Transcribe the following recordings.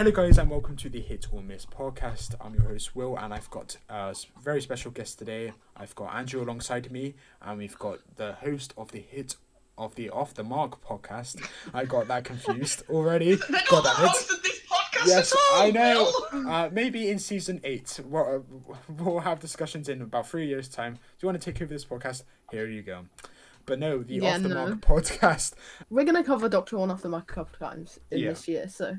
Hello guys and welcome to the Hit or Miss podcast. I'm your host Will and I've got a very special guest today. I've got Andrew alongside me and we've got the host of the Off the Mark podcast. I got that confused already. They're not God the damn it. host of this podcast Yes, at all, I know. Will. Maybe in season 8 we'll have discussions in about 3 years time. Do you want to take over this podcast? Here you go. But no, the Off the Mark podcast. We're going to cover Doctor One Off the Mark a couple of times in this year, so...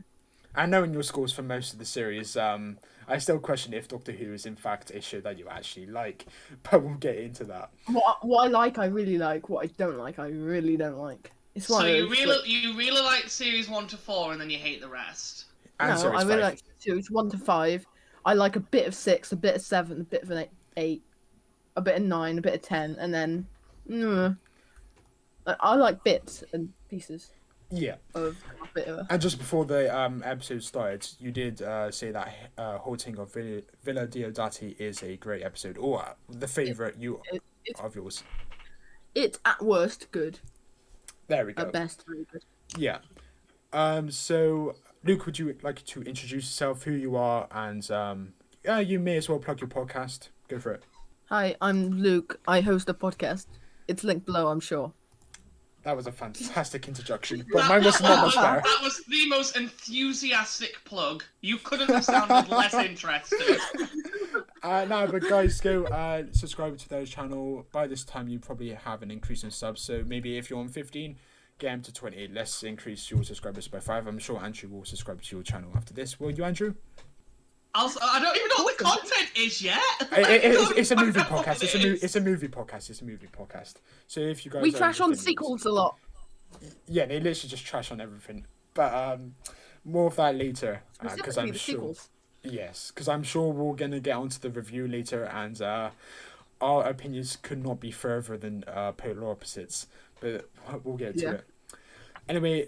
And knowing your scores for most of the series, I still question if Doctor Who is in fact a show that you actually like, but we'll get into that. What I like, I really like. What I don't like, I really don't like. It's So you really like series 1 to 4 and then you hate the rest? And no, series I really 5. like series 1 to 5. I like a bit of 6, a bit of 7, a bit of an 8, a bit of 9, a bit of 10, and then... I like bits and pieces. Yeah. Of a bit of a... And just before the episode started, you did say that Haunting of Villa Diodati is a great episode, or the favourite of yours. It's at worst good. There we go. At best, really good. Yeah. So, Luke, would you like to introduce yourself, who you are, and you may as well plug your podcast. Go for it. Hi, I'm Luke. I host a podcast. It's linked below, I'm sure. That was a fantastic introduction, but mine was not much better. That was the most enthusiastic plug. You couldn't have sounded less interested. No, but guys, go subscribe to their channel. By this time, you probably have an increase in subs, so maybe if you're on 15, get them to 28. Let's increase your subscribers by 5. I'm sure Andrew will subscribe to your channel after this. Will you, Andrew? Also, I don't even know what the content is yet. It's a movie podcast. It's a movie podcast. It's a movie podcast. So if you guys we trash on sequels a lot. Yeah, they literally just trash on everything. But more of that later, because I'm the sure. sequels. Yes, because I'm sure we're gonna get onto the review later, and our opinions could not be further than polar opposites. But we'll get to it. Anyway,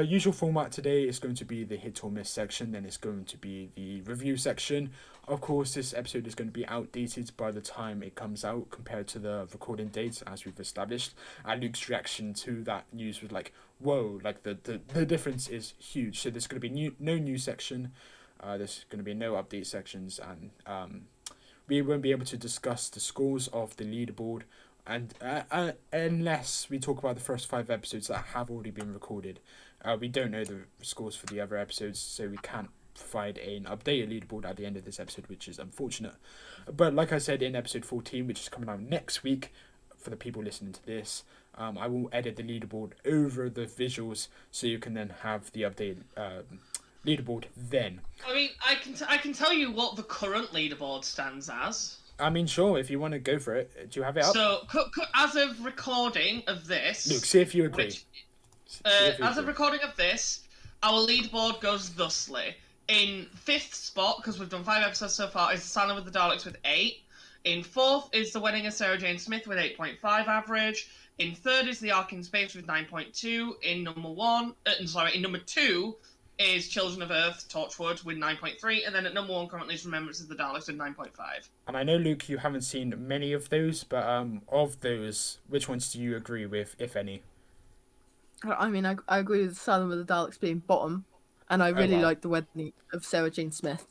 usual format today is going to be the hit or miss section, then it's going to be the review section. Of course, this episode is going to be outdated by the time it comes out compared to the recording date, as we've established. And Luke's reaction to that news was like, whoa, like the difference is huge. So there's going to be no news section, there's going to be no update sections, and we won't be able to discuss the scores of the leaderboard, and unless we talk about the first 5 episodes that have already been recorded. We don't know the scores for the other episodes, so we can't provide an updated leaderboard at the end of this episode, which is unfortunate. But like I said, in episode 14, which is coming out next week, for the people listening to this, I will edit the leaderboard over the visuals, so you can then have the updated leaderboard then. I mean, I can tell you what the current leaderboard stands as. I mean, sure, if you want to go for it. Do you have it up? So, as of recording of this... Luke, see if you agree. As of recording of this, our leaderboard goes thusly. In 5th spot, because we've done 5 episodes so far, is Silent with the Daleks with 8. In 4th is The Wedding of Sarah Jane Smith with 8.5 average. In 3rd is The Ark in Space with 9.2. In number 2... is Children of Earth, Torchwood, with 9.3, and then at number 1 currently is Remembrance of the Daleks with 9.5. And I know, Luke, you haven't seen many of those, but of those, which ones do you agree with, if any? I mean, I agree with Silent with the Daleks being bottom, and I really like The Wedding of Sarah Jane Smith.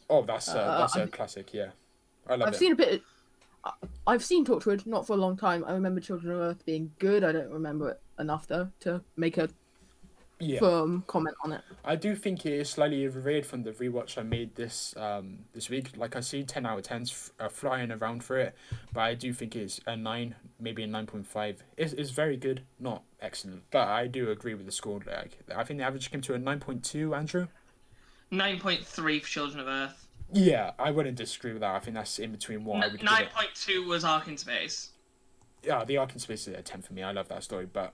Oh, that's a classic, yeah. I love it. I've seen Torchwood, not for a long time. I remember Children of Earth being good. I don't remember it enough, though, to make a firm comment on it. I do think it is slightly overrated from the rewatch I made this week. Like, I see 10 out of 10s flying around for it, but I do think it's a 9, maybe a 9.5. It's very good, not excellent, but I do agree with the score. Like, I think the average came to a 9.2, Andrew? 9.3 for Children of Earth. Yeah, I wouldn't disagree with that. I think that's in between what I would give it. 9.2 was Ark in Space. Yeah, the Ark in Space is a 10 for me. I love that story. But,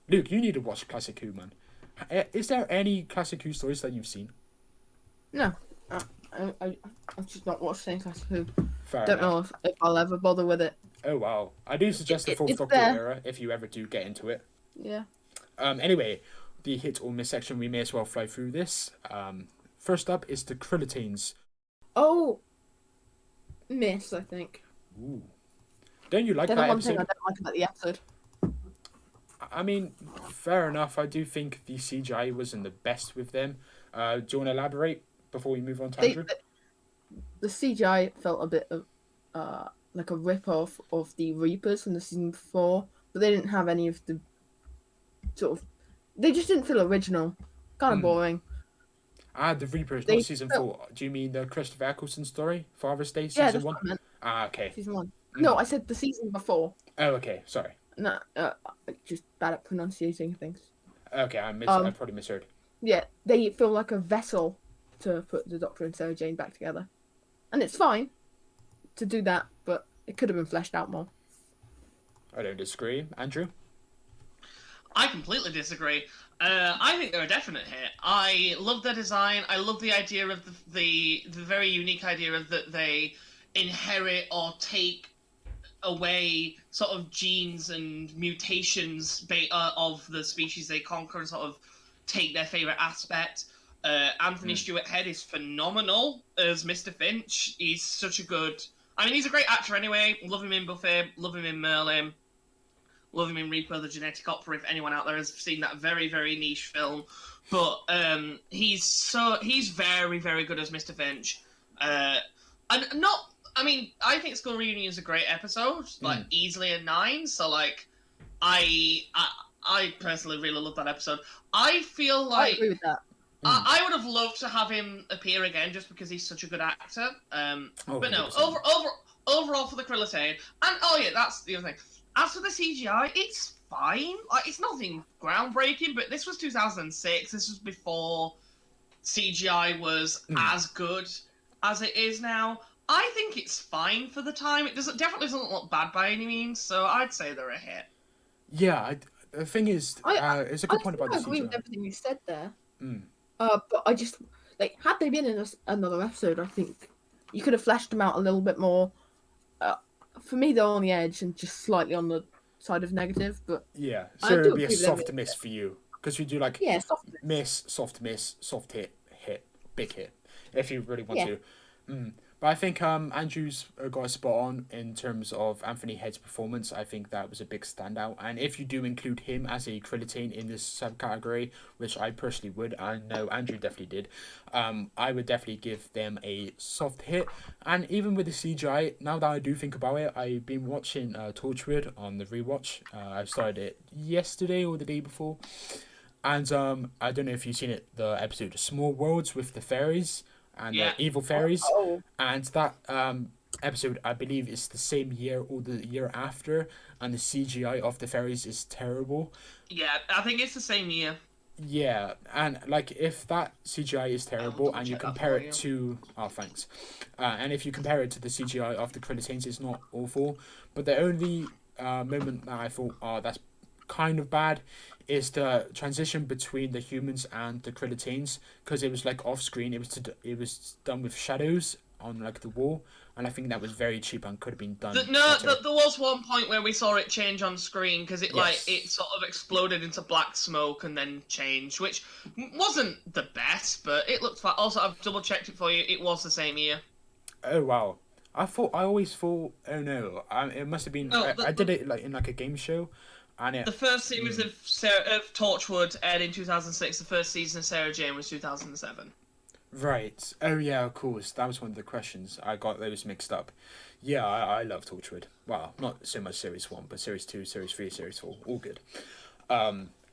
Luke, you need to watch Classic Who, man. Is there any Classic Who stories that you've seen? No. I've just not watched any Classic Who. Fair Don't enough. know if I'll ever bother with it. Oh, wow. I do suggest the 4th Doctor era, if you ever do get into it. Yeah. Anyway, the hit or miss section, we may as well fly through this. First up is the Krillitines. Oh, miss, I think. Ooh. Don't you like There's that one episode? thing I don't like about the episode. I mean, fair enough. I do think the CGI wasn't the best with them. Do you want to elaborate? before we move on to Andrew? The CGI felt a bit of like a rip-off of the Reapers from the season before, but they didn't have any of the sort of... They just didn't feel original. Kind of boring. The Reapers, not season 4. Do you mean the Christopher Eccleston story? Father's Day, season 1? Okay. Season 1. No, I said the season before. Oh, okay. Sorry. No, just bad at pronunciating things. Okay, I probably misheard. Yeah, they feel like a vessel to put the Doctor and Sarah Jane back together. And it's fine to do that, but it could have been fleshed out more. I don't disagree. Andrew? I completely disagree. I think they're a definite hit. I love their design. I love the idea of the very unique idea of that they inherit or take away sort of genes and mutations of the species they conquer and sort of take their favourite aspect. Anthony Stewart Head is phenomenal as Mr. Finch. He's such a good... I mean, he's a great actor anyway. Love him in Buffy, love him in Merlin, love him in Reaper, the Genetic Opera, if anyone out there has seen that very, very niche film. But he's very, very good as Mr. Finch. And not... I mean, I think School Reunion is a great episode, like, easily a 9, so, like, I personally really love that episode. I feel like... I agree with that. I would have loved to have him appear again just because he's such a good actor. But no, overall for the Krillitane, and that's the other thing. As for the CGI, it's fine. Like, it's nothing groundbreaking, but this was 2006. This was before CGI was as good as it is now. I think it's fine for the time. It definitely doesn't look bad by any means, so I'd say they're a hit. Yeah, the thing is, it's a good point about the CGI. I agree with everything you said there. But I just, like, had they been in another episode, I think you could have fleshed them out a little bit more. For me, they're on the edge and just slightly on the side of negative, but... Yeah, so it would be a soft miss for you. Because we do, like, soft miss, soft hit, big hit, if you really want to. But I think Andrew's got a spot on in terms of Anthony Head's performance. I think that was a big standout. And if you do include him as a Krillitane in this subcategory, which I personally would, I know Andrew definitely did, I would definitely give them a soft hit. And even with the CGI, now that I do think about it, I've been watching Torchwood on the rewatch. I started it yesterday or the day before. And I don't know if you've seen it, the episode Small Worlds with the fairies. And the evil fairies, and that episode, I believe, is the same year or the year after, and the CGI of the fairies is terrible. Yeah, I think it's the same year. Yeah, and like if that CGI is terrible, and you compare it to and if you compare it to the CGI of the Krillitanes, it's not awful. But the only moment that I thought, that's kind of bad, is the transition between the humans and the Krillitanes, because it was like off screen. It was done with shadows on like the wall, and I think that was very cheap and could have been done. There was one point where we saw it change on screen because it sort of exploded into black smoke and then changed, which wasn't the best, but it looked fine. Also, I've double checked it for you. It was the same year. Oh wow! I always thought. Oh no! It must have been. I did it like in like a game show. The first series of Torchwood aired in 2006. The first season of Sarah Jane was 2007. Right. Oh yeah, of course. That was one of the questions. I got those mixed up. Yeah, I love Torchwood. Well, not so much Series 1, but Series 2, Series 3, Series 4. All good.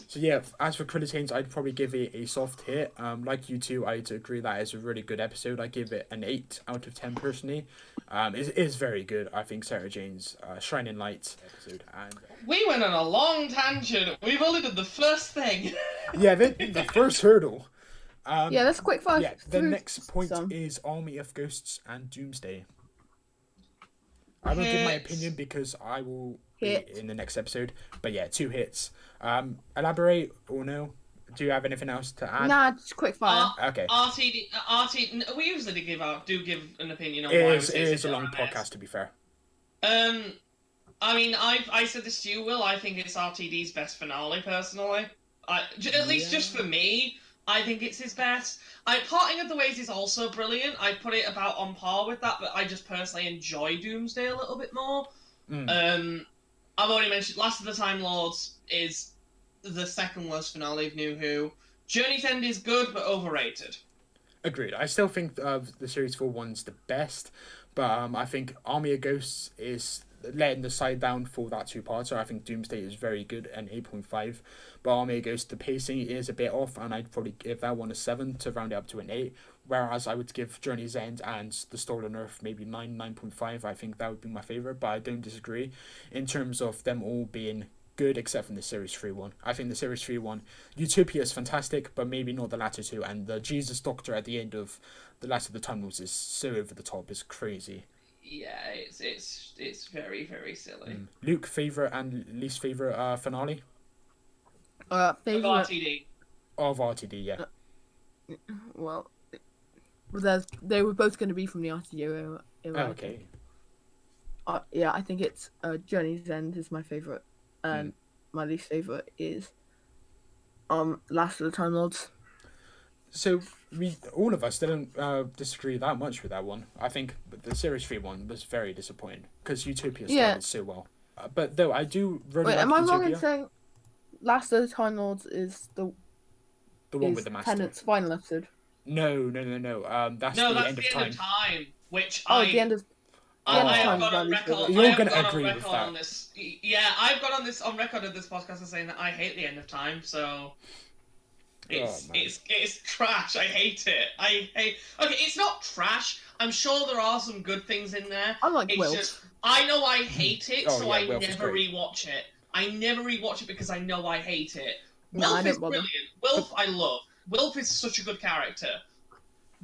So yeah, as for Krillitanes, I'd probably give it a soft hit. Like you two, I'd agree that it's a really good episode. I give it an 8 out of 10 personally. It is very good. I think Sarah Jane's Shining Light episode. And we went on a long tangent. We've only done the first thing. Yeah, the first hurdle. That's a quick fire. Yeah, the next point is Army of Ghosts and Doomsday. I won't give my opinion because I will be in the next episode. But yeah, 2 hits. Elaborate or no? Do you have anything else to add? Nah, just quick fire. Okay. RTD. We usually give an opinion on why it is a long podcast, to be fair. I mean, I said this to you, Will. I think it's RTD's best finale, personally. At least just for me, I think it's his best. Parting of the Ways is also brilliant. I put it about on par with that, but I just personally enjoy Doomsday a little bit more. I've already mentioned Last of the Time Lords is the second worst finale of New Who. Journey's End is good, but overrated. Agreed. I still think the Series 4 one's the best, but I think Army of Ghosts is letting the side down for that two-parter. I think Doomsday is very good and 8.5, but Army of Ghosts, the pacing is a bit off, and I'd probably give that one a 7 to round it up to an 8, whereas I would give Journey's End and The Stolen Earth maybe 9, 9.5. I think that would be my favourite, but I don't disagree in terms of them all being good except from the Series 3 one. I think the Series 3 one, Utopia is fantastic, but maybe not the latter two, and the Jesus Doctor at the end of The Last of the Time Lords is so over the top, it's crazy. Yeah, it's very, very silly. Luke, favourite and least favourite finale? Favourite... Of RTD. Of RTD, yeah. Well, they were both going to be from the RTD era. Okay. Yeah, I think it's Journey's End is my favourite, and my least favourite is Last of the Time Lords. So all of us didn't disagree that much with that one. I think the Series 3 one was very disappointing because Utopia started so well. But though I do really like am I Utopia. wrong in saying Last of the Time Lords is the one with the master? Tennant's final episode. No. That's the end of time. Which the end of. I have got on record. You're going to agree with that. On this. Yeah, I've got on record of this podcast as saying that I hate the end of time. So. It's trash. I hate it. Okay, it's not trash. I'm sure there are some good things in there. I like Wilf. Just, I know I hate it, so I Wilf never rewatch it. I never rewatch it because I know I hate it. No, Wilf is brilliant. Wilf, I love. Wilf is such a good character.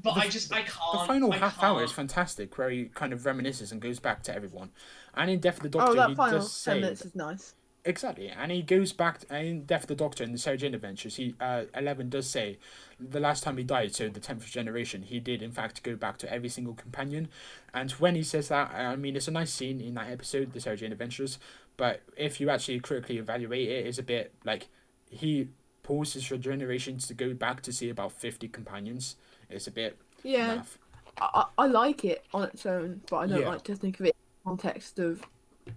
But I can't. The final half hour is fantastic, where he kind of reminisces and goes back to everyone. And in Death of the Doctor, he does say 10 minutes is nice. Exactly, and he goes back in Death of the Doctor in the Sarah Jane Adventures. 11 does say the last time he died, so the 10th generation, he did in fact go back to every single companion. And when he says that, I mean, it's a nice scene in that episode, the Sarah Jane Adventures. But if you actually critically evaluate it, it's a bit like he pauses for generations to go back to see about 50 companions. It's a bit naff. I like it on its own, but I don't like to think of it in the context of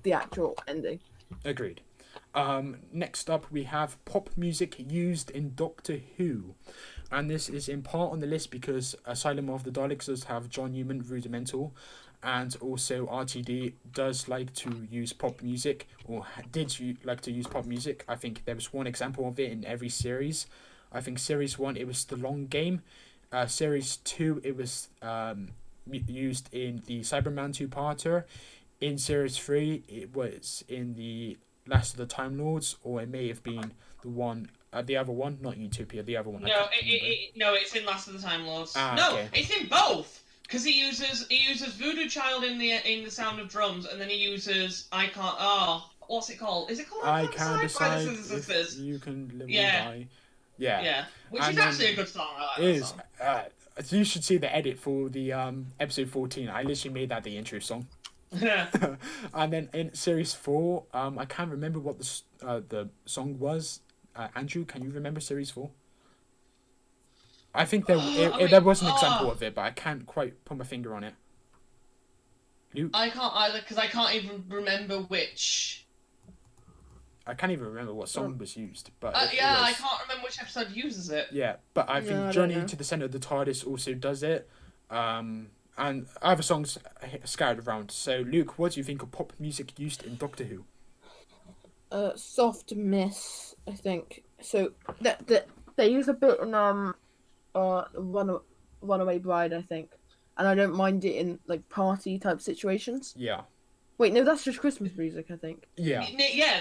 the actual ending. Agreed. Next up, we have pop music used in Doctor Who. And this is in part on the list because Asylum of the Daleks does have John Newman, Rudimental, and also RTD does like to use pop music, or like to use pop music. I think there was one example of it in every series. I think Series 1, it was The Long Game. Series 2, it was used in the Cyberman two-parter. In Series 3, it was in the Last of the Time Lords, or it may have been the other one, not Utopia, the other one. No, it's in Last of the Time Lords. Okay. It's in both, because he uses Voodoo Child in the Sound of Drums, and then he uses what's it called? Is it called I Can't Decide If You Can Live or Die? Yeah, which is actually a good song. I like it that is. You should see the edit for the episode 14. I literally made that the intro song. And then in Series 4, I can't remember what the song was. Andrew, can you remember Series 4? I think there was an example of it, but I can't quite put my finger on it. Luke? I can't either, because I can't even remember which. I can't even remember what song was used, but I can't remember which episode uses it. Yeah, but I think Journey to the Centre of the TARDIS also does it. And other songs scattered around. So, Luke, what do you think of pop music used in Doctor Who? Soft Miss, I think. So they use a bit in Runaway Bride, I think, and I don't mind it in like party type situations. Yeah. Wait, no, that's just Christmas music, I think. Yeah,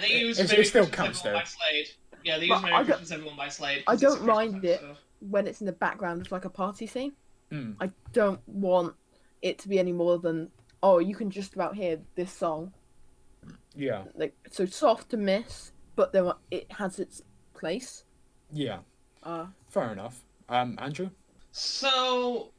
they use it still counts though. By Slade. Yeah, they use Merry Christmas Everyone by Slade. I don't mind it when it's in the background of like a party scene. I don't want it to be any more than, you can just about hear this song. Yeah. Like, so Soft to Miss, but it has its place. Yeah. Fair enough. Andrew? So,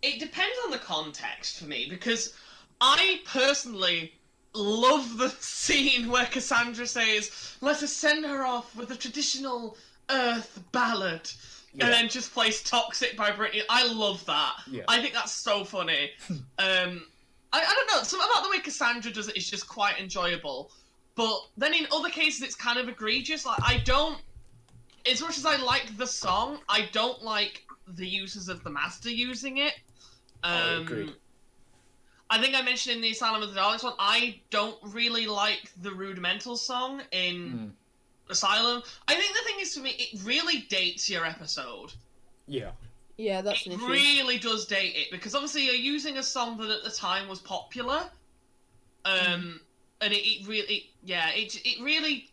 it depends on the context for me, because I personally love the scene where Cassandra says, "Let us send her off with a traditional Earth ballad." Yeah. And then just plays Toxic by Britney. I love that. Yeah. I think that's so funny. I don't know. Something about the way Cassandra does it is just quite enjoyable. But then in other cases, it's kind of egregious. Like, as much as I like the song, I don't like the uses of the Master using it. Agreed. I think I mentioned in the Asylum of the Daleks one, I don't really like the Rudimental song in Asylum. I think the thing is, for me, it really dates your episode. Yeah. Yeah, that's an issue. It really does date it, because obviously you're using a song that at the time was popular. And it really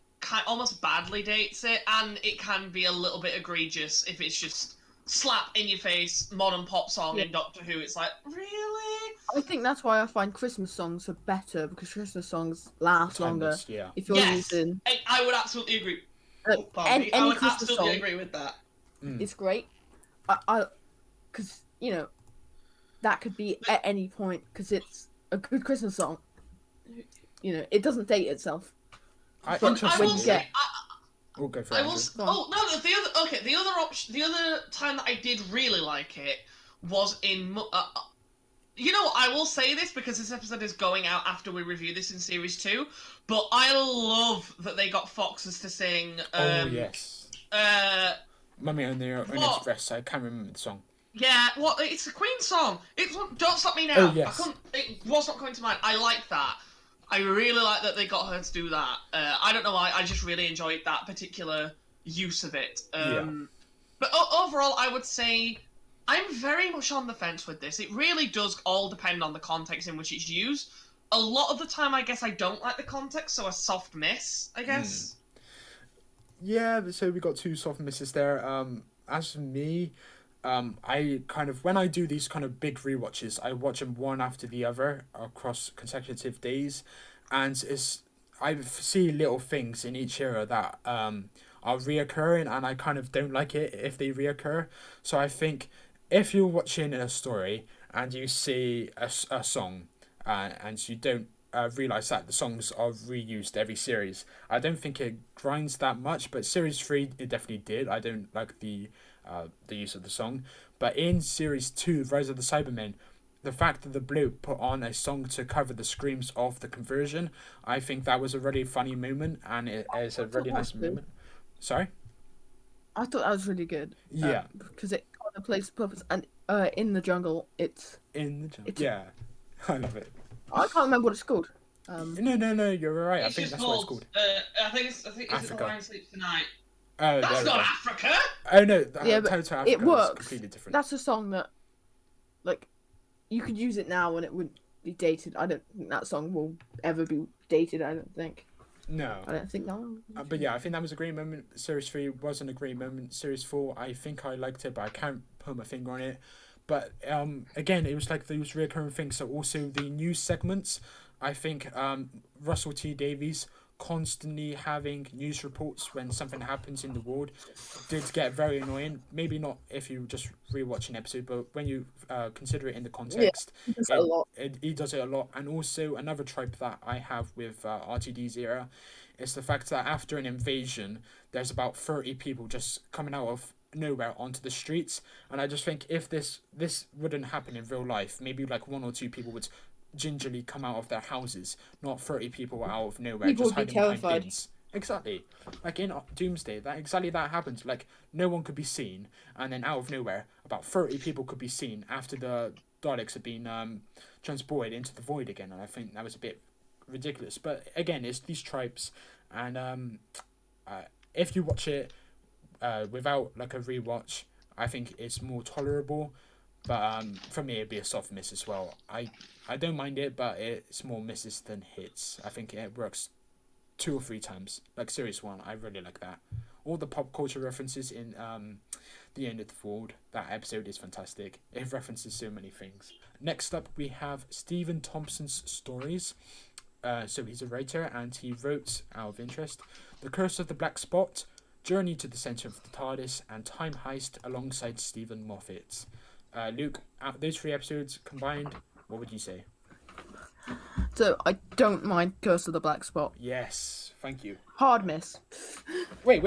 almost badly dates it, and it can be a little bit egregious if it's just slap in your face modern pop song in Doctor Who. It's like, really? I think that's why I find Christmas songs are better, because Christmas songs last longer. Yeah. If you're using, I would absolutely agree. Any I would Christmas absolutely song, agree with that. It's great. Because that could be at any point, because it's a good Christmas song. It doesn't date itself. I will say, we'll go for I will. No, the other time that I did really like it was in. I will say this because this episode is going out after we review this in series 2, but I love that they got Foxes to sing. Yes. Mummy on the Express. I can't remember the song. Yeah, it's a Queen song. It's Don't Stop Me Now. Oh, yes. It was not coming to mind. I like that. I really like that they got her to do that. I don't know why. I just really enjoyed that particular use of it. But overall, I would say I'm very much on the fence with this. It really does all depend on the context in which it's used. A lot of the time, I guess I don't like the context, so a soft miss, I guess. Yeah, so we got 2 soft misses there. As for me, I kind of, when I do these kind of big rewatches, I watch them one after the other across consecutive days, and I see little things in each era that are reoccurring, and I kind of don't like it if they reoccur. So I think if you're watching a story and you see a song and you don't realise that the songs are reused every series, I don't think it grinds that much, but series 3 it definitely did. I don't like the use of the song, but in series 2, Rise of the Cybermen, the fact that the Blue put on a song to cover the screams of the conversion, I think that was a really funny moment, and it is a really nice moment. Sorry? I thought that was really good. Yeah. Because it kind of plays the purpose, and in the jungle, it's... In the jungle, yeah. I love it. I can't remember what it's called. No, you're right. I think that's what it's called. I think it's The Lion Sleeps Tonight. Oh, that's not Africa! Oh, no. Yeah, but Africa it works. Completely different. That's a song that, you could use it now and it wouldn't be dated. I don't think that song will ever be dated, I don't think. No. I don't think that one. But yeah, I think that was a great moment. Series 3 wasn't a great moment. Series 4, I think I liked it, but I can't put my finger on it. But again, it was like those recurring things. So also the news segments, I think Russell T Davies constantly having news reports when something happens in the world did get very annoying. Maybe not if you just rewatch an episode, but when you consider it in the context, he does it a lot. He does it a lot. And also another trope that I have with RTD's era is the fact that after an invasion, there's about 30 people just coming out of nowhere onto the streets, and I just think if this wouldn't happen in real life, maybe like 1 or 2 people would gingerly come out of their houses, not 30 people out of nowhere People just would be hiding behind terrified. bins. Exactly, like in Doomsday, that happened. Like no one could be seen, and then out of nowhere, about 30 people could be seen after the Daleks had been transported into the void again, and I think that was a bit ridiculous. But again, it's these tropes, and if you watch it without like a rewatch, I think it's more tolerable. But for me, it'd be a soft miss as well. I don't mind it, but it's more misses than hits. I think it works 2 or 3 times. Like series 1, I really like that. All the pop culture references in The End of the World, that episode is fantastic. It references so many things. Next up, we have Stephen Thompson's stories. So he's a writer, and he wrote, out of interest, The Curse of the Black Spot, Journey to the Centre of the TARDIS, and Time Heist alongside Stephen Moffat. Luke, out of those 3 episodes combined, what would you say? So, I don't mind Curse of the Black Spot. Yes, thank you. Hard miss. Wait.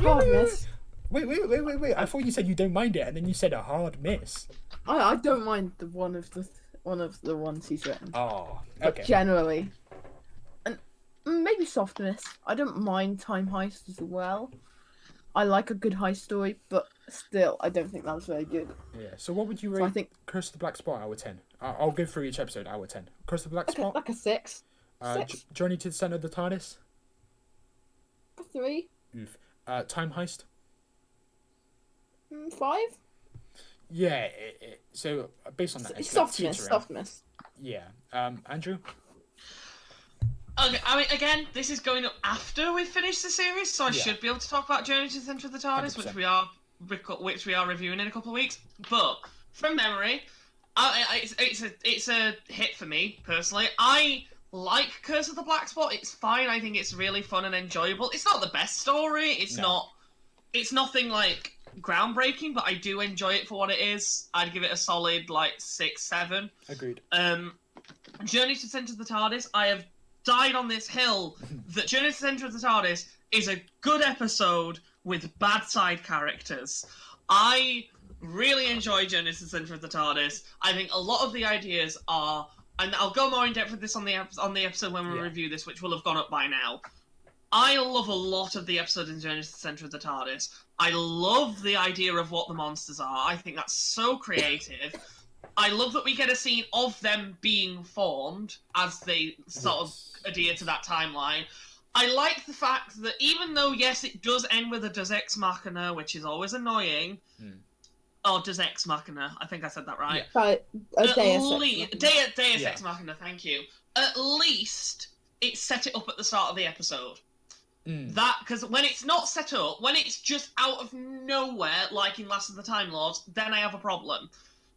Hard miss. Wait. I thought you said you don't mind it, and then you said a hard miss. I don't mind one of the ones he's written. Oh, but okay. Generally. And maybe soft miss. I don't mind Time Heist as well. I like a good heist story, but still, I don't think that was very good. Yeah. So what would you rate So I think Curse of the Black Spot out of 10? I'll go through each episode out of 10. Curse of the Black Spot? like a 6. 6. Journey to the Center of the TARDIS? A 3. Oof. Time Heist? 5. Yeah. So based on that, It's softness. Yeah. Andrew? Okay, I mean, again, this is going up after we finish the series, so I should be able to talk about Journey to the Center of the TARDIS, 100%. which we are reviewing in a couple of weeks. But from memory, it's a hit for me personally. I like Curse of the Black Spot. It's fine. I think it's really fun and enjoyable. It's not the best story. It's nothing like groundbreaking, but I do enjoy it for what it is. I'd give it a solid 6, 7. Agreed. Journey to the Center of the TARDIS. I have died on this hill that Journey to the Center of the TARDIS is a good episode with bad side characters. I really enjoy Journey to the Center of the TARDIS. I think a lot of the ideas are, and I'll go more in depth with this on the episode when we review this, which will have gone up by now. I love a lot of the episode in Journey to the Center of the TARDIS. I love the idea of what the monsters are. I think that's so creative. I love that we get a scene of them being formed as they sort of adhere to that timeline. I like the fact that even though, yes, it does end with a Deus Ex Machina, which is always annoying. Oh, Deus Ex Machina. I think I said that right. Yeah. Deus Ex Machina, thank you. At least it set it up at the start of the episode. That, because when it's not set up, when it's just out of nowhere, like in Last of the Time Lords, then I have a problem.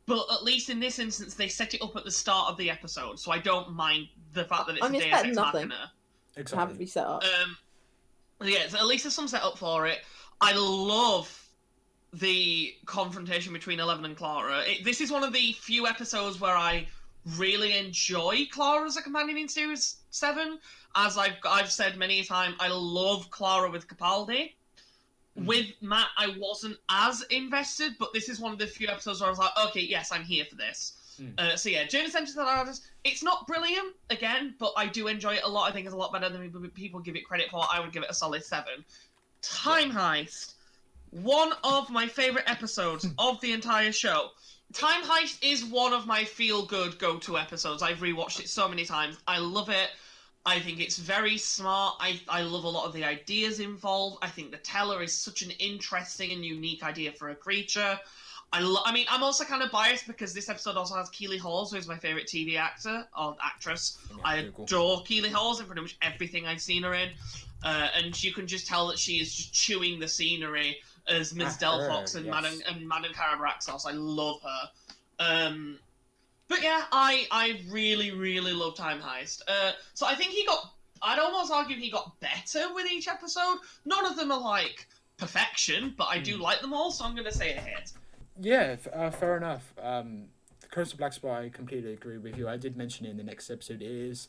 But at least in this instance, they set it up at the start of the episode, so I don't mind the fact that it's a Deus Ex Machina. Exactly. Have to be set up. Yeah, so at least there's some setup for it. I love the confrontation between Eleven and Clara. This is one of the few episodes where I really enjoy Clara as a companion in Series 7. As I've said many a time, I love Clara with Capaldi. With Matt, I wasn't as invested, but this is one of the few episodes where I was like, okay, yes, I'm here for this. So yeah, Journey to the Center of the TARDIS, it's not brilliant, again, but I do enjoy it a lot. I think it's a lot better than people give it credit for. I would give it a solid 7. Time Heist, one of my favourite episodes of the entire show. Time Heist is one of my feel-good go-to episodes. I've rewatched it so many times. I love it. I think it's very smart. I love a lot of the ideas involved. I think the Teller is such an interesting and unique idea for a creature. I mean, I'm also kind of biased because this episode also has Keely Hawes, who's my favourite TV actor or actress. I adore Keely Hawes in pretty much everything I've seen her in. And you can just tell that she is just chewing the scenery as Ms. Delphox and Madame Carabraxos. I love her. But yeah, I really, really love Time Heist. So I think I'd almost argue he got better with each episode. None of them are perfection, but I do like them all, so I'm going to say a hit. Yeah, fair enough. The Curse of Black Spot, I completely agree with you. I did mention it in the next episode. It is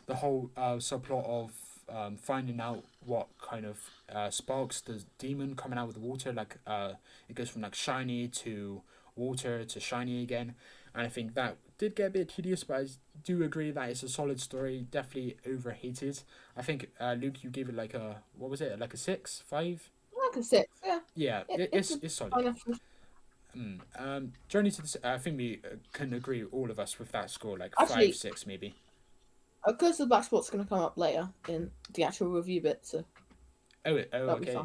the whole subplot of finding out what kind of sparks the demon coming out of the water. It goes from shiny to water to shiny again. And I think that did get a bit tedious, but I do agree that it's a solid story, definitely overhated. I think, Luke, you gave it what was it, a 6, 5? Like a 6, yeah. Yeah, it's solid. Journey to the... I think we can agree, all of us, with that score, Actually, 5, 6 maybe. Curse of the Black Spot's going to come up later in the actual review bit, so... Okay.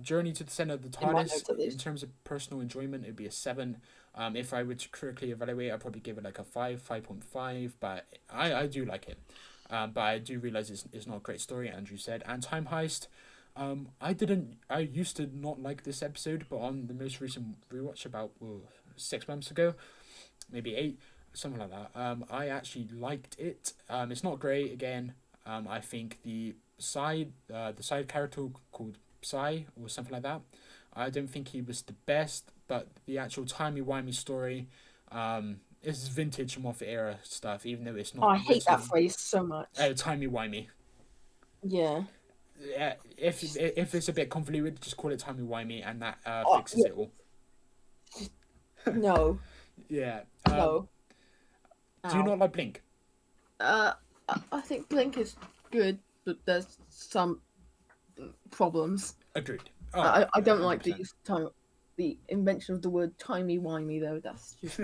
Journey to the Center of the TARDIS, in terms of personal enjoyment, it'd be a 7. If I were to correctly evaluate, I'd probably give it a 5, 5.5, but I do like it. But I do realise it's not a great story, Andrew said. And Time Heist, I used to not like this episode, but on the most recent rewatch about 6 months ago, maybe 8, something like that, I actually liked it. It's not great, again. I think the side character called Psy or something like that, I don't think he was the best, but the actual timey-wimey story is vintage Moffat era stuff, even though it's not... Oh, I hate that phrase so much. Timey-wimey. Yeah. If it's a bit convoluted, just call it timey-wimey, and that fixes it all. No. Yeah. No. Do you not like Blink? I think Blink is good, but there's some problems. Agreed. I don't 100%. like the invention of the word timey-wimey, though. That's just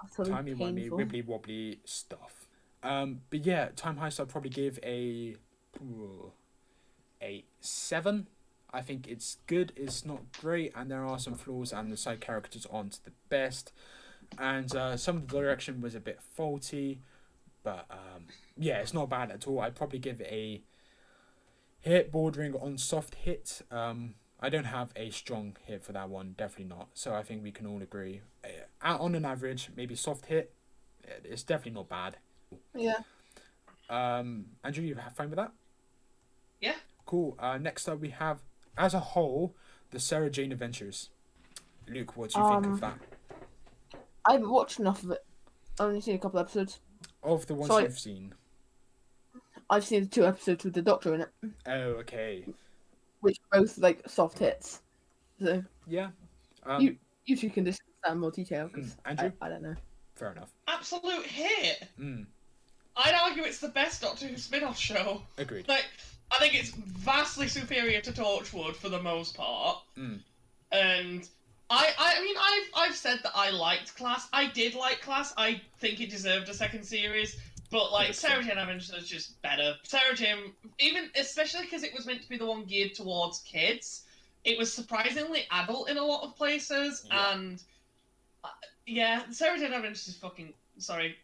utterly Timey-wimey, painful. wibbly-wobbly stuff. But yeah, Time Heist I'd probably give a 7. I think it's good, it's not great, and there are some flaws, and the side characters aren't the best. And some of the direction was a bit faulty, but yeah, it's not bad at all. I'd probably give it a hit bordering on soft hit. I don't have a strong hit for that one, definitely not. So I think we can all agree. On an average, maybe soft hit. It's definitely not bad. Yeah. Andrew, you have fun with that? Yeah. Cool. Next up we have, as a whole, the Sarah Jane Adventures. Luke, what do you think of that? I haven't watched enough of it. I've only seen a couple episodes. Of the ones you've seen? I've seen the 2 episodes with the Doctor in it. Oh, okay. Which are both like soft hits. So yeah. You two can discuss that in more detail. Andrew? I don't know. Fair enough. Absolute hit. I'd argue it's the best Doctor Who spin-off show. Agreed. Like, I think it's vastly superior to Torchwood for the most part. And I mean, I've said that I liked Class. I did like Class. I think it deserved a second series. But, like, Sarah Jane Adventures is just better. Sarah Jane, especially because it was meant to be the one geared towards kids, it was surprisingly adult in a lot of places. Yeah. And, yeah, Sarah Jane Adventures is fucking... Sorry.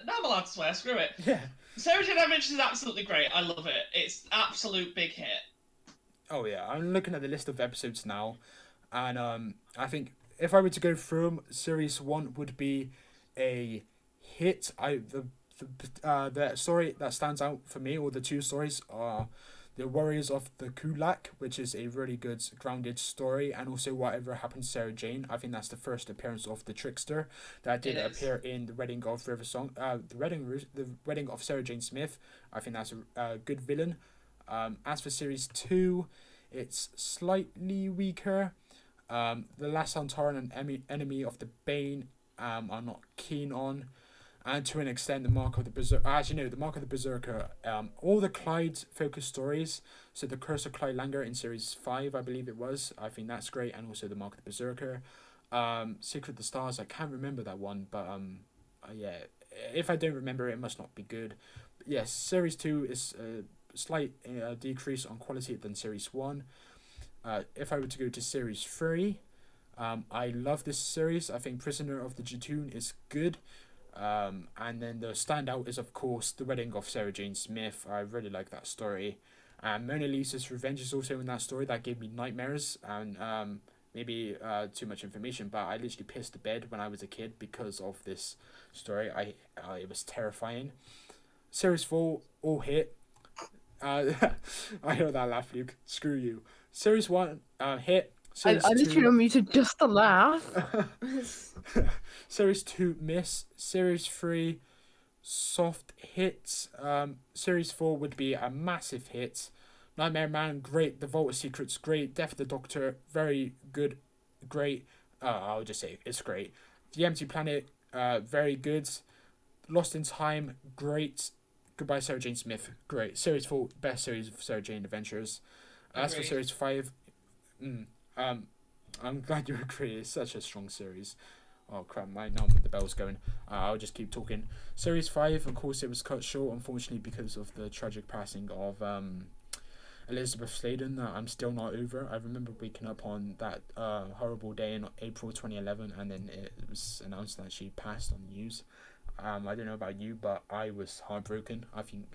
Now I'm allowed to swear, screw it. Yeah. Sarah Jane Adventures is absolutely great. I love it. It's absolute big hit. Oh, yeah. I'm looking at the list of episodes now. And I think if I were to go through them, Series 1 would be a hit. The story that stands out for me, or the 2 stories, are The Warriors of the Kulak, which is a really good grounded story, and also Whatever Happened to Sarah Jane. I think that's the first appearance of the Trickster that did appear in The Wedding of River Song. The Wedding of Sarah Jane Smith. I think that's a good villain. As for Series 2, it's slightly weaker. The Last Sontaran and Enemy of the Bane, I'm not keen on. And to an extent, the Mark of the Berserker. Actually, no, the Mark of the Berserker. All the Clyde-focused stories. So the Curse of Clyde Langer in Series 5, I believe it was. I think that's great. And also the Mark of the Berserker. Secret of the Stars, I can't remember that one. But, yeah, if I don't remember it, it must not be good. But yes, Series 2 is a slight decrease on quality than Series 1. If I were to go to Series 3, I love this series. I think Prisoner of the Jatoon is good. And then the standout is, of course, The Wedding of Sarah Jane Smith. I really like that story. Mona Lisa's Revenge is also in that story. That gave me nightmares, and maybe too much information, but I literally pissed the bed when I was a kid because of this story. It was terrifying. Series 4, all hit. I heard that laugh, Luke. Screw you. Series 1, hit. I literally unmuted just to laugh. Series 2, miss. Series 3, soft hits. Series 4 would be a massive hit. Nightmare Man, great. The Vault of Secrets, great. Death of the Doctor, very good. Great. I'll just say it's great. The Empty Planet, very good. Lost in Time, great. Goodbye Sarah Jane Smith, great. Series 4, best series of Sarah Jane Adventures. As for Series 5, I'm glad you agree. It's such a strong series. Oh crap! Now the bell's going. I'll just keep talking. Series 5, of course, it was cut short, unfortunately, because of the tragic passing of Elizabeth Sladen. That I'm still not over. I remember waking up on that horrible day in April 2011, and then it was announced that she passed on the news. I don't know about you, but I was heartbroken. I think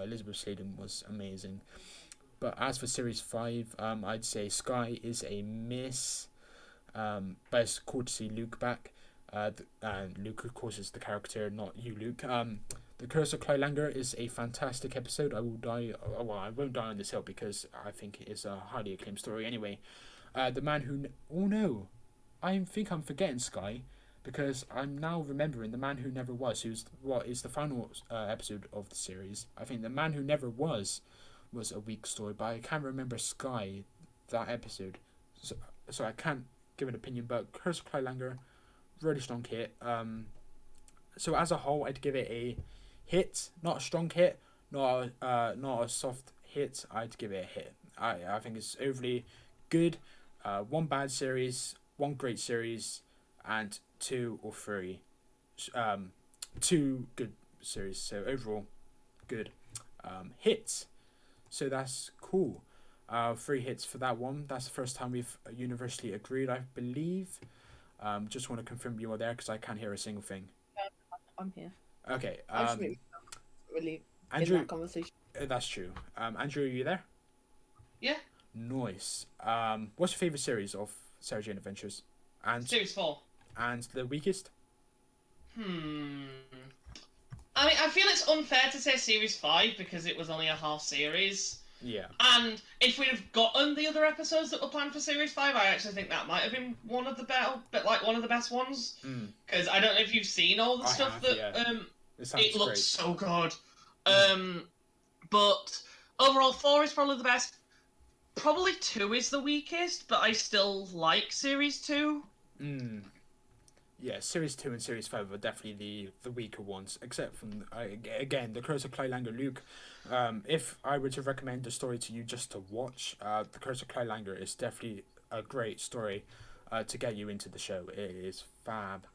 Elizabeth Sladen was amazing. But as for Series 5, I'd say Sky is a miss. But it's cool to see Luke back. And Luke, of course, is the character, not you, Luke. The Curse of Clyde Langer is a fantastic episode. I won't die on this hill because I think it is a highly acclaimed story anyway. The Man Who... Oh no, I think I'm forgetting Sky, because I'm now remembering The Man Who Never Was, who's what is the final episode of the series. I think The Man Who Never Was a weak story, but I can't remember Sky, that episode, so I can't give an opinion. But Curse of Clyde Langer, really strong hit. So as a whole, I'd give it a hit, not a strong hit, not a soft hit. I'd give it a hit. I think it's overly good. One bad series, one great series, and two or three, two good series. So overall, good hits. So that's cool. 3 hits for that one. That's the first time we've universally agreed, I believe. Just want to confirm you are there because I can't hear a single thing. I'm here. Okay. I just really Andrew, in that conversation. That's true. Andrew, are you there? Yeah. Nice. What's your favorite series of Sarah Jane Adventures? And Series 4. And the weakest? I mean, I feel it's unfair to say Series 5 because it was only a half series. Yeah. And if we'd have gotten the other episodes that were planned for Series 5, I actually think that might have been one of the one of the best ones. Because I don't know if you've seen all the stuff that it looks great. So good. But overall, 4 is probably the best. Probably 2 is the weakest, but I still like Series 2. Yeah, Series 2 and Series 5 are definitely the weaker ones, except from, again, The Curse of Clylanger Luke. If I were to recommend a story to you just to watch, The Curse of Clylanger is definitely a great story to get you into the show. It is fab.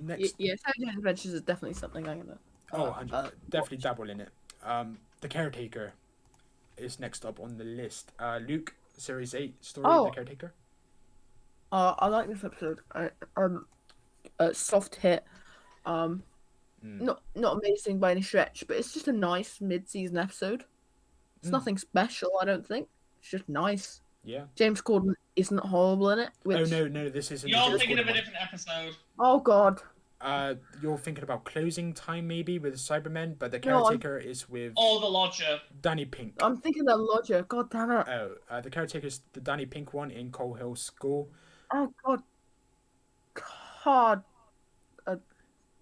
Next... Yeah, Sarah Jane Adventures is definitely something I'm going to definitely dabble in it. The Caretaker is next up on the list. Luke, Series 8 story, The Caretaker. I like this episode. Soft hit. Not amazing by any stretch, but it's just a nice mid-season episode. It's nothing special, I don't think. It's just nice. Yeah. James Corden isn't horrible in it. Which... Oh no, this isn't. You're thinking of a different episode. Oh God. You're thinking about Closing Time maybe with Cybermen, but The Caretaker is with. Oh, The Lodger. Danny Pink. I'm thinking The Lodger. God damn it. Oh, The Caretaker is the Danny Pink one in Coal Hill School. Oh God. God. A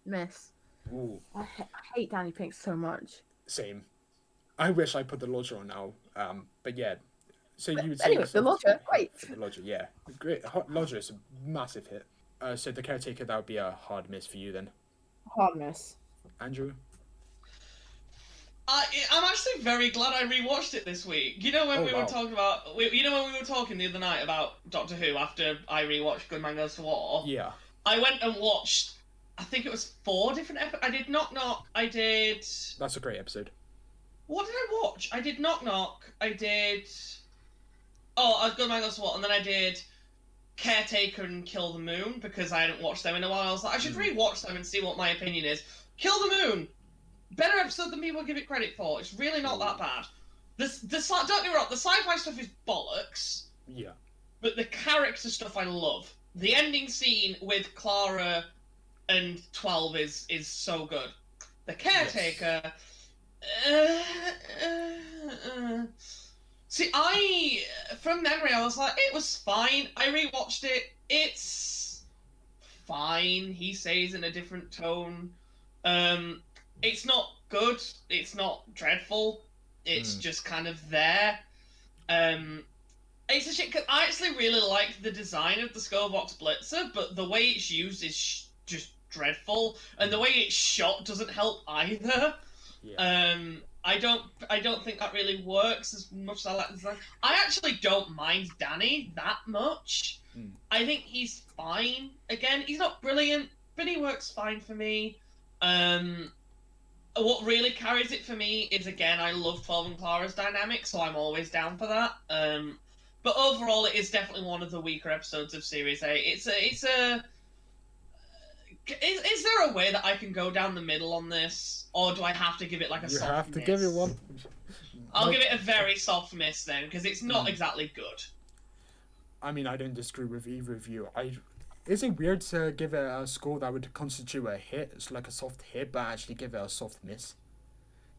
mess. Ooh. I hate Danny Pink so much. Same. I wish I put The Lodger on now. But yeah. So you would say anyway, The Lodger, great. The Lodger, yeah, great. Lodger is a massive hit. So The Caretaker, that would be a hard miss for you then. Hard miss. Andrew. I'm actually very glad I rewatched it this week. You know when we were talking about, when we were talking the other night about Doctor Who after I rewatched Good Man Goes to War. Yeah. I went and watched, I think it was 4 different episodes. I did Knock Knock. I did. That's a great episode. What did I watch? I did Knock Knock. I did. Good Man Goes to War, and then I did Caretaker and Kill the Moon because I hadn't watched them in a while. I was like, I should rewatch them and see what my opinion is. Kill the Moon, better episode than people give it credit for. It's really not that bad. Don't get me wrong, the sci-fi stuff is bollocks. Yeah. But the character stuff I love. The ending scene with Clara and 12 is so good. The Caretaker. See, from memory, I was like, it was fine. I rewatched it. It's fine. He says in a different tone. It's not good. It's not dreadful. It's just kind of there. It's a shit, because I actually really like the design of the Skullbox Blitzer, but the way it's used is just dreadful, and the way it's shot doesn't help either. Yeah. I don't think that really works as much as I like the design. I actually don't mind Danny that much. I think he's fine. Again, he's not brilliant, but he works fine for me. What really carries it for me is, again, I love 12 and Clara's dynamic, so I'm always down for that. But overall, it is definitely one of the weaker episodes of Series 8. Is there a way that I can go down the middle on this, or do I have to give it like a soft miss? You have to give it one. I'll give it a very soft miss then, because it's not exactly good. I mean, I don't disagree with either of you. Is it weird to give it a score that would constitute a hit? It's like a soft hit, but actually give it a soft miss.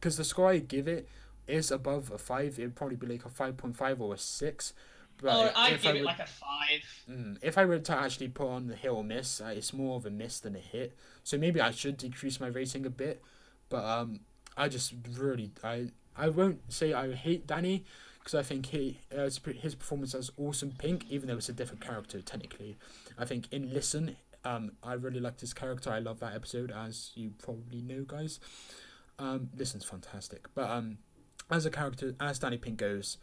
Because the score I give it is above a 5. It would probably be like a 5.5 or a 6. But I'd give it like a 5. If I were to actually put on the hit or miss, it's more of a miss than a hit. So maybe I should decrease my rating a bit. But I just really... I won't say I hate Danny, because I think his performance as Awesome Pink, even though it's a different character technically. I think in Listen, I really liked his character. I love that episode, as you probably know, guys. Listen's fantastic. But as a character, as Danny Pink goes,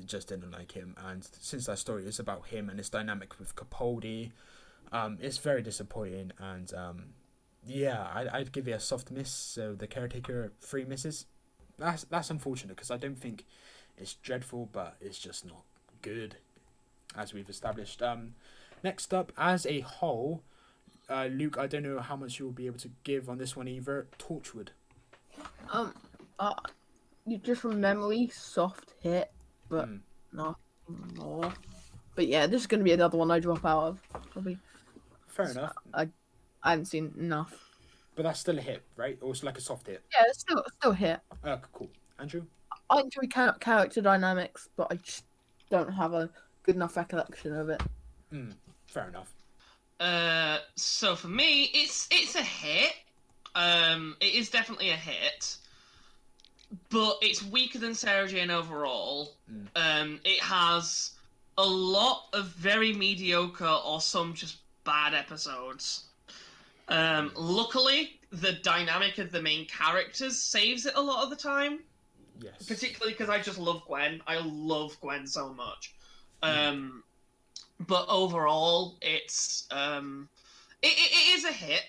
Just didn't like him, and since that story is about him and his dynamic with Capaldi, it's very disappointing. And yeah, I'd give it a soft miss. So the caretaker 3 misses. That's unfortunate because I don't think it's dreadful, but it's just not good, as we've established. Next up, as a whole, Luke, I don't know how much you'll be able to give on this one either. Torchwood. You just from memory, soft hit, but nothing more. But yeah, this is going to be another one I drop out of, probably. Fair enough. I haven't seen enough. But that's still a hit, right? Or it's like a soft hit? Yeah, it's still a hit. Cool. Andrew? I enjoy character dynamics, but I just don't have a good enough recollection of it. Fair enough. So for me, it's a hit. It is definitely a hit. But it's weaker than Sarah Jane overall. It has a lot of very mediocre or some just bad episodes. Luckily, the dynamic of the main characters saves it a lot of the time. Yes. Particularly because I just love Gwen. I love Gwen so much. But overall, it is a hit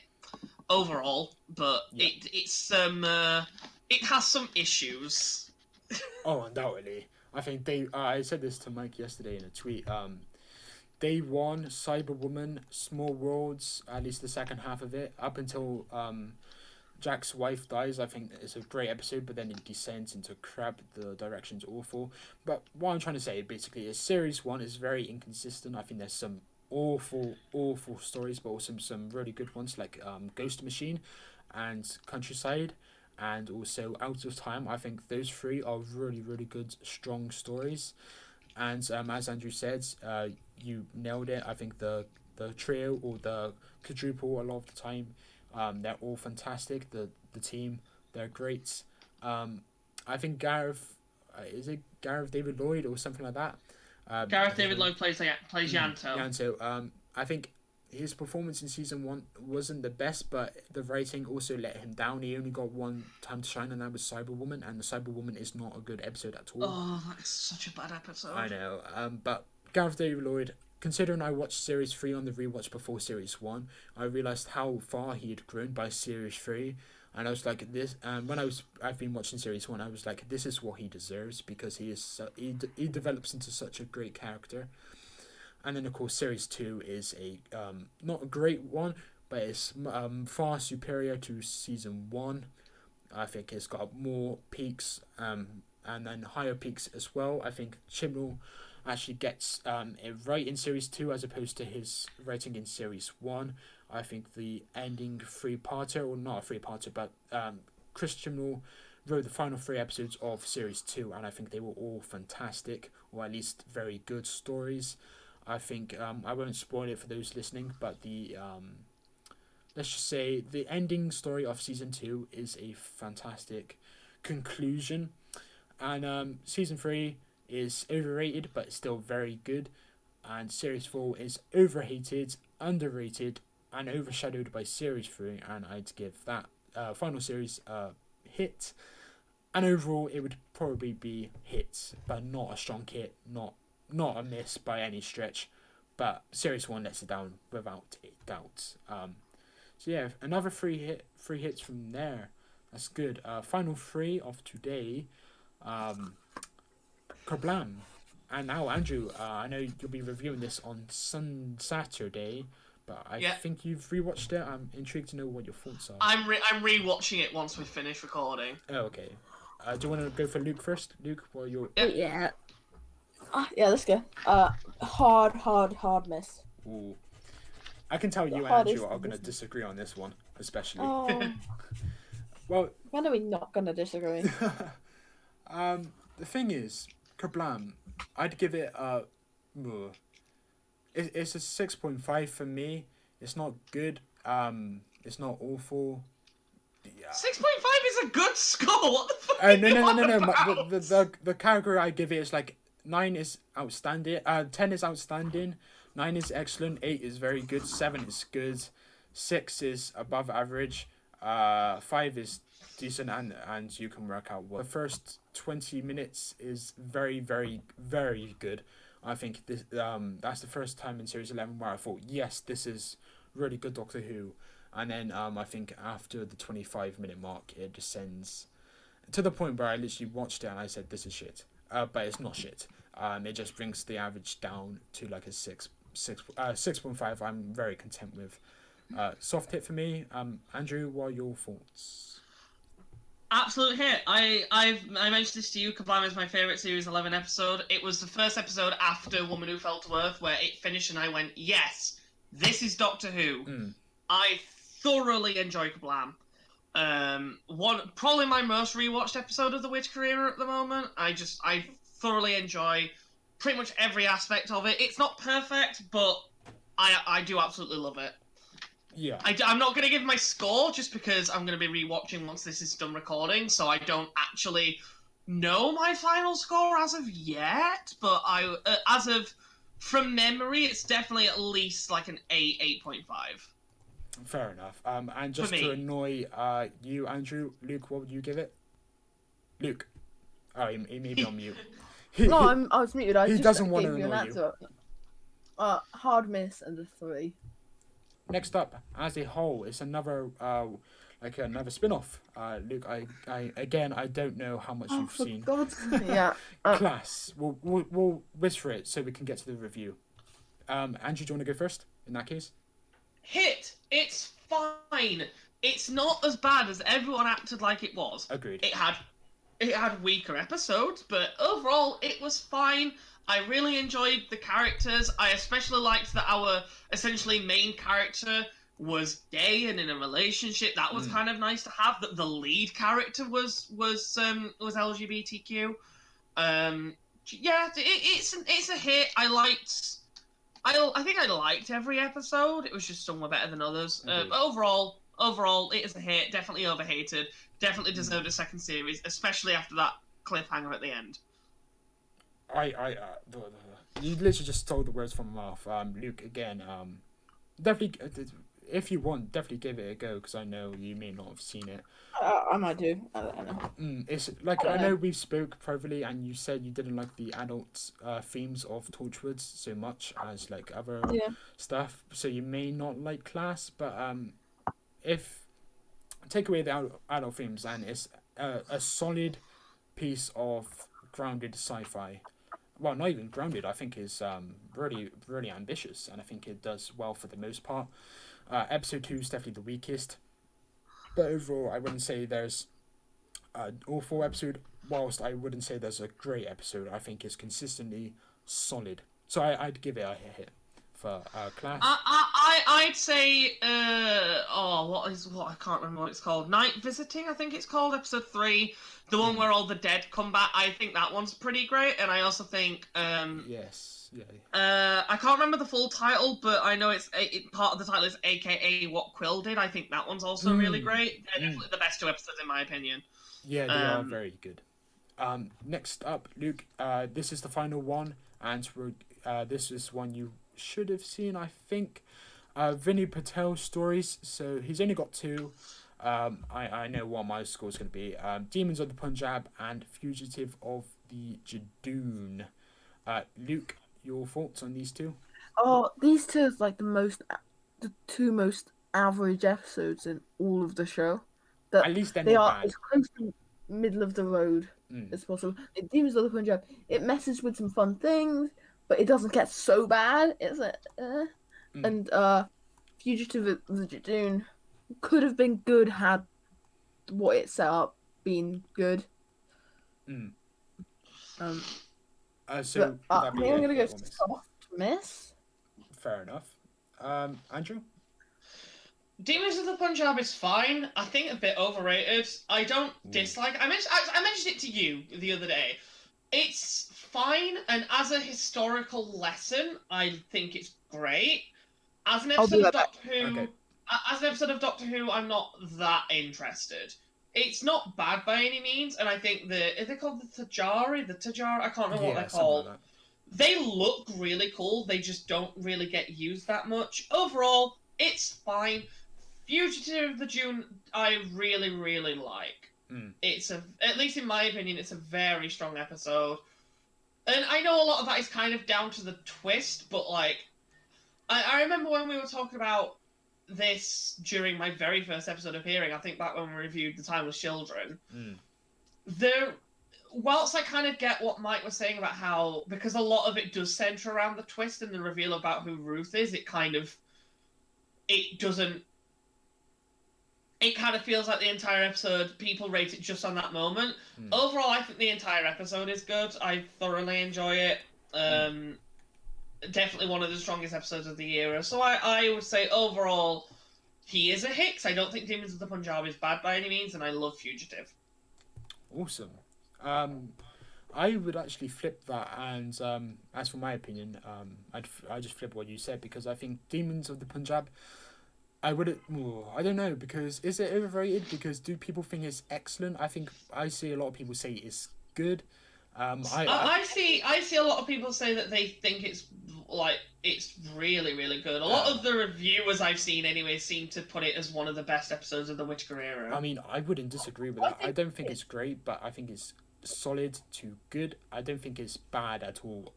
overall, but it has some issues. Oh, undoubtedly. I think I said this to Mike yesterday in a tweet. Day 1, Cyberwoman, Small Worlds, at least the second half of it, up until Jack's wife dies. I think it's a great episode, but then it descends into crap. The direction's awful. But what I'm trying to say basically is Series 1 is very inconsistent. I think there's some awful stories, but also some really good ones like Ghost Machine and Countryside, and also Out of Time. I think those 3 are really good, strong stories. And as Andrew said, you nailed it. I think the trio or the quadruple a lot of the time, they're all fantastic. The team, they're great. I think Gareth, is it Gareth David Lloyd or something like that? Gareth David Lloyd plays Yanto. Yanto. I think his performance in season 1 wasn't the best, but the writing also let him down. He only got one time to shine, and that was Cyberwoman, and the Cyberwoman is not a good episode at all. Oh, that is such a bad episode. I know. But Gareth David Lloyd, considering I watched Series 3 on the rewatch before Series 1, I realised how far he had grown by Series 3. And I was like, this. And when I've been watching Series 1, I was like, this is what he deserves, because he develops into such a great character. And then of course Series 2 is not a great one, but it's far superior to Season 1. I think it's got more peaks and then higher peaks as well. I think Chibnall actually gets it right in Series 2 as opposed to his writing in Series 1. I think the ending 3-parter, or not a 3-parter, but Chris Chibnall wrote the final 3 episodes of Series 2, and I think they were all fantastic, or at least very good stories. I think I won't spoil it for those listening, but the let's just say the ending story of Season 2 is a fantastic conclusion, and Season 3 is overrated but still very good, and Series 4 is overhated, underrated, and overshadowed by Series 3, and I'd give that final series a hit, and overall it would probably be hit, but not a strong hit, not a miss by any stretch, but Series 1 lets it down without a doubt. So yeah, another 3 hits from there. That's good. Final 3 of today. Kablam. And now Andrew, I know you'll be reviewing this on Saturday, but I think you've rewatched it. I'm intrigued to know what your thoughts are. I'm rewatching it once we finish recording. Oh, okay. Do you want to go for Luke first? Luke, while you're... Yeah. Yeah, let's go. Hard miss. Ooh. I can tell you and Andrew are going to disagree on this one, especially. Oh. Well, when are we not going to disagree? The thing is, Kablam, I'd give it a... It's a 6.5 for me. It's not good. It's not awful. Yeah. 6.5 is a good score. What the fuck? No. The category I give it is like 9 is outstanding. 10 is outstanding. 9 is excellent. 8 is very good. 7 is good. 6 is above average. 5 is decent, and you can work out what the first 20 minutes is very, very, very good. I think this that's the first time in series 11 where I thought, yes, this is really good Doctor Who. And then I think after the 25-minute mark, it descends to the point where I literally watched it and I said, this is shit. But it's not shit. It just brings the average down to like a 6.5. I'm very content with. Soft hit for me. Andrew, what are your thoughts? Absolute hit. I mentioned this to you. Kablam is my favourite Series 11 episode. It was the first episode after Woman Who Fell to Earth where it finished and I went, yes, this is Doctor Who. I thoroughly enjoy Kablam. Probably my most rewatched episode of The Witch Career at the moment. I thoroughly enjoy pretty much every aspect of it. It's not perfect, but I do absolutely love it. Yeah. I'm not going to give my score just because I'm going to be rewatching once this is done recording, so I don't actually know my final score as of yet, but from memory, it's definitely at least like an 8.5. Fair enough. And just to annoy you, Andrew, Luke, what would you give it? Luke. Oh, he may be on mute. No, I was muted. He doesn't want to annoy you. Hard miss and a 3. Next up, as a whole, it's another another spin-off. Luke, I don't know how much you've seen. God's yeah. Class. We'll whisper it so we can get to the review. Andrew, do you want to go first in that case? Hit. It's fine. It's not as bad as everyone acted like it was. Agreed. It had weaker episodes, but overall it was fine. I really enjoyed the characters. I especially liked that our essentially main character was gay and in a relationship. That was kind of nice to have. That the lead character was LGBTQ. Yeah, it's a hit. I think I liked every episode. It was just some were better than others. But overall, it is a hit. Definitely overhated. Definitely deserved a second series, especially after that cliffhanger at the end. You literally just stole the words from my mouth. Luke, again, definitely, if you want, definitely give it a go, because I know you may not have seen it. I might do. I don't know. It's like, I know we spoke privately, and you said you didn't like the adult themes of Torchwood so much as like other stuff, so you may not like Class, but if take away the adult themes, and it's a solid piece of grounded sci-fi. Well, not even grounded. I think is really, really ambitious, and I think it does well for the most part. Episode 2 is definitely the weakest, but overall, I wouldn't say there's an awful episode. Whilst I wouldn't say there's a great episode, I think it's consistently solid. So I'd give it a hit for Class. I'd say what I can't remember what it's called. Night Visiting, I think it's called, episode 3. The one where all the dead come back. I think that one's pretty great, and I also think yes, yeah. I can't remember the full title, but I know part of the title is AKA What Quill Did. I think that one's also really great. They're definitely the best 2 episodes in my opinion. Yeah, they are very good. Next up, Luke. This is the final one, and this is one you should have seen, I think. Vinny Patel stories. So he's only got 2. I know what my score is going to be. Demons of the Punjab and Fugitive of the Jadoon. Luke, your thoughts on these 2? Oh, these 2 is like the 2 most average episodes in all of the show. At least they are as close to middle of the road as possible. Demons of the Punjab, it messes with some fun things, but it doesn't get so bad. It's like, and Fugitive of the Jadoon could have been good had what it set up been good. So I think I'm gonna go soft miss. Fair enough. Andrew? Demons of the Punjab is fine. I think a bit overrated. I don't dislike it. I mentioned it to you the other day. It's fine, and as a historical lesson, I think it's great. As an episode of Doctor Who, I'm not that interested. It's not bad by any means, and I think is it called the Tajari? I can't remember what they're called. Like they look really cool. They just don't really get used that much. Overall, it's fine. Fugitive of the Dune, I really, really like. It's at least in my opinion, it's a very strong episode. And I know a lot of that is kind of down to the twist, but like, I remember when we were talking about this during my very first episode of Hearing, I think back when we reviewed The Timeless Children, whilst I kind of get what Mike was saying about how, because a lot of it does centre around the twist and the reveal about who Ruth is, it kind of feels like the entire episode, people rate it just on that moment. Overall, I think the entire episode is good. I thoroughly enjoy it. Definitely one of the strongest episodes of the era. So I would say overall, he is a hit. 'Cause I don't think Demons of the Punjab is bad by any means, and I love Fugitive. Awesome. I would actually flip that, and as for my opinion, I just flip what you said, because I think Demons of the Punjab, I don't know, because is it overrated? Because do people think it's excellent? I see a lot of people say it's good. I see a lot of people say that they think it's really, really good. A lot of the reviewers I've seen anyway seem to put it as one of the best episodes of the Whittaker era. I mean, I wouldn't disagree with that. I don't think it's great, but I think it's solid to good. I don't think it's bad at all.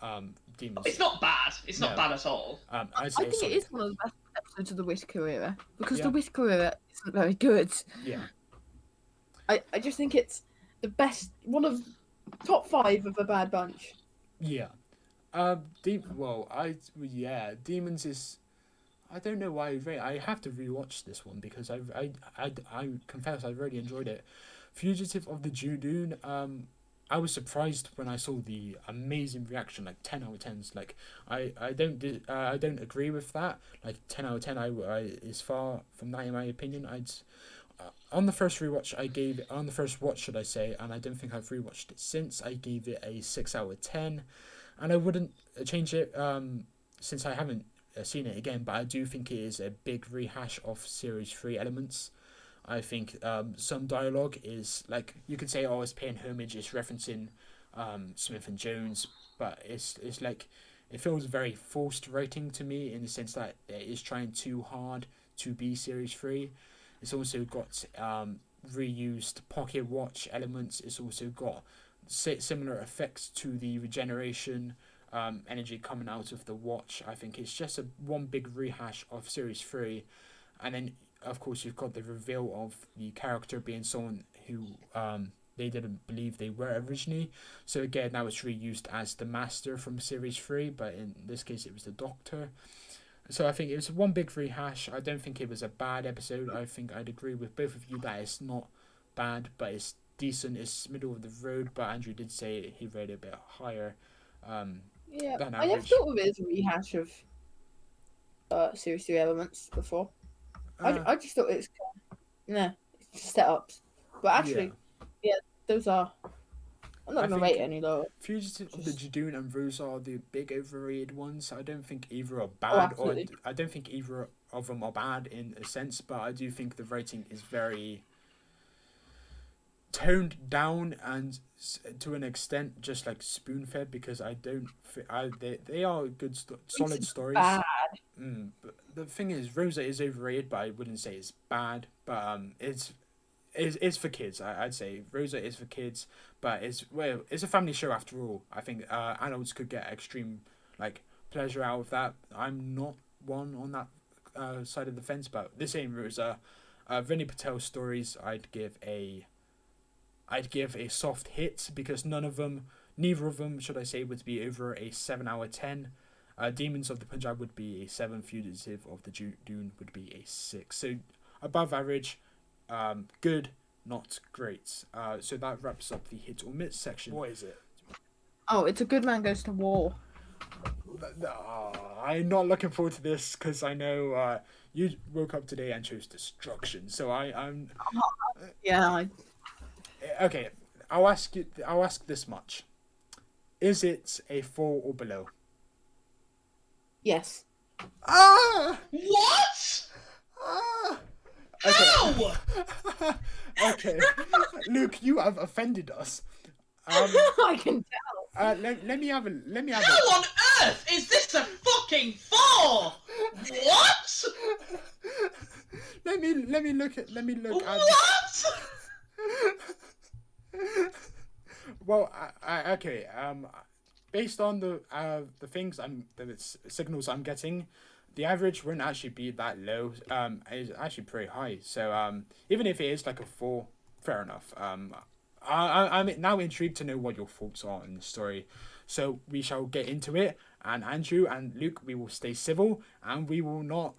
Demons. It's not bad. It's not bad at all. I think it is one of the best episodes of the Whittaker era, because the Whittaker era isn't very good. Yeah. I just think it's the best, one of top 5 of a Bad Bunch. Yeah. Demons is. I don't know why I have to rewatch this one, because I confess I really enjoyed it. Fugitive of the Dune. I was surprised when I saw the amazing reaction, like 10 out of 10s. Like I don't agree with that. Like 10 out of 10 is far from that in my opinion. On the first watch, should I say, and I don't think I've rewatched it since, I gave it a 6 out of 10, and I wouldn't change it since I haven't seen it again, but I do think it is a big rehash of Series 3 elements. I think some dialogue is, like, you could say, it's paying homage, it's referencing Smith and Jones, but it's like, it feels very forced writing to me, in the sense that it is trying too hard to be Series 3. It's also got reused pocket watch elements. It's also got similar effects to the regeneration energy coming out of the watch. I think it's just one big rehash of Series 3. And then, of course, you've got the reveal of the character being someone who they didn't believe they were originally. So again, now it's reused as the Master from Series 3, but in this case it was the Doctor. So I think it was one big rehash. I don't think it was a bad episode. I think I'd agree with both of you that it's not bad, but it's decent. It's middle of the road, but Andrew did say he rated it a bit higher than average. I never thought of it as a rehash of Series 3 elements before. I just thought it's it's just setups. But actually, those are... I'm not going to rate any lower. Fugitive of the Dune and Rose are the big overrated ones. I don't think either are bad, I don't think either of them are bad in a sense, but I do think the rating is very toned down and to an extent just like spoon-fed, because they are good solid stories. Bad. But the thing is, Rosa is overrated, but I wouldn't say it's bad. But it's for kids. I'd say Rosa is for kids, but it's a family show after all. I think adults could get extreme pleasure out of that. I'm not one on that side of the fence, but this ain't Rosa. Vinny Patel's stories, I'd give a soft hit, because neither of them, should I say, would be over a 7 out of 10. Demons of the Punjab would be a 7. Fugitive of the Dune would be a 6. So above average. Good, not great. So that wraps up the hit or miss section. What is it? Oh, it's A Good Man Goes to War. I'm not looking forward to this, because I know you woke up today and chose destruction. So I'm. Okay, I'll ask this much: is it a 4 or below? Yes. What? Okay. Okay. Luke, you have offended us. I can tell. Let me have How on earth is this a fucking 4? What? Let me look at What? Well, okay. Based on the signals I'm getting, the average wouldn't actually be that low. It's actually pretty high. So even if it is like a 4, fair enough. I'm now intrigued to know what your thoughts are on the story. So we shall get into it. And Andrew and Luke, we will stay civil and we will not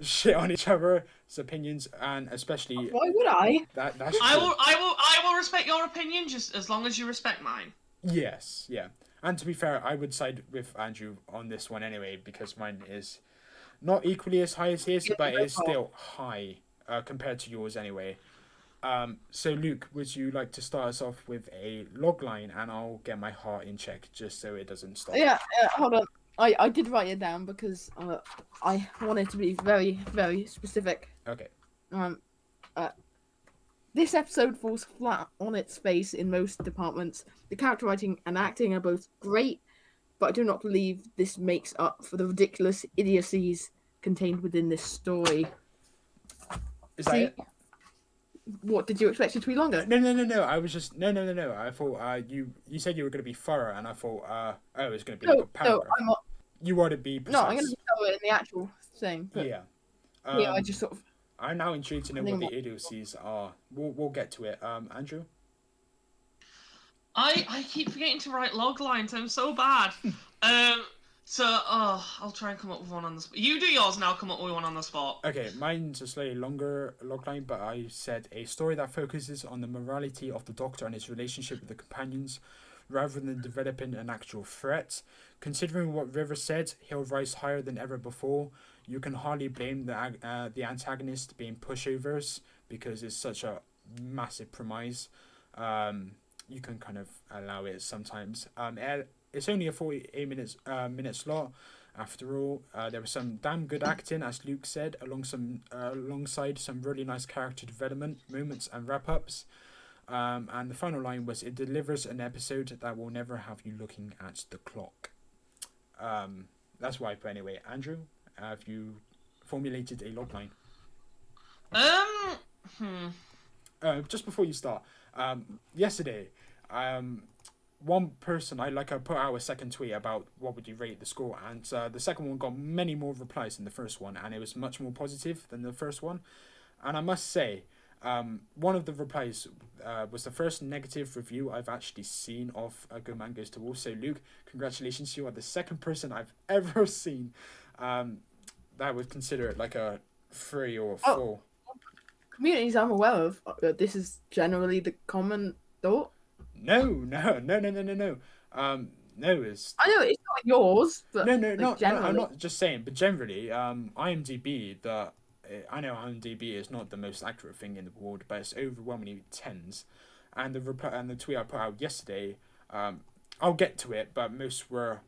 shit on each other's opinions, and especially. Why would I? That's true. I will respect your opinion just as long as you respect mine. Yes, yeah. And to be fair, I would side with Andrew on this one anyway, because mine is not equally as high as his, but it's still high compared to yours anyway. So Luke, would you like to start us off with a logline, and I'll get my heart in check just so it doesn't stop. Yeah, hold on. I did write it down because I wanted to be very, very specific. Okay. This episode falls flat on its face in most departments. The character writing and acting are both great, but I do not believe this makes up for the ridiculous idiocies contained within this story. Is that it? What, did you expect it to be longer? No. I was just no. I thought you said you were going to be thorough, and I thought it was going to be like a paragraph. No, I'm not. You want to be precise. No, I'm going to tell it in the actual thing. But yeah. I just sort of. I'm now intrigued to know what the idiocies are. We'll get to it. Andrew? I keep forgetting to write log lines. I'm so bad. I'll try and come up with one on the spot. You do yours and I'll come up with one on the spot. Okay, mine's a slightly longer logline, but I said a story that focuses on the morality of the Doctor and his relationship with the companions, rather than developing an actual threat. Considering what River said, he'll rise higher than ever before. You can hardly blame the antagonist being pushovers, because it's such a massive premise. You can kind of allow it sometimes. It's only a 48 minute slot. After all, there was some damn good acting, as Luke said, alongside some really nice character development moments and wrap-ups. And the final line was, it delivers an episode that will never have you looking at the clock. That's why, but anyway, Andrew, have you formulated a logline? Just before you start, yesterday, one person I put out a second tweet about what would you rate the score, and the second one got many more replies than the first one, and it was much more positive than the first one. And I must say, one of the replies was the first negative review I've actually seen of A Good Man Goes to War. So Luke, congratulations, you are the second person I've ever seen that would consider it like a 3 or 4. Communities I'm aware of, this is generally the common thought. No. No, it's... I know it's not yours, but no, generally. I'm not just saying, but generally, IMDb, I know IMDb is not the most accurate thing in the world, but it's overwhelmingly 10s. And the tweet I put out yesterday, I'll get to it, but most were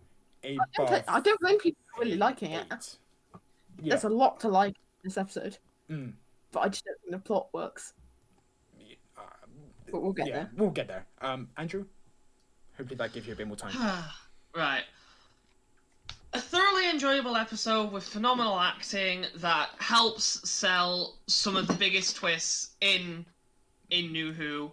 above. I don't blame people for really liking it. Yeah. There's a lot to like in this episode, but I just don't think the plot works. But we'll get there. We'll get there. Andrew, hopefully that gives you a bit more time. Right. A thoroughly enjoyable episode with phenomenal acting that helps sell some of the biggest twists in New Who,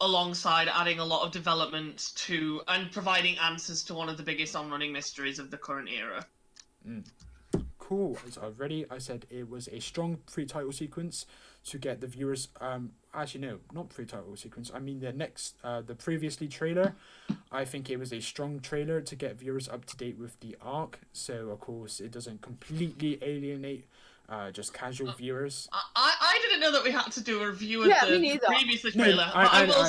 alongside adding a lot of development to and providing answers to one of the biggest on-running mysteries of the current era. Cool. As I said it was a strong pre-title sequence to get the viewers. Actually, no, not pre-title sequence. I mean the previously trailer. I think it was a strong trailer to get viewers up to date with the arc. So of course it doesn't completely alienate just casual viewers. I didn't know that we had to do a review of the previous trailer. No, but I will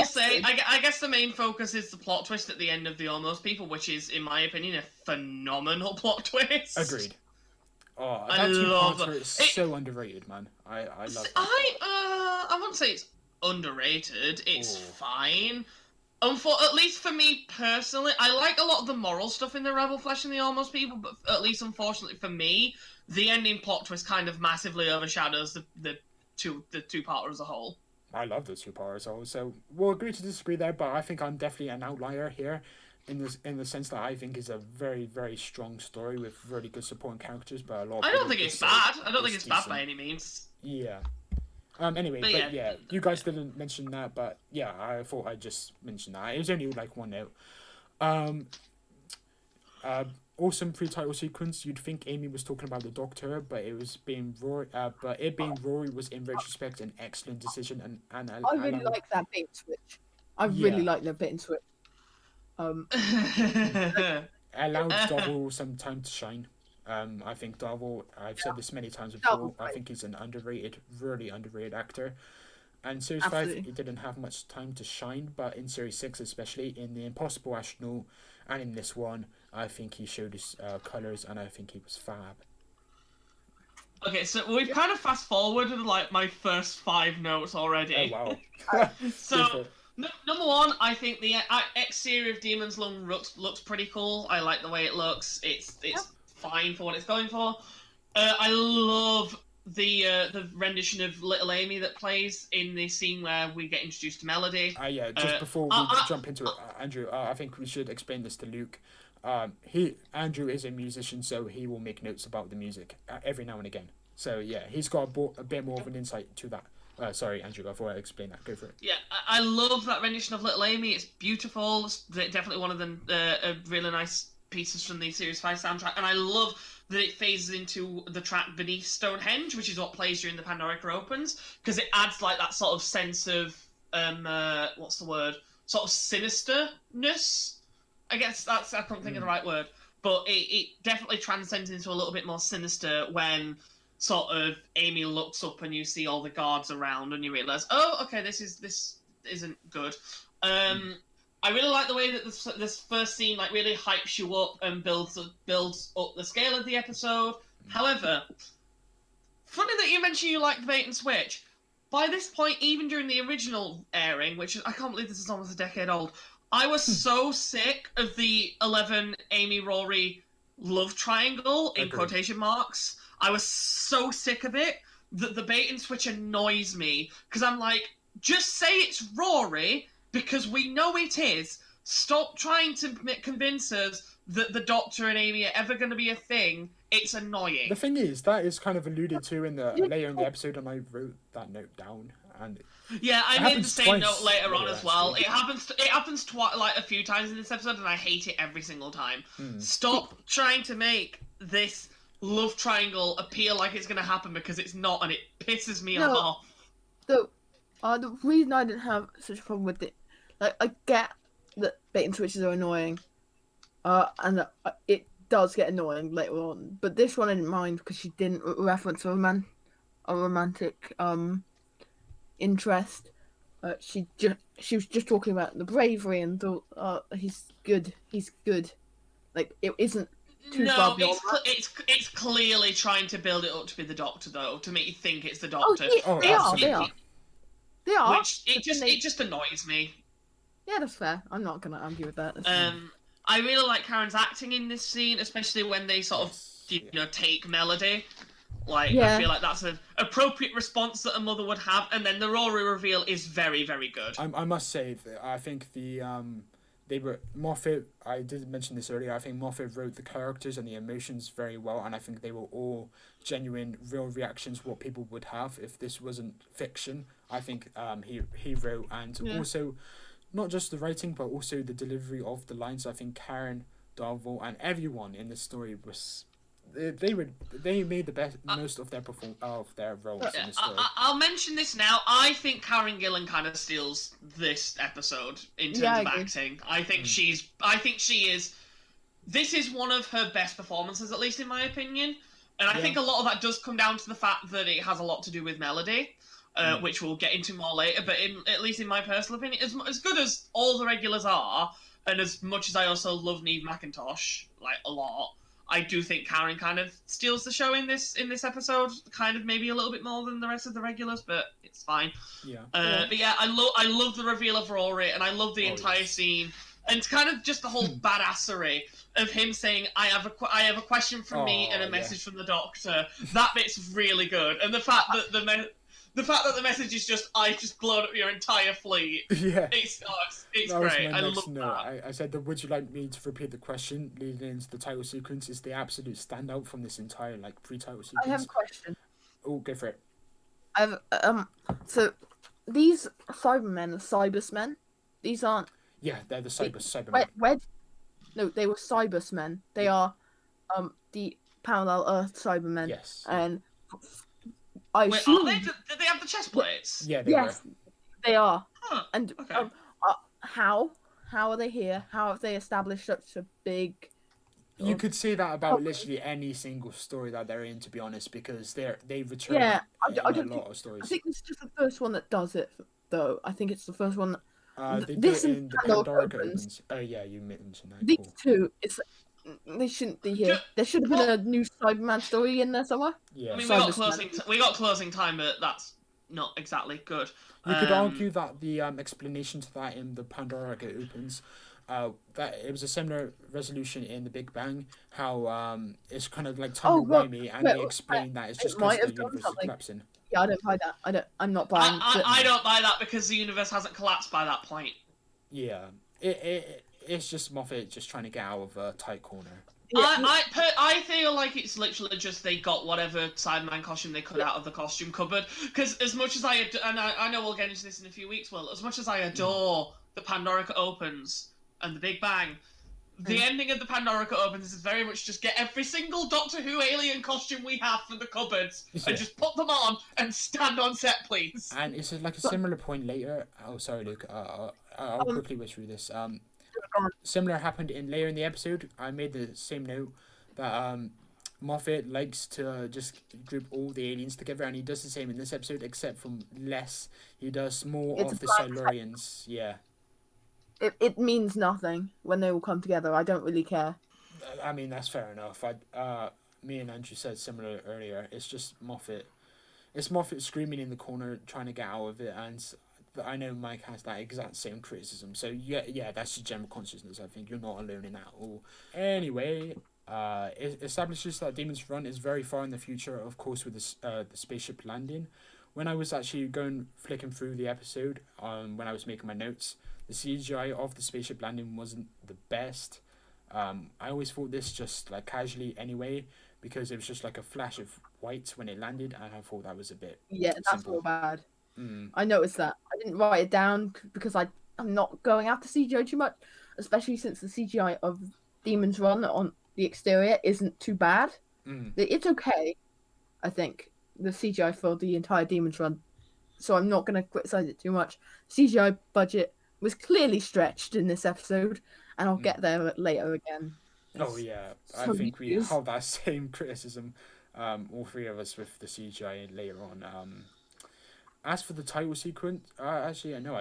say, say, I guess the main focus is the plot twist at the end of The Almost People, which is, in my opinion, a phenomenal plot twist. Agreed. Oh, that two-parter is so underrated, man. I love it. I wouldn't say it's underrated. It's fine. At least for me personally, I like a lot of the moral stuff in the Rebel Flesh and The Almost People, but at least unfortunately for me, the ending plot twist kind of massively overshadows the two-parter as a whole. I love the two-parter as a whole, so we'll agree to disagree there, but I think I'm definitely an outlier here. in the sense that I think is a very, very strong story with really good supporting characters, but a lot of I don't think it's bad. I don't think it's bad by any means. Yeah. Anyway, but yeah, you guys didn't mention that, but yeah, I thought I'd just mention that. It was only like one note. Awesome pre-title sequence. You'd think Amy was talking about the Doctor, but it being Rory was in retrospect an excellent decision, and I really like that bait and switch. I really like that bait and switch. Allowed Darvel some time to shine. I think Darvel, I've said this many times before, I think he's an really underrated actor. And Series 5, he didn't have much time to shine, but in Series 6, especially in The Impossible Astronaut and in this one, I think he showed his colours, and I think he was fab. Okay, so we've kind of fast-forwarded, like, my first 5 notes already. Oh, wow. So... Number one, I think the exterior of Demon's Lung looks pretty cool. I like the way it looks. It's fine for what it's going for. I love the rendition of Little Amy that plays in the scene where we get introduced to Melody. Just before we jump into it, Andrew, I think we should explain this to Luke. Andrew is a musician, so he will make notes about the music every now and again. So yeah, he's got a bit more of an insight to that. Sorry, Andrew, before I explain that, go for it. Yeah, I love that rendition of Little Amy. It's beautiful. It's definitely one of the really nice pieces from the Series 5 soundtrack. And I love that it phases into the track Beneath Stonehenge, which is what plays during the Pandorica opens, because it adds like that sort of sense of, what's the word? Sort of sinisterness? I guess I can't think of the right word. But it definitely transcends into a little bit more sinister when... sort of Amy looks up and you see all the guards around and you realise, oh, okay, this isn't good. I really like the way that this first scene like really hypes you up and builds up the scale of the episode. However, funny that you mentioned you like the bait and switch. By this point, even during the original airing, which I can't believe this is almost a decade old, I was so sick of the 11 Amy Rory love triangle in quotation marks. I was so sick of it that the bait and switch annoys me because I'm like, just say it's Rory because we know it is. Stop trying to convince us that the Doctor and Amy are ever going to be a thing. It's annoying. The thing is, that is kind of alluded to later in the episode, and I wrote that note down. And yeah, I made the same note later on as well. It happens like a few times in this episode, and I hate it every single time. Stop trying to make this love triangle appear like it's going to happen because it's not, and it pisses me off. The reason I didn't have such a problem with it, like, I get that bait and switches are annoying, and it does get annoying later on, but this one I didn't mind because she didn't reference a romantic interest. She was just talking about the bravery and thought, he's good. Like, it isn't too far beyond that. It's clearly trying to build it up to be the Doctor, though, to make you think it's the Doctor. They are. Which it just annoys me. Yeah, that's fair. I'm not gonna argue with that. I really like Karen's acting in this scene, especially when they sort of take Melody. Like, I feel like that's an appropriate response that a mother would have, and then the Rory reveal is very, very good. I must say that I think Moffat, I did mention this earlier, I think Moffat wrote the characters and the emotions very well, and I think they were all genuine, real reactions, what people would have if this wasn't fiction. I think he wrote, and also, not just the writing, but also the delivery of the lines. I think Karen, Darvel, and everyone in the story was... They made the most of their roles in the story. I'll mention this now. I think Karen Gillan kind of steals this episode in terms of acting. I think she is. This is one of her best performances, at least in my opinion. And I think a lot of that does come down to the fact that it has a lot to do with melody, which we'll get into more later. But at least in my personal opinion, as good as all the regulars are, and as much as I also love Neve McIntosh like a lot, I do think Karen kind of steals the show in this episode, kind of maybe a little bit more than the rest of the regulars, but it's fine. But yeah, I love the reveal of Rory, and I love the entire scene, and it's kind of just the whole badassery of him saying, I have a question from me and a message from the Doctor. That bit's really good, and the fact that the fact that the message is just, "I just blown up your entire fleet." Yeah. It's That was great. my I next love note. that. I said that would you like me to repeat the question leading into the title sequence is the absolute standout from this entire pre-title sequence. I have a question. Oh, go for it. So these Cybermen are Cybersmen. These aren't. Yeah, they're the Cybermen. No, they were Cybersmen. They are the parallel Earth Cybermen. Yes. And Wait, are they? Did they have the chest plates? Yeah, they were. They are. Huh, and okay. How are they here? How have they established such a big? You could say that about literally any single story that they're in, to be honest, because they return in a lot of stories. I think this is just the first one that does it, though. I think it's the first one. They do it in the Pandora opens. Oh yeah, you mentioned that. These two, they shouldn't be here. There should have been a new Cyberman story in there somewhere. Yeah. I mean, we got closing time, but that's not exactly good. You could argue that the explanation to that in the Pandora opens, that it was a similar resolution in the Big Bang. How it's kind of like timey-wimey, and they explain that it's just because the universe is collapsing. Yeah, I don't buy that. I'm not buying. I don't buy that because the universe hasn't collapsed by that point. Yeah, it's just Moffat just trying to get out of a tight corner. I feel like it's literally just they got whatever Cyberman costume they could out of the costume cupboard. Because as much as I know we'll get into this in a few weeks, Will, as much as I adore the Pandorica opens and the Big Bang, the ending of the Pandorica opens is very much just get every single Doctor Who alien costume we have from the cupboards and just put them on and stand on set, please. And it's like a similar point later. Oh, sorry, Luke. I'll quickly whiz through this. Similar happened later in the episode. I made the same note that Moffat likes to just group all the aliens together, and he does the same in this episode, except from less. He does more of the Silurians. Yeah. It means nothing when they all come together. I don't really care. I mean, that's fair enough. Me and Andrew said similar earlier. It's just Moffat. It's Moffat screaming in the corner, trying to get out of it, and I know Mike has that exact same criticism. So yeah, that's the general consciousness. I think you're not alone in that at all. Anyway, it establishes that Demon's Run is very far in the future, of course, with the spaceship landing. When I was actually flicking through the episode, when I was making my notes, the CGI of the spaceship landing wasn't the best. I always thought this just like casually anyway, because it was just like a flash of white when it landed, and I thought that was a bit that's all bad. I noticed that. I didn't write it down because I'm not going after CGI too much, especially since the CGI of Demon's Run on the exterior isn't too bad. It's okay, I think, the CGI for the entire Demon's Run, so I'm not going to criticize it too much. CGI budget was clearly stretched in this episode, and I'll get there later again. Oh yeah, I think we have that same criticism, all three of us, with the CGI later on. As for the title sequence, I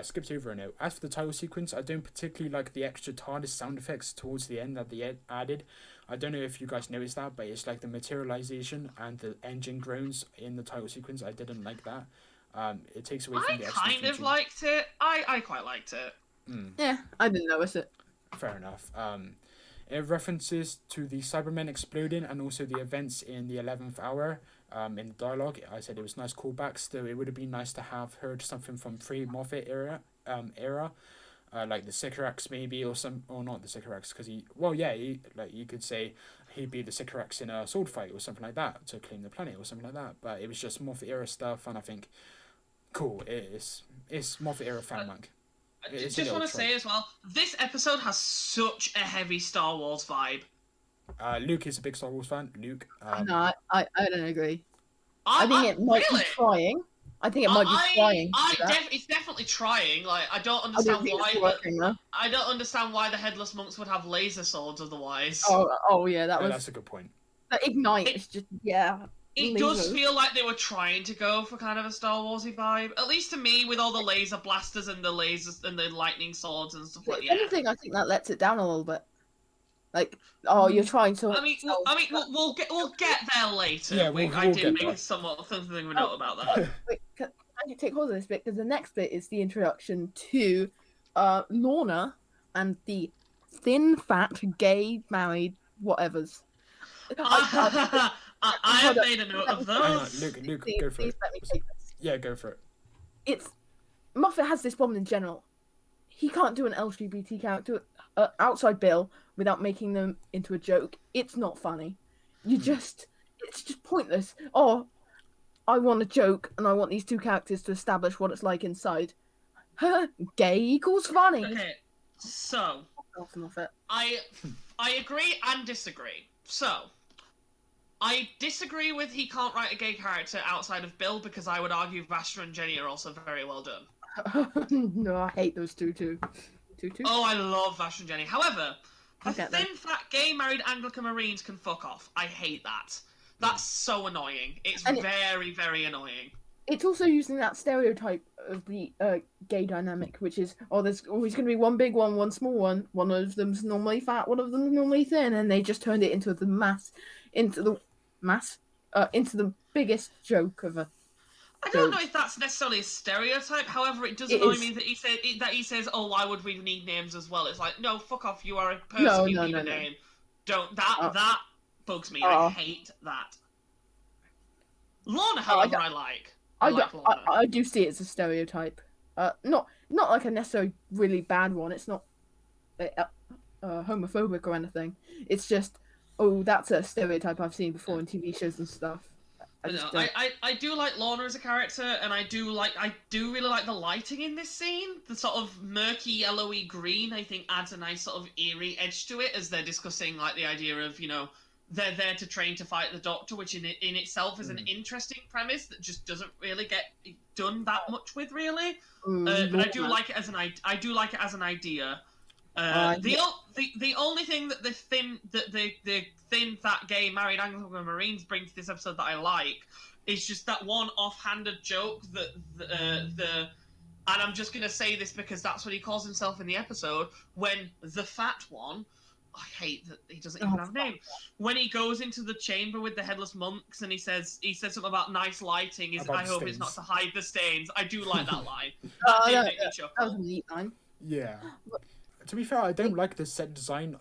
skipped over a note. As for the title sequence, I don't particularly like the extra TARDIS sound effects towards the end that they added. I don't know if you guys noticed that, but it's like the materialization and the engine groans in the title sequence. I didn't like that. It takes away from the extra I kind of liked it. I quite liked it. Yeah, I didn't notice it. Fair enough. It references to the Cybermen exploding and also the events in the 11th hour. In the dialogue, I said it was nice callbacks. Though it would have been nice to have heard something from pre-Moffat era, like the Sycorax maybe, or not the Sycorax, because you could say he'd be the Sycorax in a sword fight or something like that to claim the planet or something like that. But it was just Moffat era stuff, and I think cool. It's Moffat era fan monk. I just want to say as well, this episode has such a heavy Star Wars vibe. Luke is a big Star Wars fan. Luke. No, I don't agree. I think it might be trying. I think it might be trying. It's definitely trying. Like I don't understand why. I don't understand why the headless monks would have laser swords otherwise. Oh yeah, that's a good point. The Ignite is just It does feel like they were trying to go for kind of a Star Warsy vibe, at least to me, with all the laser blasters and the lasers and the lightning swords and stuff like that. Anything, I think that lets it down a little bit. Like, you're trying to. We'll get there later. Yeah, I did make something of a note about that. Wait, can you take hold of this bit? Because the next bit is the introduction to Lorna and the thin, fat, gay, married, whatevers. I have made a note of those. Luke, go for it. Please let me take this. Yeah, go for it. It's Moffat has this problem in general. He can't do an LGBT character outside Bill without making them into a joke. It's not funny. It's just pointless. Oh, I want a joke, and I want these two characters to establish what it's like inside. Gay equals funny. Okay, so I agree and disagree. So I disagree with he can't write a gay character outside of Bill because I would argue Vastra and Jenny are also very well done. No, I hate those two too. Oh, I love Vastra and Jenny. However, the thin, fat, gay, married Anglican Marines can fuck off. I hate that. That's so annoying. It's very, very annoying. It's also using that stereotype of the gay dynamic, which is, there's always going to be one big one, one small one. One of them's normally fat, one of them's normally thin, and they just turned it into the biggest joke of a. I don't know if that's necessarily a stereotype. However, it does annoy me that he says, "Oh, why would we need names as well?" It's like, no, fuck off. You are a person. You need a name. Don't that bugs me. I hate that. Lorna, however, I like. I do see it as a stereotype. Not like a necessarily really bad one. It's not homophobic or anything. It's just, that's a stereotype I've seen before in TV shows and stuff. I do like Lorna as a character, and I do really like the lighting in this scene. The sort of murky, yellowy green, I think, adds a nice sort of eerie edge to it as they're discussing like the idea of, they're there to train to fight the Doctor, which in itself is an interesting premise that just doesn't really get done that much with, really. But I do like it as an idea. The only thing that the thin, fat, gay, married Anglican Marines bring to this episode that I like is just that one offhanded joke that and I'm just gonna say this because that's what he calls himself in the episode, when the fat one. I hate that he doesn't even have a name. When he goes into the chamber with the headless monks and he says something about nice lighting, I hope it's not to hide the stains. I do like that line. That was a neat line. Yeah. To be fair, I don't like the set design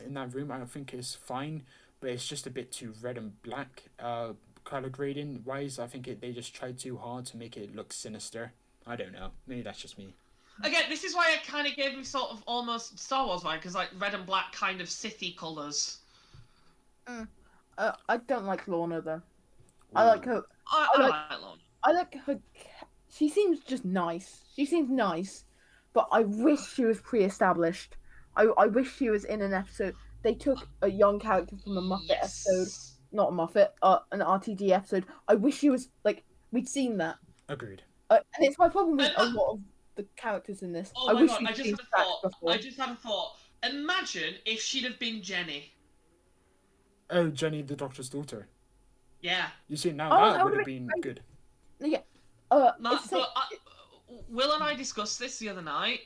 in that room. I don't think it's fine, but it's just a bit too red and black. Color grading wise, I think they just tried too hard to make it look sinister. I don't know. Maybe that's just me. Again, this is why I kind of gave him sort of almost Star Wars vibe, because like red and black kind of Sithy colours. I don't like Lorna though. I like her. I like Lorna. I like her. She seems just nice. She seems nice, but I wish she was pre-established. I wish she was in an episode. They took a young character from a Muppet episode, not a Muppet, an RTD episode. I wish she was we'd seen that. Agreed. And it's my problem with a lot of the characters in this. Oh my god, I just had a thought. Imagine if she'd have been Jenny. Oh, Jenny, the Doctor's daughter. Yeah. You see, now that would have been good. Yeah. Will and I discussed this the other night.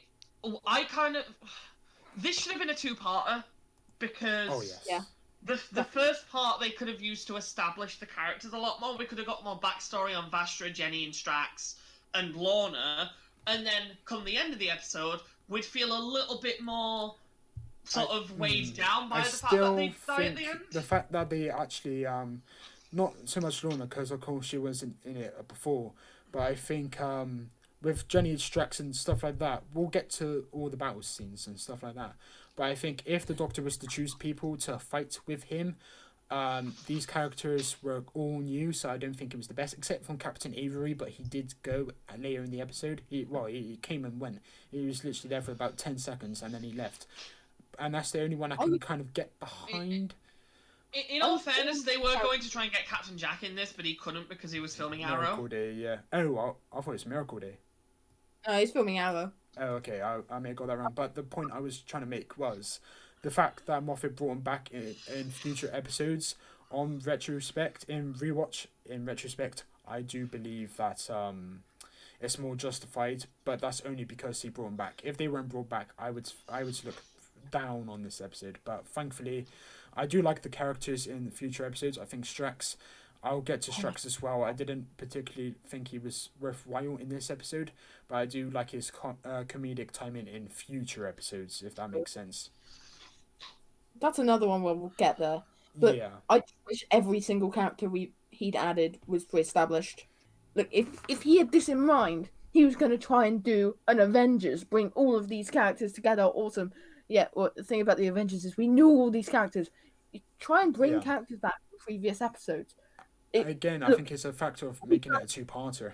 This should have been a two-parter, because... Oh, yes. Yeah. The first part they could have used to establish the characters a lot more. We could have got more backstory on Vastra, Jenny, and Strax, and Lorna. And then, come the end of the episode, we'd feel a little bit more sort of weighed down by the fact that they die at the end. The fact that they actually, not so much Lorna, because of course she wasn't in it before, but I think with Jenny and Strax and stuff like that, we'll get to all the battle scenes and stuff like that. But I think if the Doctor was to choose people to fight with him, these characters were all new, so I don't think it was the best, except from Captain Avery, but he did go later in the episode. He came and went. He was literally there for about 10 seconds, and then he left. And that's the only one I can kind of get behind. In all fairness, they were going to try and get Captain Jack in this, but he couldn't because he was filming Arrow. Miracle Day, yeah. Oh, I thought it was Miracle Day. He's filming Arrow. Oh, okay, I may have got that wrong. But the point I was trying to make was the fact that Moffat brought him back in future episodes in retrospect, I do believe that it's more justified, but that's only because he brought him back. If they weren't brought back, I would look down on this episode. But thankfully, I do like the characters in the future episodes. I think Strax, I'll get to Strax as well. I didn't particularly think he was worthwhile in this episode, but I do like his comedic timing in future episodes, if that makes sense. That's another one where we'll get there. But yeah. I wish every single character he'd added was pre-established. look, if he had this in mind, he was going to try and do an Avengers, bring all of these characters together. Awesome. Yeah, well, the thing about the Avengers is we knew all these characters. You try and bring characters back from previous episodes. I think it's a factor of making it a two-parter.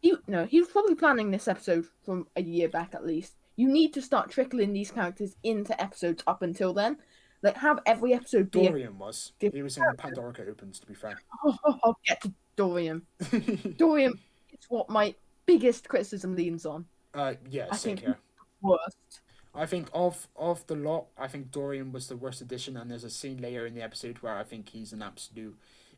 He was probably planning this episode from a year back at least. You need to start trickling these characters into episodes up until then. Like, have every episode be Dorian was. He was in Pandorica Opens, to be fair. I'll get to Dorian. Dorian is what my biggest criticism leans on. Yeah, I think here. Worst. I think of the lot, I think Dorian was the worst addition, and there's a scene later in the episode where I think he's an absolute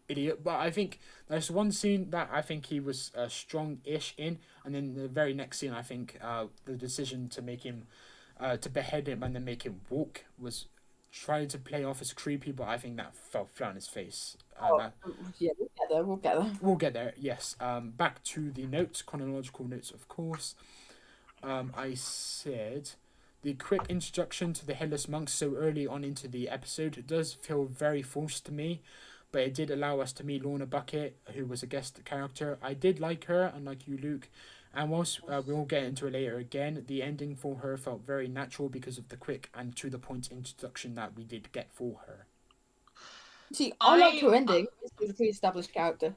idiot. But I think there's one scene that I think he was strong-ish in, and then the very next scene, I think the decision to make him, to behead him and then make him walk was trying to play off as creepy, but I think that fell flat on his face. Yeah, we'll get there. We'll get there, yes. Back to the notes, chronological notes, of course. I said the quick introduction to the Headless Monks so early on into the episode does feel very forced to me, but it did allow us to meet Lorna Bucket, who was a guest character. I did like her, unlike you, Luke. And whilst we'll get into it later again, the ending for her felt very natural because of the quick and to-the-point introduction that we did get for her. See, I like her ending. She's a pre-established character.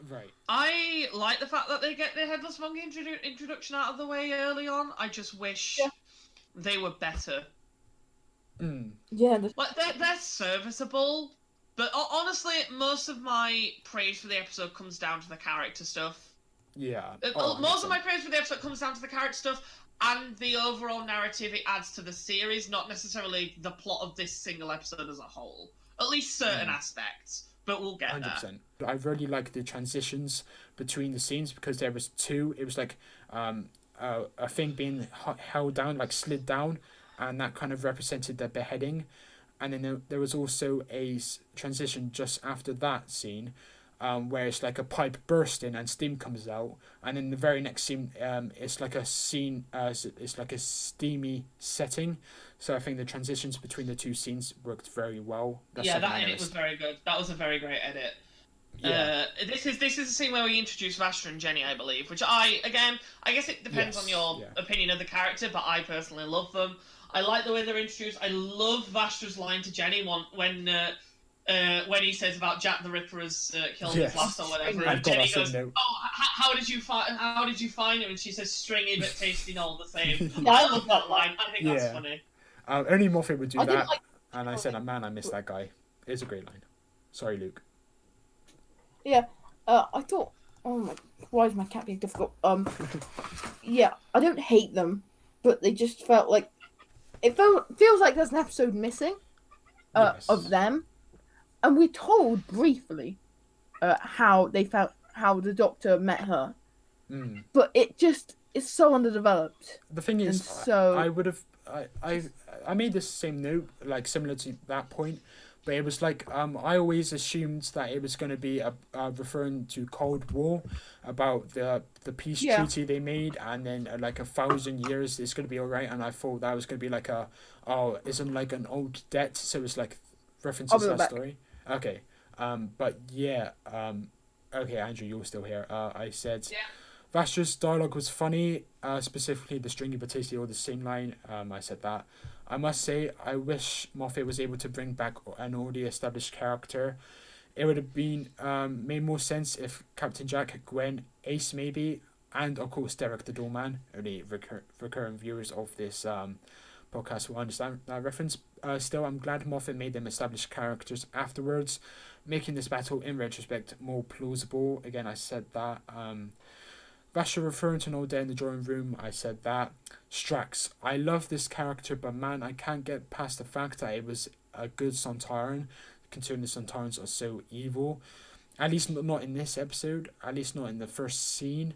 Right. I like the fact that they get the Headless Monkey introduction out of the way early on. I just wish they were better. Yeah. Like, they're serviceable, but honestly, most of my praise for the episode comes down to the character stuff. Yeah. Most of my praise for the episode comes down to the character stuff and the overall narrative it adds to the series, not necessarily the plot of this single episode as a whole. At least certain aspects, but we'll get 100%. I really like the transitions between the scenes because there was two. It was like a thing being held down, like slid down, and that kind of represented the beheading. And then there was also a transition just after that scene, where it's like a pipe bursting and steam comes out, and then the very next scene, it's like a scene, it's like a steamy setting. So I think the transitions between the two scenes worked very well. That edit was very good. That was a very great edit. Yeah. This is the scene where we introduce Vastra and Jenny, I believe, which I guess it depends on your opinion of the character, but I personally love them. I like the way they're introduced. I love Vastra's line to Jenny when he says about Jack the Ripper has killed his last or whatever, and Jenny goes, how did you find him? And she says, stringy but tasting all the same. I love that line. I think that's funny. Only Moffat would do that, and I said, man, I miss that guy. It's a great line. Sorry, Luke. Yeah, I thought, oh my, why is my cat being difficult? Yeah, I don't hate them, but they just felt like, feels like there's an episode missing of them. And we're told briefly how the Doctor met her, but it just is so underdeveloped. The thing is, I made the same note, like similar to that point, but it was like I always assumed that it was going to be referring to Cold War, about the peace treaty they made, and then like 1,000 years it's going to be alright, and I thought that was going to be like isn't like an old debt, so it's like references to that story. Okay, but yeah, okay, Andrew, you're still here. I said, Vastra's dialogue was funny, specifically the stringy but tasty or the same line. I said that. I must say, I wish Moffat was able to bring back an already established character. It would have been made more sense if Captain Jack, Gwen, Ace maybe, and of course Derek the Doorman. Only recurrent viewers of this podcast will understand that reference. Still, I'm glad Moffat made them established characters afterwards, making this battle in retrospect more plausible. Again, I said that. Vastra referring to an old day in the drawing room, I said that. Strax, I love this character, but man, I can't get past the fact that it was a good Sontaran, considering the Sontarans are so evil. At least not in this episode, at least not in the first scene.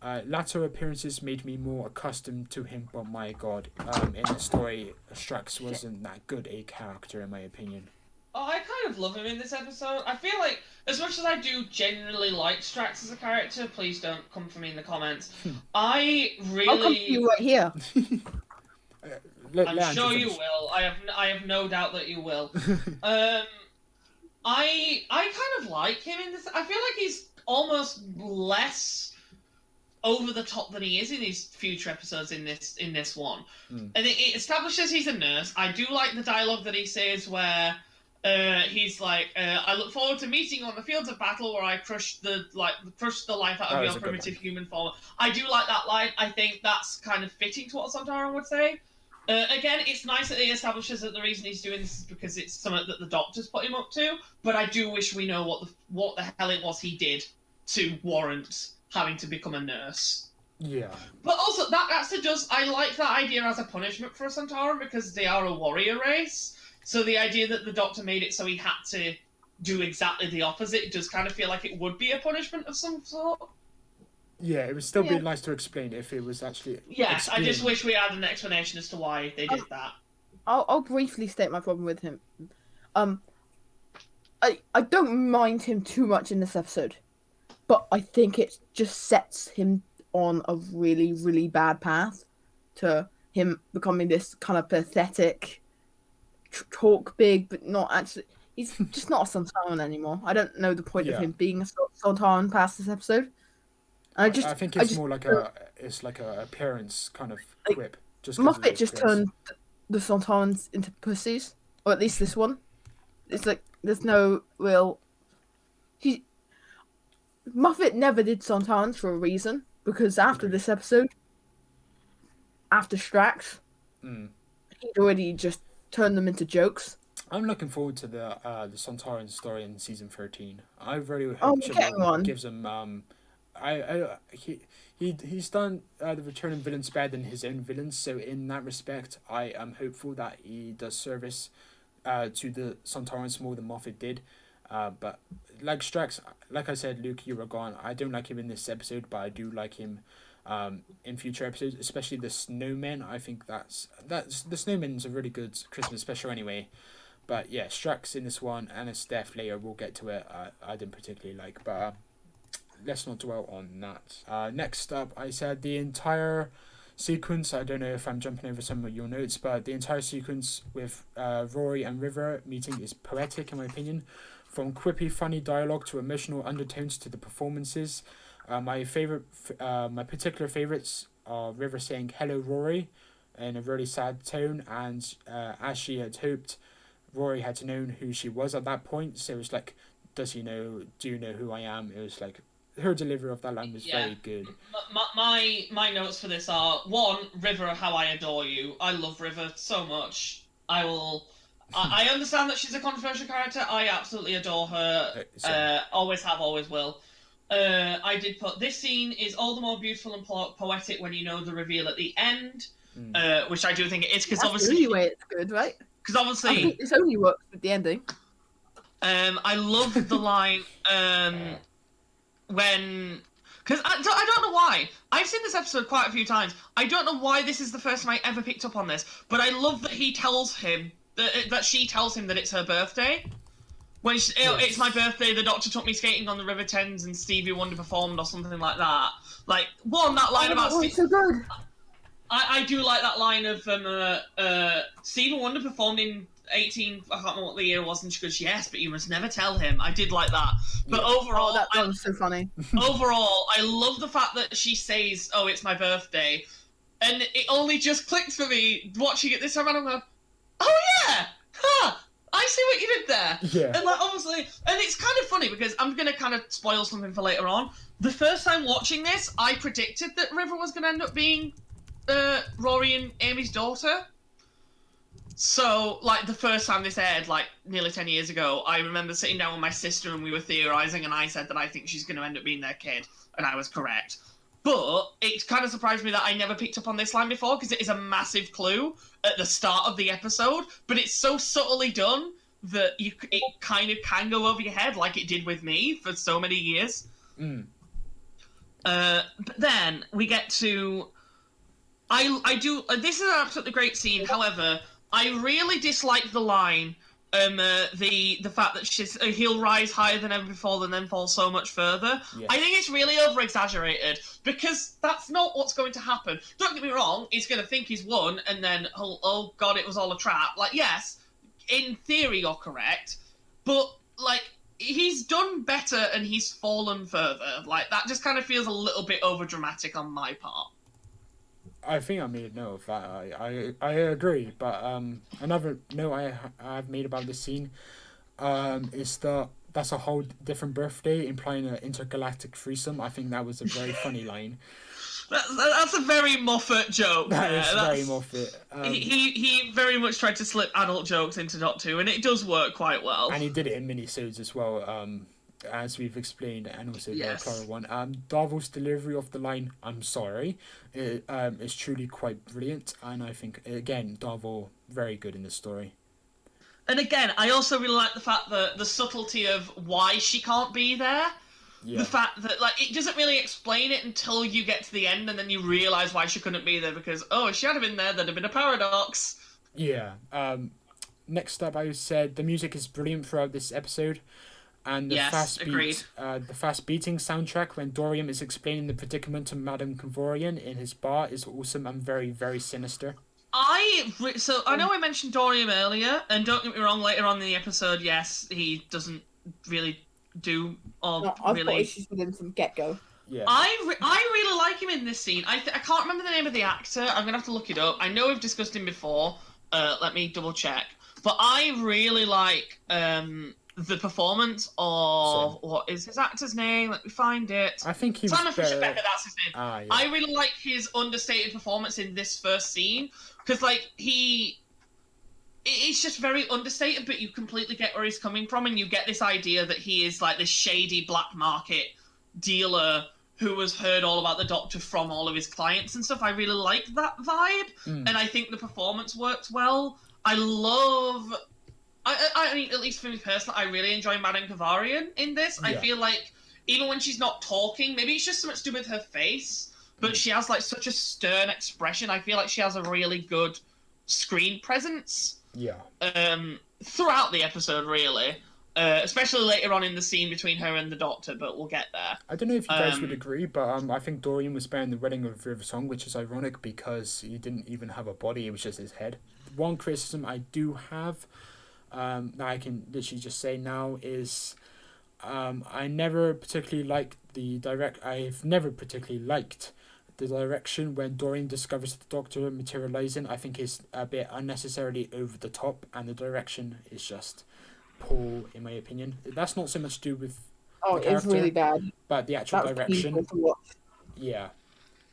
Latter appearances made me more accustomed to him, but my god, in the story, Strax wasn't that good a character in my opinion. Oh, I kind of love him in this episode. I feel like, as much as I do generally like Strax as a character, please don't come for me in the comments. I really... I'll come to you right here. I'm sure you will. I have no doubt that you will. I kind of like him in this. I feel like he's almost less over the top than he is in his future episodes in this one. And it establishes he's a nurse. I do like the dialogue that he says where he's like, I look forward to meeting you on the fields of battle where I crush the life out of your primitive human form. I do like that line. I think that's kind of fitting to what Sontaran would say. Again, it's nice that he establishes that the reason he's doing this is because it's something that the doctors put him up to, but I do wish we know what the hell it was he did to warrant having to become a nurse. Yeah. But also, I like that idea as a punishment for a Sontaran, because they are a warrior race, so the idea that the doctor made it so he had to do exactly the opposite does kind of feel like it would be a punishment of some sort. Yeah, it would still be nice to explain if it was actually... Yes, I just wish we had an explanation as to why they did that. I'll briefly state my problem with him. I don't mind him too much in this episode, but I think it just sets him on a really, really bad path to him becoming this kind of pathetic, talk big, but not actually... He's just not a Sontaran anymore. I don't know the point of him being a Sontaran past this episode. I think it's more like a appearance kind of quip. Moffat just turned the Sontarans into pussies, or at least this one. It's like there's no real. Moffat never did Sontarans for a reason, because after this episode, after Strax, he'd already just turned them into jokes. I'm looking forward to the Sontaran story in season 13. I really hope gives him he's done the returning villains better than his own villains, so in that respect I am hopeful that he does service to the Sontarans more than Moffat did, but like Strax, like I said, Luke, you were gone. I don't like him in this episode, but I do like him in future episodes, especially the snowmen. I think that's the snowmen's a really good Christmas special anyway. But yeah, Strax in this one and his death later, we'll get to it. I didn't particularly like, but let's not dwell on that. Next up, I said the entire sequence, I don't know if I'm jumping over some of your notes, but the entire sequence with Rory and River meeting is poetic in my opinion. From quippy, funny dialogue to emotional undertones to the performances. My particular favourites are River saying "Hello, Rory" in a really sad tone, and as she had hoped, Rory had to know who she was at that point. So it was like, do you know who I am? It was like, her delivery of that line was very good. My notes for this are: 1, River, how I adore you. I love River so much. I understand that she's a controversial character. I absolutely adore her. Always have, always will. I did put, this scene is all the more beautiful and poetic when you know the reveal at the end, which I do think it is, because obviously... That's the only way it's good, right? Because obviously... I think this only works with the ending. I love the line... when, because I don't know why. I've seen this episode quite a few times. I don't know why this is the first time I ever picked up on this, but I love that he tells him that she tells him that it's her birthday. When it's my birthday, the doctor took me skating on the River Thames and Stevie Wonder performed, or something like that. Like, that line about so good. I do like that line of Stevie Wonder performed in 18, I can't remember what the year was, and she goes, yes, but you must never tell him. I did like that. But overall... that was so funny. Overall, I love the fact that she says, oh, it's my birthday. And it only just clicked for me watching it this time, and I'm like, oh yeah! Huh! I see what you did there. Yeah. And like, obviously, and it's kind of funny because I'm going to kind of spoil something for later on. The first time watching this, I predicted that River was going to end up being Rory and Amy's daughter. So, like, the first time this aired, like, nearly 10 years ago, I remember sitting down with my sister and we were theorising, and I said that I think she's going to end up being their kid, and I was correct. But it kind of surprised me that I never picked up on this line before, because it is a massive clue at the start of the episode, but it's so subtly done that it kind of can go over your head, like it did with me for so many years. But then we get to... This is an absolutely great scene, however... I really dislike the line, the fact that he'll rise higher than ever before and then fall so much further. Yeah. I think it's really over-exaggerated, because that's not what's going to happen. Don't get me wrong, he's going to think he's won, and then, oh god, it was all a trap. Like, yes, in theory you're correct, but, like, he's done better and he's fallen further. Like, that just kind of feels a little bit overdramatic on my part. I think I made a note of that. I agree, but another note I've made about this scene is that that's a whole different birthday, implying an intergalactic threesome. I think that was a very funny line. That's a very Moffat joke. That's very Moffat. He very much tried to slip adult jokes into Doctor Who, and it does work quite well. And he did it in minisodes as well, as we've explained, and also the Clara one. Darvel's delivery of the line, "I'm sorry," is truly quite brilliant, and I think, again, Darvel, very good in this story. And again, I also really like the fact that the subtlety of why she can't be there. Yeah. The fact that, like, it doesn't really explain it until you get to the end, and then you realise why she couldn't be there, because, if she had been there, there'd have been a paradox. Yeah. Next up, I said the music is brilliant throughout this episode, and the fast beating soundtrack when Dorian is explaining the predicament to Madame Convorian in his bar is awesome and very, very sinister. I know I mentioned Dorian earlier, and don't get me wrong, later on in the episode, yes, he doesn't really do I've got issues with him from get-go. Yeah. I really like him in this scene. I can't remember the name of the actor. I'm gonna have to look it up. I know we've discussed him before. Let me double check. But I really like the performance of what is his actor's name? Let me find it. I think he Simon was Fisher Becker. That's his name. Yeah. I really like his understated performance in this first scene because, like, it's just very understated, but you completely get where he's coming from, and you get this idea that he is like this shady black market dealer who has heard all about the Doctor from all of his clients and stuff. I really like that vibe, and I think the performance works well. I mean, at least for me personally, I really enjoy Madame Kavarian in this. Yeah. I feel like even when she's not talking, maybe it's just something to do with her face, but she has like such a stern expression. I feel like she has a really good screen presence. Yeah. Throughout the episode, really. Especially later on in the scene between her and the Doctor, but we'll get there. I don't know if you guys would agree, but I think Dorian was bearing the wedding of River Song, which is ironic because he didn't even have a body, it was just his head. One criticism I do have, that I can literally just say now, is I've never particularly liked the direction when Dorian discovers the Doctor materializing. I think is a bit unnecessarily over the top, and the direction is just poor, in my opinion. That's not so much to do with the character, it's really bad, but the actual direction. Yeah.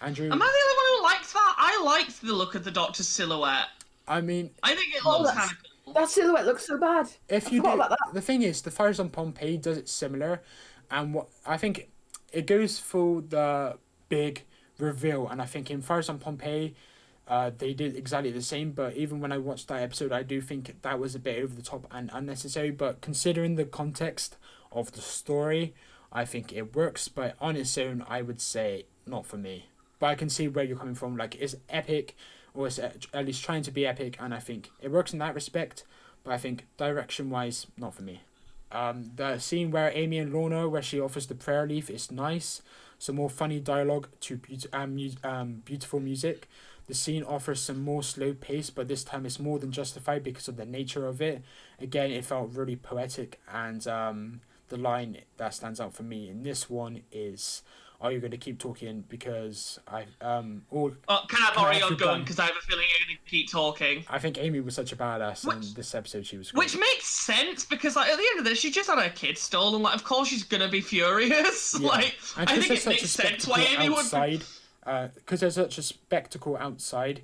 Andrew? Am I the only one who likes that? I liked the look of the Doctor's silhouette. I mean, I think it looks kind of cool. That silhouette looks so bad. The thing is, the Fires on Pompeii does it similar, and what I think it goes for the big reveal, and I think in Fires on Pompeii, they did exactly the same. But even when I watched that episode, I do think that was a bit over the top and unnecessary. But considering the context of the story, I think it works. But on its own, I would say not for me. But I can see where you're coming from. Like, it's epic, or it's at least trying to be epic, and I think it works in that respect. But I think direction-wise, not for me. The scene where Amy and Lorna, where she offers the prayer leaf, is nice. Some more funny dialogue to beautiful music. The scene offers some more slow pace, but this time it's more than justified because of the nature of it. Again, it felt really poetic, and the line that stands out for me in this one is, "Are you going to keep talking? Because can I borrow your gun? Because I have a feeling you're going to keep talking." I think Amy was such a badass in this episode. She was great. Which makes sense because, like, at the end of this, she just had her kid stolen. Like, of course she's going to be furious. Yeah. Like, I think it makes sense why Amy would. Because there's such a spectacle outside,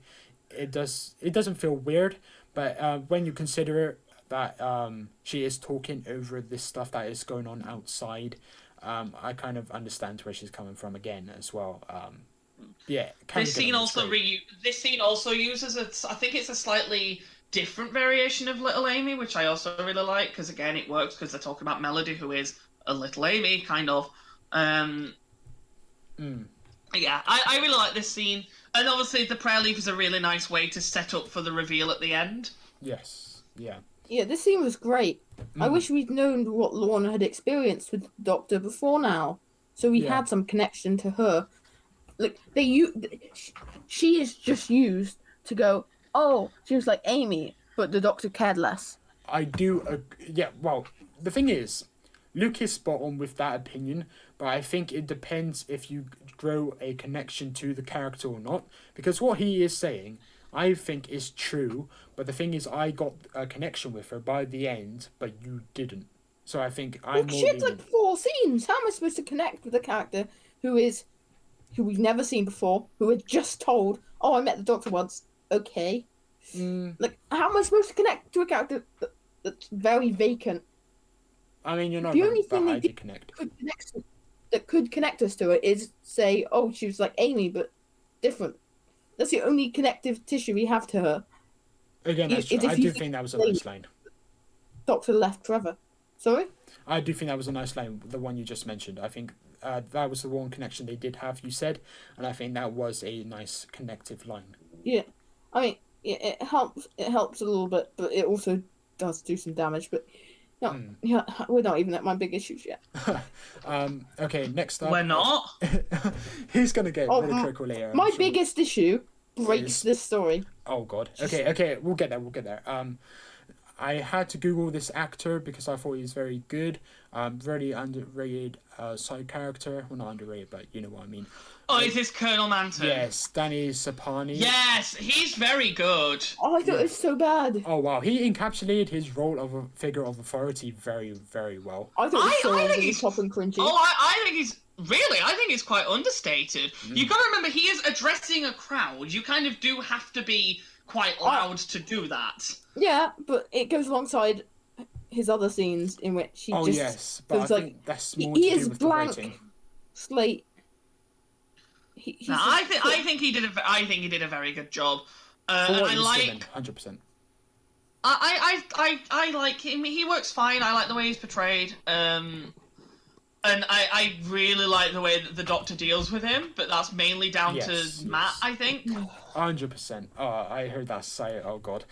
it doesn't feel weird. But when you consider that she is talking over this stuff that is going on outside. I kind of understand where she's coming from again as well. This scene also uses I think it's a slightly different variation of Little Amy, which I also really like because again it works because they're talking about Melody, who is a Little Amy kind of. Yeah, I really like this scene, and obviously the prayer leaf is a really nice way to set up for the reveal at the end. Yes. Yeah. Yeah, this scene was great. I wish we'd known what Lorna had experienced with the Doctor before now, so we had some connection to her. Like she is just used to go, oh, she was like Amy, but the Doctor cared less. I do. Yeah. Well, the thing is, Luke is spot on with that opinion, but I think it depends if you grow a connection to the character or not. Because what he is saying, I think is true, but the thing is, I got a connection with her by the end, but you didn't. So I think I'm more she had lenient. like 4 scenes. How am I supposed to connect with a character who we've never seen before, who had just told, "Oh, I met the Doctor once." Okay. Like, how am I supposed to connect to a character that's very vacant? I mean, you're not The wrong, only but thing I they did connect. that could connect us to it is say, "Oh, she was like Amy, but different." That's the only connective tissue we have to her. Again, that's true. I do think that was a nice line. Doctor left forever. Sorry? I do think that was a nice line, the one you just mentioned. I think that was the one connection they did have, you said, and I think that was a nice connective line. Yeah. I mean, it helps a little bit, but it also does do some damage. But no, yeah, we're not even at my big issues yet. Okay, next up. We're not? He's going to get really critical later. My biggest issue breaks this story. Oh, God. Okay, we'll get there. I had to Google this actor because I thought he was very good. Really underrated side character. Well, not underrated, but you know what I mean. Oh, is this Colonel Manton? Yes, Danny Sapani. Yes, he's very good. Oh, I thought it was so bad. Oh, wow. He encapsulated his role of a figure of authority very, very well. I thought it was so he's top and cringy. Oh, I think he's... Really, I think it's quite understated. You got to remember, he is addressing a crowd. You kind of do have to be quite loud to do that. Yeah, but it goes alongside his other scenes in which he just... yes, but I think that's more to do with the writing. Slate. I think he did a very good job. I like 100%. I like him. He works fine. I like the way he's portrayed. And I really like the way that the Doctor deals with him, but that's mainly down to Matt, I think. 100%. Oh, I heard that say. Oh God.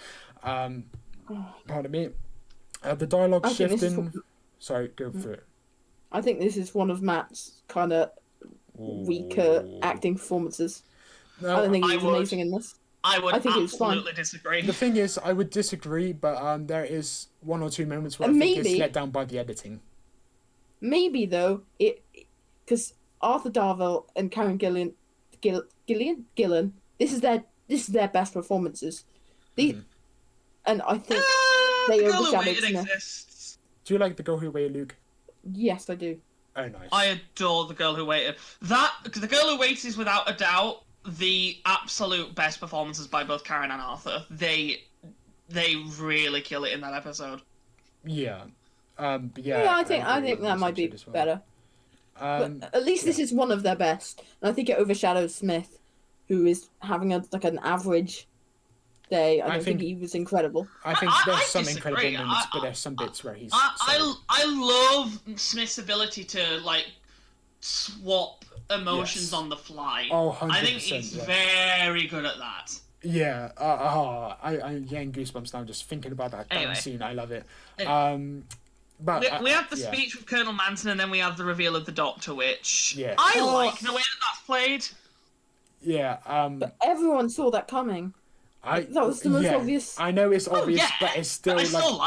Pardon me. The dialogue shifting. Sorry, go through it. I think this is one of Matt's kind of weaker acting performances. No, I don't think he was amazing in this. I think absolutely disagree. The thing is, I would disagree, but there is 1 or 2 moments where I think it's let down by the editing. Maybe though, because Arthur Darvill and Karen Gillan, this is their best performances. And I think they overshadowed Smith. Do you like The Girl Who Waited, Luke? Yes, I do. Oh, nice. I adore The Girl Who Waited. The Girl Who Waited is without a doubt the absolute best performances by both Karen and Arthur. They really kill it in that episode. Yeah. I think that might be better. But at least this is one of their best, and I think it overshadows Smith, who is having an average day. I don't think he was incredible. I think there's some incredible moments, but there's some bits where he's. I love Smith's ability to swap emotions on the fly. Oh, 100%, I think he's very good at that. Yeah. I'm getting goosebumps now just thinking about that damn scene. I love it. But we have the speech with Colonel Manton, and then we have the reveal of the Doctor, which like the way that's played. Yeah. But everyone saw that coming. That was the most obvious. I know it's obvious, but it's still I still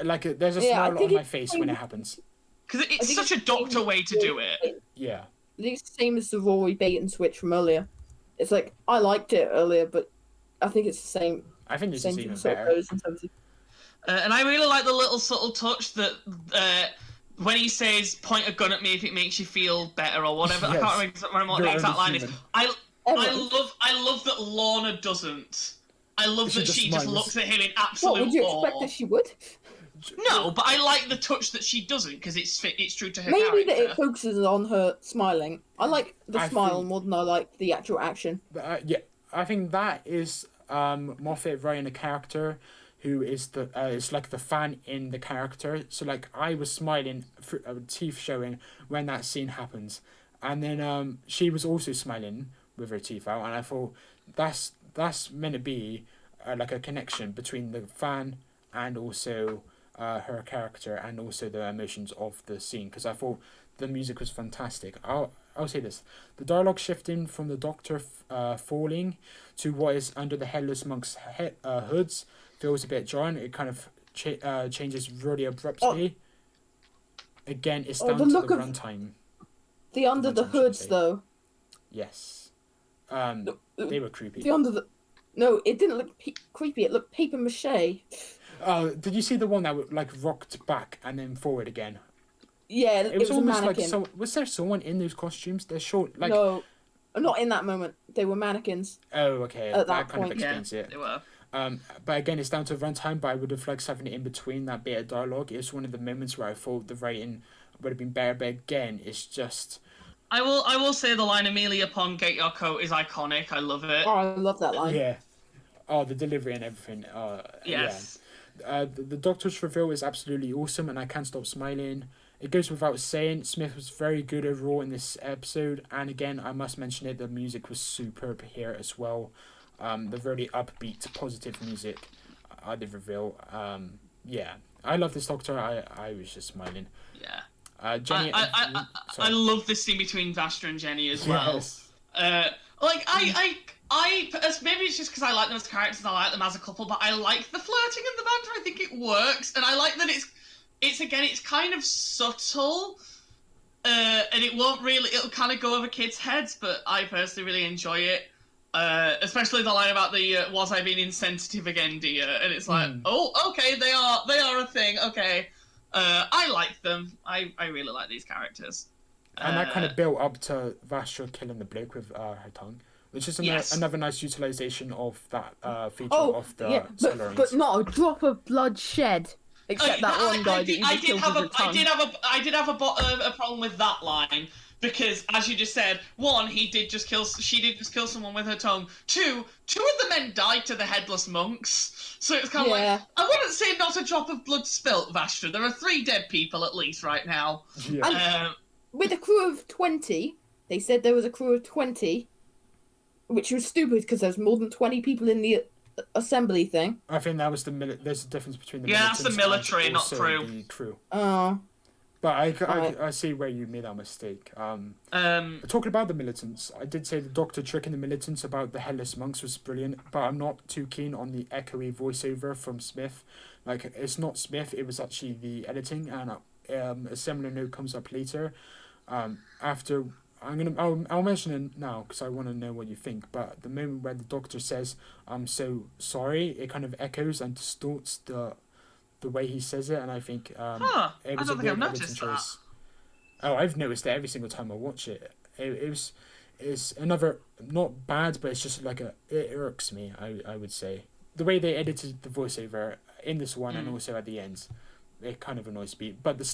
like it. There's a smile on my face when it happens. Because it's such a Doctor way to do it. Yeah. I think it's the same as the Rory bait and switch from earlier. It's like, I liked it earlier, but I think it's the same. I think this is even better. And I really like the little subtle touch that when he says, point a gun at me if it makes you feel better or whatever. Yes. I can't remember what the exact line is. I love that Lorna doesn't. I love that she just looks at him in absolute awe. Would you expect that she would? No, but I like the touch that she doesn't, because it's true to her character. Maybe that it focuses on her smiling. I like the smile more than I like the actual action. I think that is Moffat writing a character who is it's like the fan in the character. So I was smiling, teeth showing when that scene happens, and then she was also smiling with her teeth out, and I thought that's meant to be like a connection between the fan and also her character and also the emotions of the scene, because I thought the music was fantastic. I'll say this: the dialogue shifting from the Doctor falling to what is under the Headless Monk's hoods feels a bit jarring. It kind of changes really abruptly. again, it's down to the runtime. The under the hoods, though. Yes. They were creepy. No, it didn't look creepy. It looked paper mache. Oh, did you see the one that like rocked back and then forward again? Yeah, it was almost a mannequin. Was there someone in those costumes? They're short. Like... No, not in that moment. They were mannequins. Oh, okay. At that point. Kind of explains it. They were. But again, it's down to runtime. But I would have liked something in between that bit of dialogue. It's one of the moments where I thought the writing would have been better. But again, it's just. I will say the line "Amelia Pond, get your coat" is iconic. I love it. Oh, I love that line. Yeah. Oh, the delivery and everything. Yes. Yeah. The Doctor's reveal is absolutely awesome, and I can't stop smiling. It goes without saying, Smith was very good overall in this episode, and again, I must mention it, the music was superb here as well. The very upbeat, positive music, the reveal. Yeah, I love this Doctor. I was just smiling. Yeah. Jenny, I love this scene between Vastra and Jenny as well. Yes. Maybe it's just because I like them as characters and I like them as a couple, but I like the flirting and the banter. I think it works, and I like that it's kind of subtle, and it'll kind of go over kids' heads, but I personally really enjoy it. Especially the line about the was I being insensitive again, dear? And it's like, oh, okay, they are a thing. Okay, I like them. I really like these characters. And that kind of built up to Vastra killing the bloke with her tongue, which is another nice utilization of that feature of the Sontarans. But not a drop of blood shed. Except that one guy that you just killed with your tongue. I did have a problem with that line because, as you just said, one, she did just kill someone with her tongue. Two of the men died to the headless monks, so it's kind of like I wouldn't say not a drop of blood spilt, Vastra. There are 3 dead people at least right now. Yeah. With a crew of 20, they said there was a crew of 20, which was stupid because there's more than 20 people in the assembly thing. I think that was there's a difference between the that's the military, not crew. The crew. Oh. But I see where you made that mistake. Talking about the militants, I did say the Doctor tricking the militants about the headless monks was brilliant, but I'm not too keen on the echoey voiceover from Smith. Like, it's not Smith, it was actually the editing, and a similar note comes up later. After I'll mention it now because I want to know what you think. But the moment where the Doctor says "I'm so sorry," it kind of echoes and distorts the way he says it, and I think it was a weird editing choice. Oh, I've noticed it every single time I watch it. It's another not bad, but it's just like it irks me. I would say the way they edited the voiceover in this one and also at the end. It kind of annoys me, but the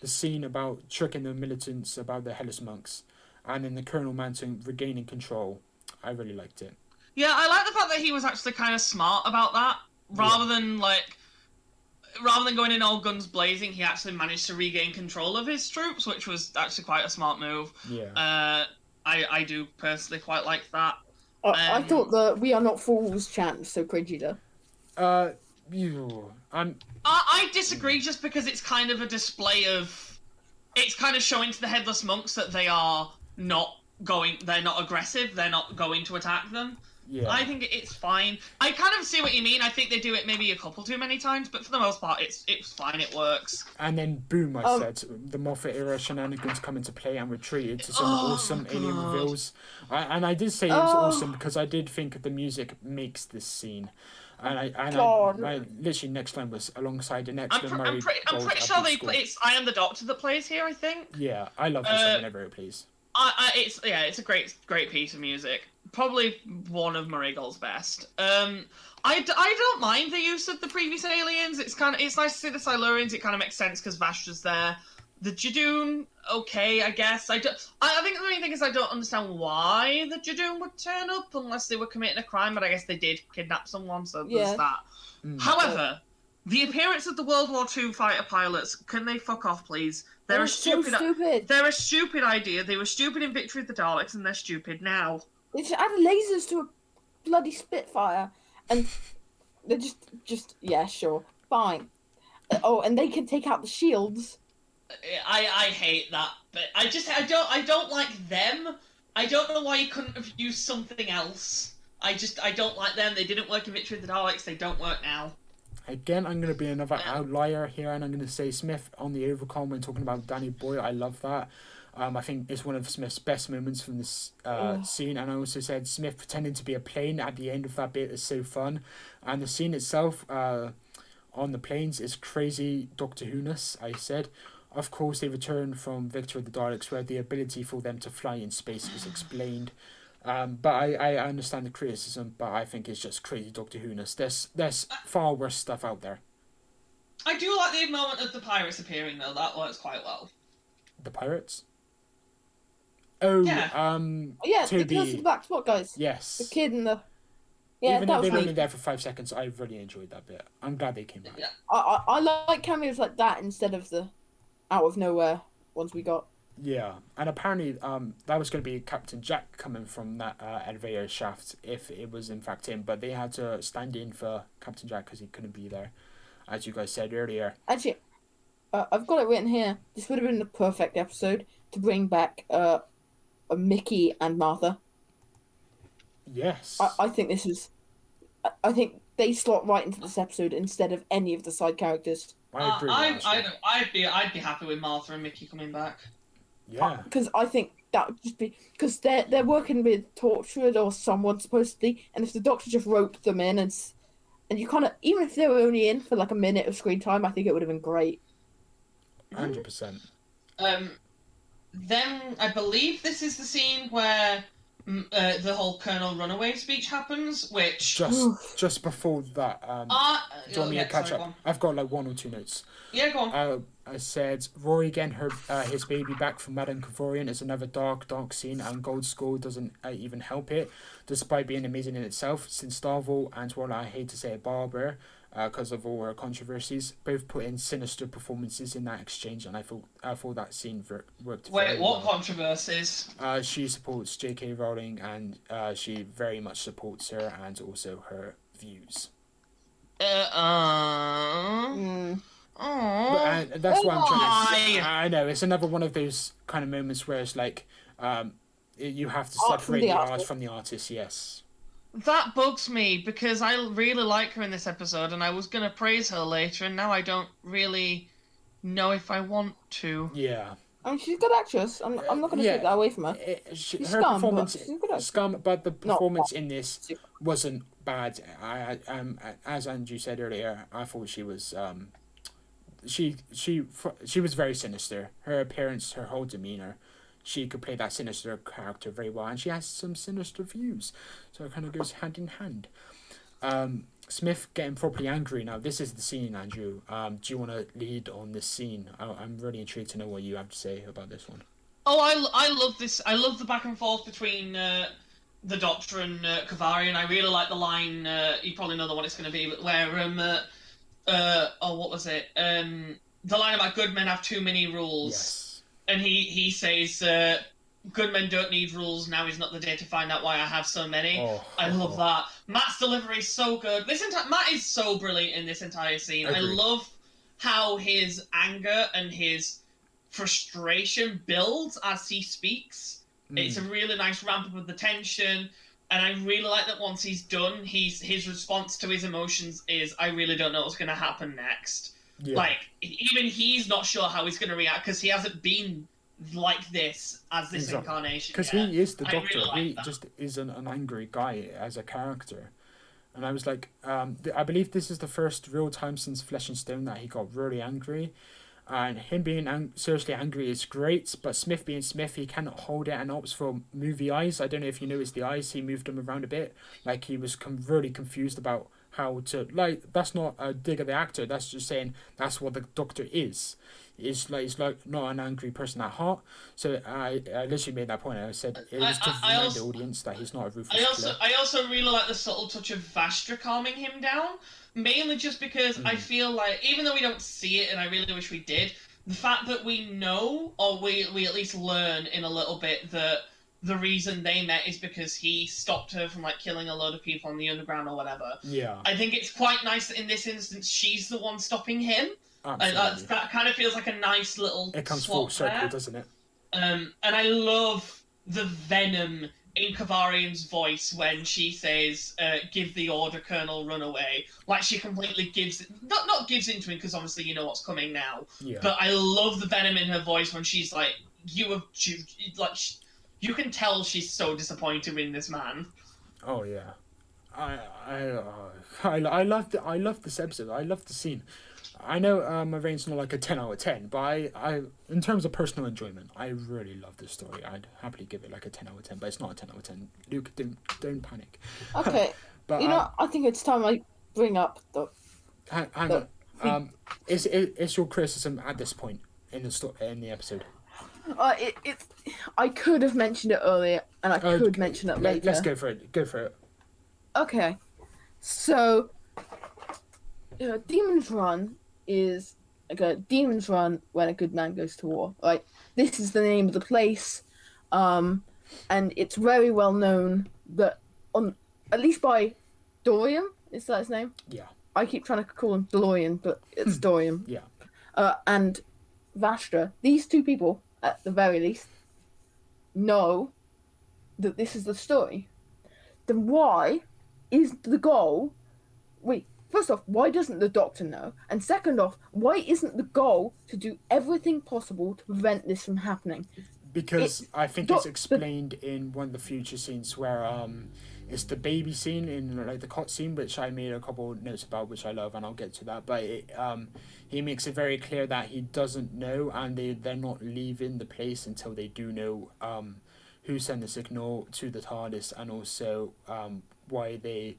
scene about tricking the militants about the headless monks, and then the Colonel Manton regaining control, I really liked it. Yeah, I like the fact that he was actually kind of smart about that, rather than going in all guns blazing. He actually managed to regain control of his troops, which was actually quite a smart move. Yeah. I do personally quite like that. I thought the "We Are Not Fools" chant was so cringy though. I disagree just because it's kind of a display of... It's kind of showing to the headless monks that they're not aggressive, they're not going to attack them. Yeah. I think it's fine. I kind of see what you mean. I think they do it maybe a couple too many times, but for the most part, it's fine, it works. And then, boom, I said, the Moffat era shenanigans come into play and retreated to some awesome alien reveals. I did say it was awesome because I did think the music makes this scene. And I literally next line was alongside an excellent I'm pretty sure it's I Am the Doctor that plays here, I think. Yeah, I love this song whenever it plays. It's a great piece of music. Probably one of Murray Gold's best. I don't mind the use of the previous aliens. It's nice to see the Silurians. It kind of makes sense because Vastra's there. The Jadoon, okay, I guess. I think the main thing is I don't understand why the Jadoon would turn up unless they were committing a crime, but I guess they did kidnap someone, so there's that. However, the appearance of the World War II fighter pilots, can they fuck off, please? They're stupid. They're a stupid idea. They were stupid in Victory of the Daleks, and they're stupid now. They just added lasers to a bloody Spitfire, and they're just yeah, sure, fine. And they can take out the shields. I hate that, but I don't like them. I don't know why you couldn't have used something else. I don't like them. They didn't work in Victory of the Daleks. They don't work now. Again, I'm going to be another outlier here, and I'm going to say Smith on the overcall when talking about Danny Boy. I love that. I think it's one of Smith's best moments from this scene. And I also said Smith pretending to be a plane at the end of that bit is so fun. And the scene itself on the planes is crazy Doctor Who-ness, I said. Of course, they return from Victory of the Daleks, where the ability for them to fly in space is explained. But I understand the criticism, but I think it's just crazy Doctor Who-ness. There's far worse stuff out there. I do like the moment of the pirates appearing, though. That works quite well. The pirates? Oh, yeah, the girls in the black spot guys. Yes. The kid and the... Yeah, even though they were only there for 5 seconds, I really enjoyed that bit. I'm glad they came back. Yeah. I like cameos like that instead of the out of nowhere ones we got. Yeah, and apparently that was going to be Captain Jack coming from that elevator shaft if it was in fact him, but they had to stand in for Captain Jack because he couldn't be there, as you guys said earlier. Actually, I've got it written here. This would have been the perfect episode to bring back Mickey and Martha. Yes. I think this is... I think they slot right into this episode instead of any of the side characters. I agree. I'd be happy with Martha and Mickey coming back. Yeah. Because I think that would just be... Because they're working with Torchwood or someone supposedly, and if the Doctor just roped them in and you kind of... Even if they were only in for like a minute of screen time, I think it would have been great. 100%. Then I believe this is the scene where the whole Colonel Runaway speech happens, which... Just before that, do you want me to catch up? I've got like 1 or 2 notes. Yeah, go on. I said, Rory getting his baby back from Madame Kavorian is another dark scene, and Gold Skull doesn't even help it, despite being amazing in itself, since Starville and, well, I hate to say it, Barber, because of all her controversies, both put in sinister performances in that exchange, and I thought that scene worked very well. What controversies? She supports J.K. Rowling, and she very much supports her and also her views. But, that's what I'm trying to say. I know, it's another one of those kind of moments where it's like you have to separate the art from the artist, yes. That bugs me because I really like her in this episode and I was going to praise her later and now I don't really know if I want to. Yeah. I mean, she's a good actress. I'm not going to take that away from her. Her performance, but the performance in this wasn't bad. As Andrew said earlier, I thought she was she was very sinister. Her appearance, her whole demeanor, she could play that sinister character very well, and she has some sinister views, so it kind of goes hand in hand. Smith getting properly angry. Now, this is the scene, Andrew. Do you want to lead on this scene? I'm really intrigued to know what you have to say about this one. Oh, I love this. I love the back and forth between the Doctor and Kavarian. I really like the line, you probably know the one it's going to be, but where, what was it? The line about good men have too many rules. Yes. And he says, good men don't need rules, now is not the day to find out why I have so many. I love that. Matt's delivery is so good. Matt is so brilliant in this entire scene. Agreed. I love how his anger and his frustration builds as he speaks. It's a really nice ramp up of the tension, and I really like that once he's done, his response to his emotions is, I really don't know what's going to happen next. Yeah. Like, even he's not sure how he's going to react because he hasn't been like this as this incarnation. Because he is the Doctor. Really he just is an angry guy as a character. And I was like, I believe this is the first real time since Flesh and Stone that he got really angry. And him being seriously angry is great, but Smith being Smith, he cannot hold it and opts for movie eyes. I don't know if you noticed the eyes, he moved them around a bit. Like, he was really confused about how to, like, that's not a dig at the actor, that's just saying that's what the Doctor is. He's like not an angry person at heart. So I literally made that point. I said it was to remind the audience that he's not a ruthless killer. I also really like the subtle touch of Vastra calming him down, mainly just because I feel like, even though we don't see it, and I really wish we did, the fact that we know, or we at least learn in a little bit, that the reason they met is because he stopped her from, like, killing a load of people on the underground or whatever. Yeah. I think it's quite nice that in this instance she's the one stopping him. Absolutely. That kind of feels like a nice little It comes full circle, doesn't it? And I love the venom in Kavarian's voice when she says, "Give the order, Colonel, run away." Like she completely gives, not gives into it because obviously you know what's coming now. Yeah. But I love the venom in her voice when she's like, you can tell she's so disappointed in this man. Oh yeah, I love this episode. I love the scene. I know my rating's not like a 10 out of 10, but I in terms of personal enjoyment, I really love this story. I'd happily give it like a 10 out of 10, but it's not a 10 out of 10. Luke, don't panic. Okay. But I think it's time I bring up the. Hang on. Is your criticism at this point in the episode? I could have mentioned it earlier, and I could mention it later. Let's go for it. Go for it. Okay, so Demon's Run is like a Demon's Run when a good man goes to war. Right, this is the name of the place, and it's very well known that at least by Dorian, is that his name? Yeah. I keep trying to call him DeLorean, but it's Dorian. Yeah. And Vastra, these two people, at the very least, know that this is the story. Then why is the goal... Wait, first off, why doesn't the Doctor know? And second off, why isn't the goal to do everything possible to prevent this from happening? Because I think it's explained in one of the future scenes where it's the baby scene in like the cot scene, which I made a couple of notes about, which I love, and I'll get to that. But he makes it very clear that he doesn't know, and they're not leaving the place until they do know who sent the signal to the TARDIS, and also why they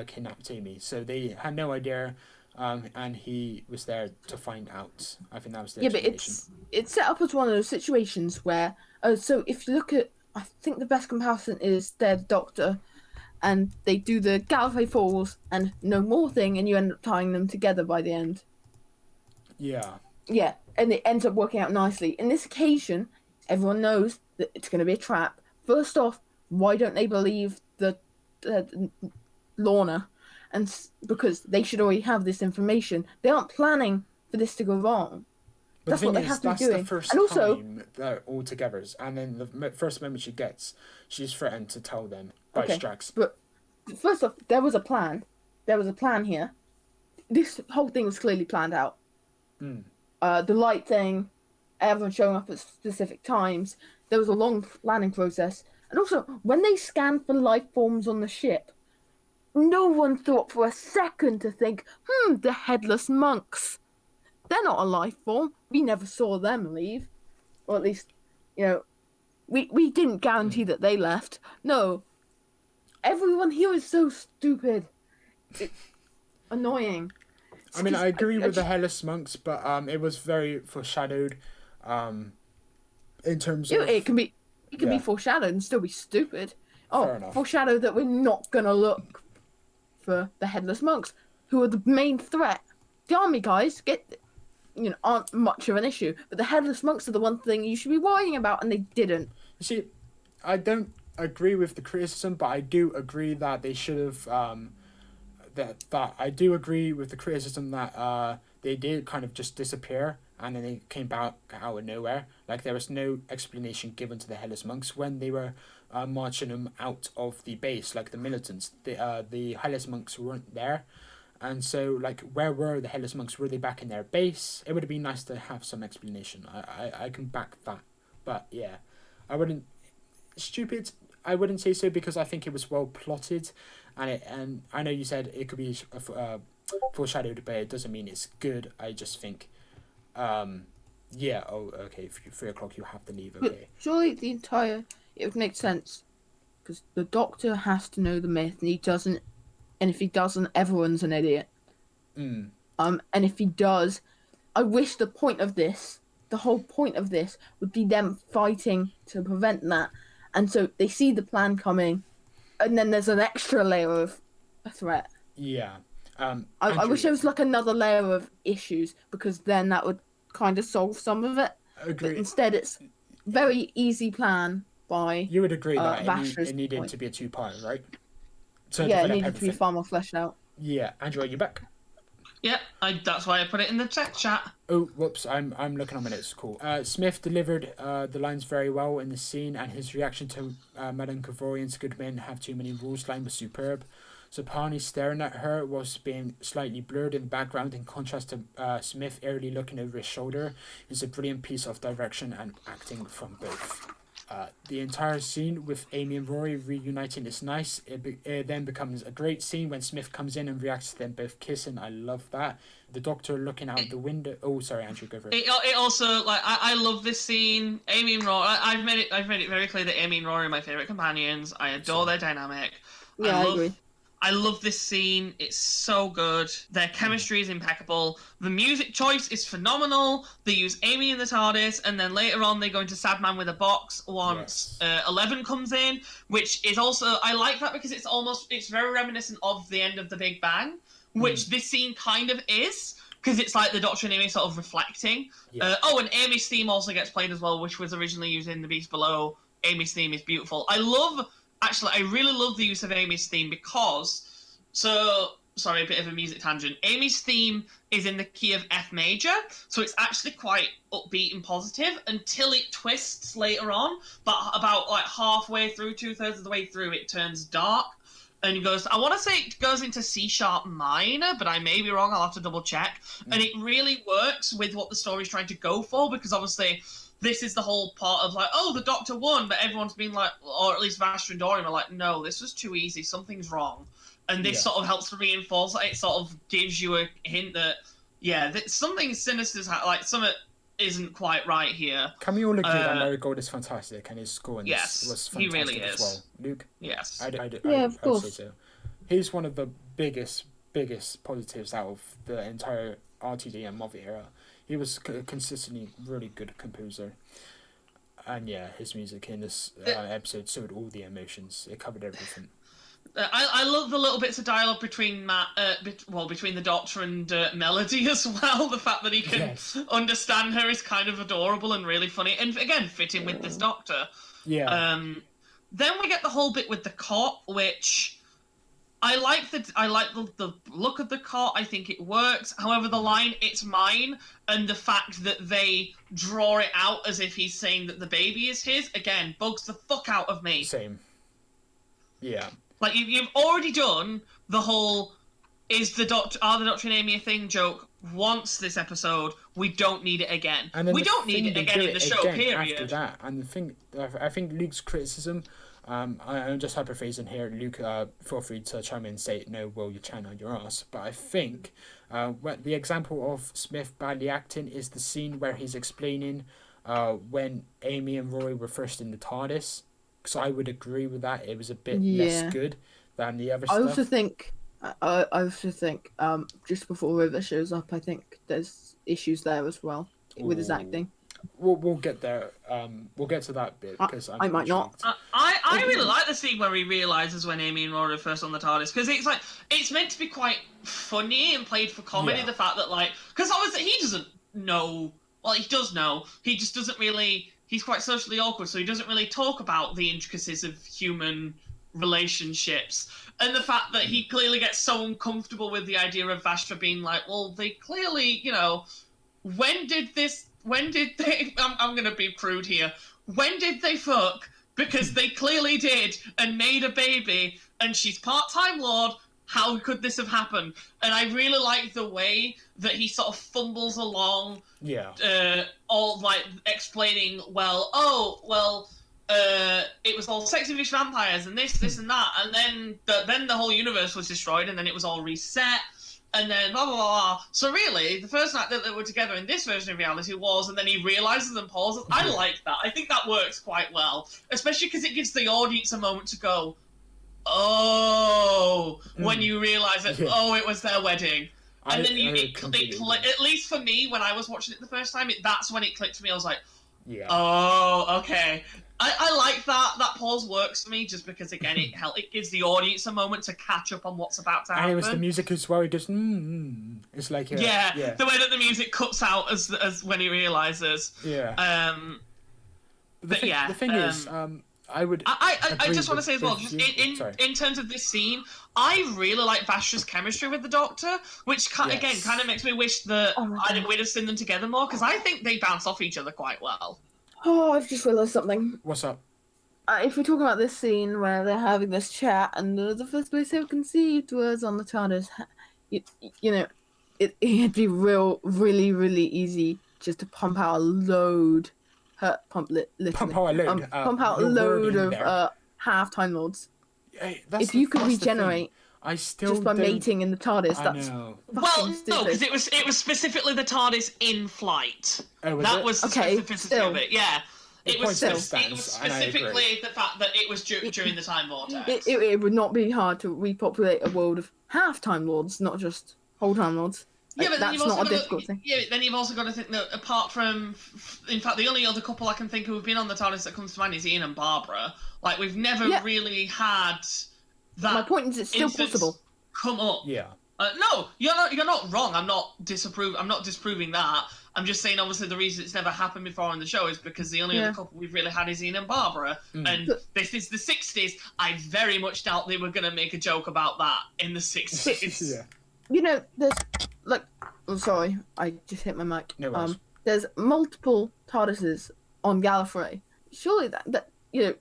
kidnapped Amy. So they had no idea. And he was there to find out. I think that was the explanation. But it's set up as one of those situations where... so if you look at... I think the best comparison is they're the Doctor, and they do the Gallifrey Falls and No More thing, and you end up tying them together by the end. Yeah. Yeah, and it ends up working out nicely. In this occasion, everyone knows that it's going to be a trap. First off, why don't they believe the Lorna? And because they should already have this information, they aren't planning for this to go wrong. But that's what they have to be doing. That's the first time they're all together, and then the first moment she gets, she's threatened to tell them by Strax. But first off, there was a plan. There was a plan here. This whole thing was clearly planned out. The light thing, everyone showing up at specific times. There was a long planning process, and also when they scanned for life forms on the ship, no one thought for a second to think, the headless monks. They're not a life form. We never saw them leave. Or at least, we didn't guarantee that they left. No. Everyone here is so stupid. It's annoying. I mean, I agree with the headless monks, but it was very foreshadowed in terms of... It can be foreshadowed and still be stupid. Fair enough. Foreshadow that we're not going to look for the headless monks, who are the main threat. The army guys aren't much of an issue, but the headless monks are the one thing you should be worrying about, and they didn't. You see, I don't agree with the criticism, but I do agree that they should have. That I do agree with the criticism that they did kind of just disappear, and then they came back out of nowhere. Like there was no explanation given to the headless monks when they were marching them out of the base, like the militants. The headless monks weren't there, and so like where were the headless monks? Were they back in their base? It would have been nice to have some explanation. I can back that, but yeah, I wouldn't say so because I think it was well plotted, and I know you said it could be foreshadowed, but it doesn't mean it's good. I just think, yeah. Oh, okay. 3 o'clock, you have to leave. Okay. But surely it would make sense, because the Doctor has to know the myth, and he doesn't. And if he doesn't, everyone's an idiot. And if he does, I wish the whole point of this, would be them fighting to prevent that. And so they see the plan coming, and then there's an extra layer of a threat. Yeah. I wish there was like another layer of issues, because then that would kind of solve some of it. Agree. But instead, it's very easy plan by. You would agree that Vastra's it needed point. to be a 2-part, right? It needed to be far more fleshed out. Yeah, Andrew, are you back? Yeah, that's why I put it in the text chat. Oh, whoops! I'm looking on my notes. Cool. Smith delivered the lines very well in the scene, and his reaction to Madame Kavorian's "Good men have too many rules" line was superb. Sapani staring at her was being slightly blurred in the background, in contrast to Smith airily looking over his shoulder. It's a brilliant piece of direction and acting from both. The entire scene with Amy and Rory reuniting is nice. It then becomes a great scene when Smith comes in and reacts to them both kissing. I love that. The Doctor looking out the window. Oh, sorry, Andrew, go for it. It also, like, I love this scene. Amy and Rory. I've made it very clear that Amy and Rory are my favorite companions. I adore their dynamic. Yeah, I agree. I love this scene. It's so good. Their chemistry is impeccable. The music choice is phenomenal. They use Amy in the TARDIS, and then later on they go into Sad Man with a Box once 11 comes in, which is also... I like that because it's very reminiscent of the end of the Big Bang, which this scene kind of is, because it's like the Doctor and Amy sort of reflecting. Yeah. And Amy's theme also gets played as well, which was originally used in The Beast Below. Amy's theme is beautiful. Actually, I really love the use of Amy's theme because... Sorry, a bit of a music tangent. Amy's theme is in the key of F major, so it's actually quite upbeat and positive until it twists later on, but about like halfway through, 2/3 of the way through, it turns dark and goes... I want to say it goes into C sharp minor, but I may be wrong, I'll have to double check. And it really works with what the story's trying to go for, because obviously... This is the whole part of like, oh, the Doctor won, but everyone's been like, or at least Vastra and Dorian are like, no, this was too easy, something's wrong. And this sort of helps to reinforce, it sort of gives you a hint that, that something sinister's, like, something isn't quite right here. Can we all agree that Marigold is fantastic, and his score in this was fantastic, he really is. As well? Luke? Yes. Of course. I'd say so. He's one of the biggest positives out of the entire RTD and Moffat era. He was consistently really good composer. And his music in this episode showed all the emotions. It covered everything. I love the little bits of dialogue between between the Doctor and Melody as well. The fact that he can understand her is kind of adorable and really funny. And again, fitting with this Doctor. Yeah. Then we get the whole bit with the cot, which... I like the look of the cot. I think it works. However, the line "it's mine" and the fact that they draw it out as if he's saying that the baby is his again bugs the fuck out of me. Same. Yeah. Like you've already done the whole "are the Doctor and Amy a thing" joke once this episode. We don't need it again. We don't need it again in the show. Period. After that, and the thing, I think Luke's criticism. I'm just hyperphrasing here. Luke, feel free to chime in and say, no, Will, you're chatting on your ass. But I think the example of Smith badly acting is the scene where he's explaining when Amy and Rory were first in the TARDIS. So I would agree with that. It was a bit less good than the other stuff. I also think, just before River shows up, I think there's issues there as well with his acting. We'll get there. We'll get to that bit because I might not. I really like the scene where he realizes when Amy and Rory are first on the TARDIS, because it's meant to be quite funny and played for comedy. The fact that because obviously he doesn't know. Well, he does know. He just doesn't really. He's quite socially awkward, so he doesn't really talk about the intricacies of human relationships. And the fact that he clearly gets so uncomfortable with the idea of Vastra being like, well, they clearly, when did they... I'm going to be prude here. When did they fuck? Because they clearly did and made a baby, and she's part-time Lord. How could this have happened? And I really like the way that he sort of fumbles along. Yeah. All explaining, it was all sexy fish vampires and this and that, and then the whole universe was destroyed, and then it was all reset. And then blah, blah, blah, blah. So really, the first night that they were together in this version of reality was, and then he realises and pauses. I like that. I think that works quite well. Especially because it gives the audience a moment to go, when you realise that, it was their wedding. And then at least for me, when I was watching it the first time, that's when it clicked to me. I was like, okay. I like that. That pause works for me just because, again, it gives the audience a moment to catch up on what's about to happen. And it was the music as well. He goes, It's like the way that the music cuts out as when he realises. Yeah. The thing is, I just want to say as well, just in terms of this scene, I really like Vash's chemistry with the Doctor, which again kind of makes me wish that we'd have seen them together more, because I think they bounce off each other quite well. Oh, I've just realised something. What's up? If we're talking about this scene where they're having this chat and the first place ever conceived was on the TARDIS, you know, it'd be really, really easy just to pump out a load. Pump out a load of half-time lords. If you could regenerate just by mating in the TARDIS, that's well, no, because it was specifically the TARDIS in flight. That was the specificity of it. Yeah, it was specifically the fact that it was during the Time Vortex. It would not be hard to repopulate a world of half-time lords, not just whole-time lords. Yeah, but that's not a difficult thing. Yeah, then you've also got to think that apart from, in fact, the only other couple I can think who've been on the TARDIS that comes to mind is Ian and Barbara. Like, we've never really had that. My point is, it's still possible. Come up. Yeah. No, you're not wrong. I'm not disproving that. I'm just saying, obviously, the reason it's never happened before on the show is because the only other couple we've really had is Ian and Barbara. And this is the 60s. I very much doubt they were going to make a joke about that in the 60s. Yeah. You know, there's I'm sorry, I just hit my mic. No worries. There's multiple TARDISes on Gallifrey. Surely that you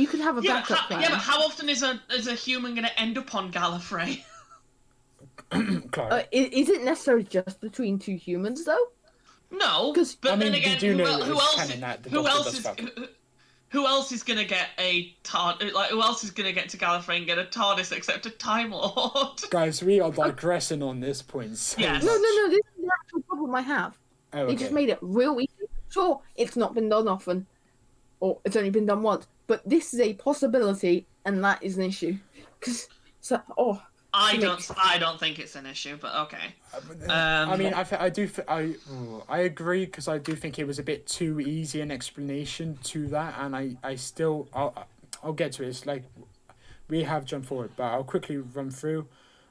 could have a backup plan. Yeah, but how often is a human going to end up on Gallifrey? Is it necessarily just between two humans though? No, but then again, who else is going to get a TARDIS? Like, who else is going to get to Gallifrey and get a TARDIS except a Time Lord? Guys, we are digressing on this point. So yes. No. This is the actual problem I have. Oh, okay. They just made it real easy. Sure, it's not been done often, or it's only been done once. But this is a possibility, and that is an issue. I don't think it's an issue, but okay. I mean, I agree, because I do think it was a bit too easy an explanation to that, and I'll get to it. It's like we have jumped forward, but I'll quickly run through.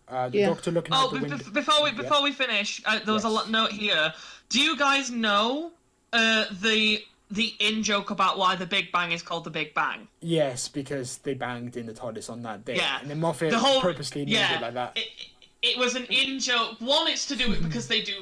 The Doctor looking out the window. Before we finish, there was a note here. Do you guys know the in-joke about why the Big Bang is called the Big Bang? Yes, because they banged in the TARDIS on that day. Yeah. And then Moffat purposely made it like that. It was an in-joke. One, it's to do with because they do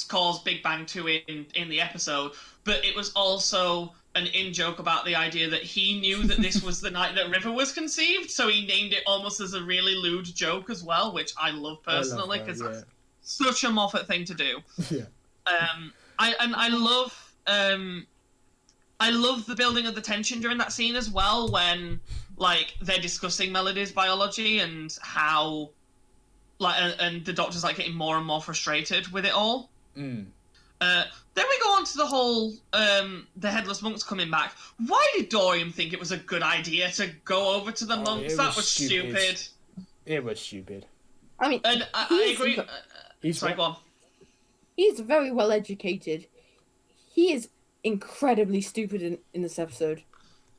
cause Big Bang 2 in the episode, but it was also an in-joke about the idea that he knew that this was the night that River was conceived, so he named it almost as a really lewd joke as well, which I love personally, because it's such a Moffat thing to do. Yeah. I love the building of the tension during that scene as well, when like they're discussing Melody's biology and how and the Doctor's like getting more and more frustrated with it all. Then we go on to the whole the headless monks coming back. Why did Dorian think it was a good idea to go over to the monks? That was stupid. It was stupid. I mean, and I agree. Sorry, go on. He's very well educated. He is incredibly stupid in this episode.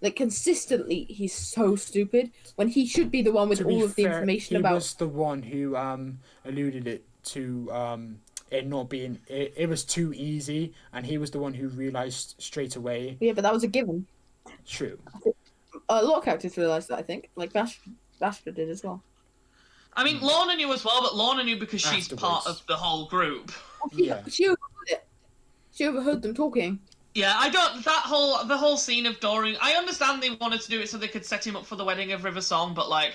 Like, consistently, he's so stupid when he should be the one with all of the information about. He was the one who alluded it to it not being. It was too easy, and he was the one who realised straight away. Yeah, but that was a given. True. A lot of characters realised that, I think. Like, Bashka did as well. I mean, Lorna knew as well, but Lorna knew because she's part of the whole group. Yeah. She overheard it. She overheard them talking. Yeah, the whole scene of Dorian, I understand they wanted to do it so they could set him up for the wedding of River Song, but like,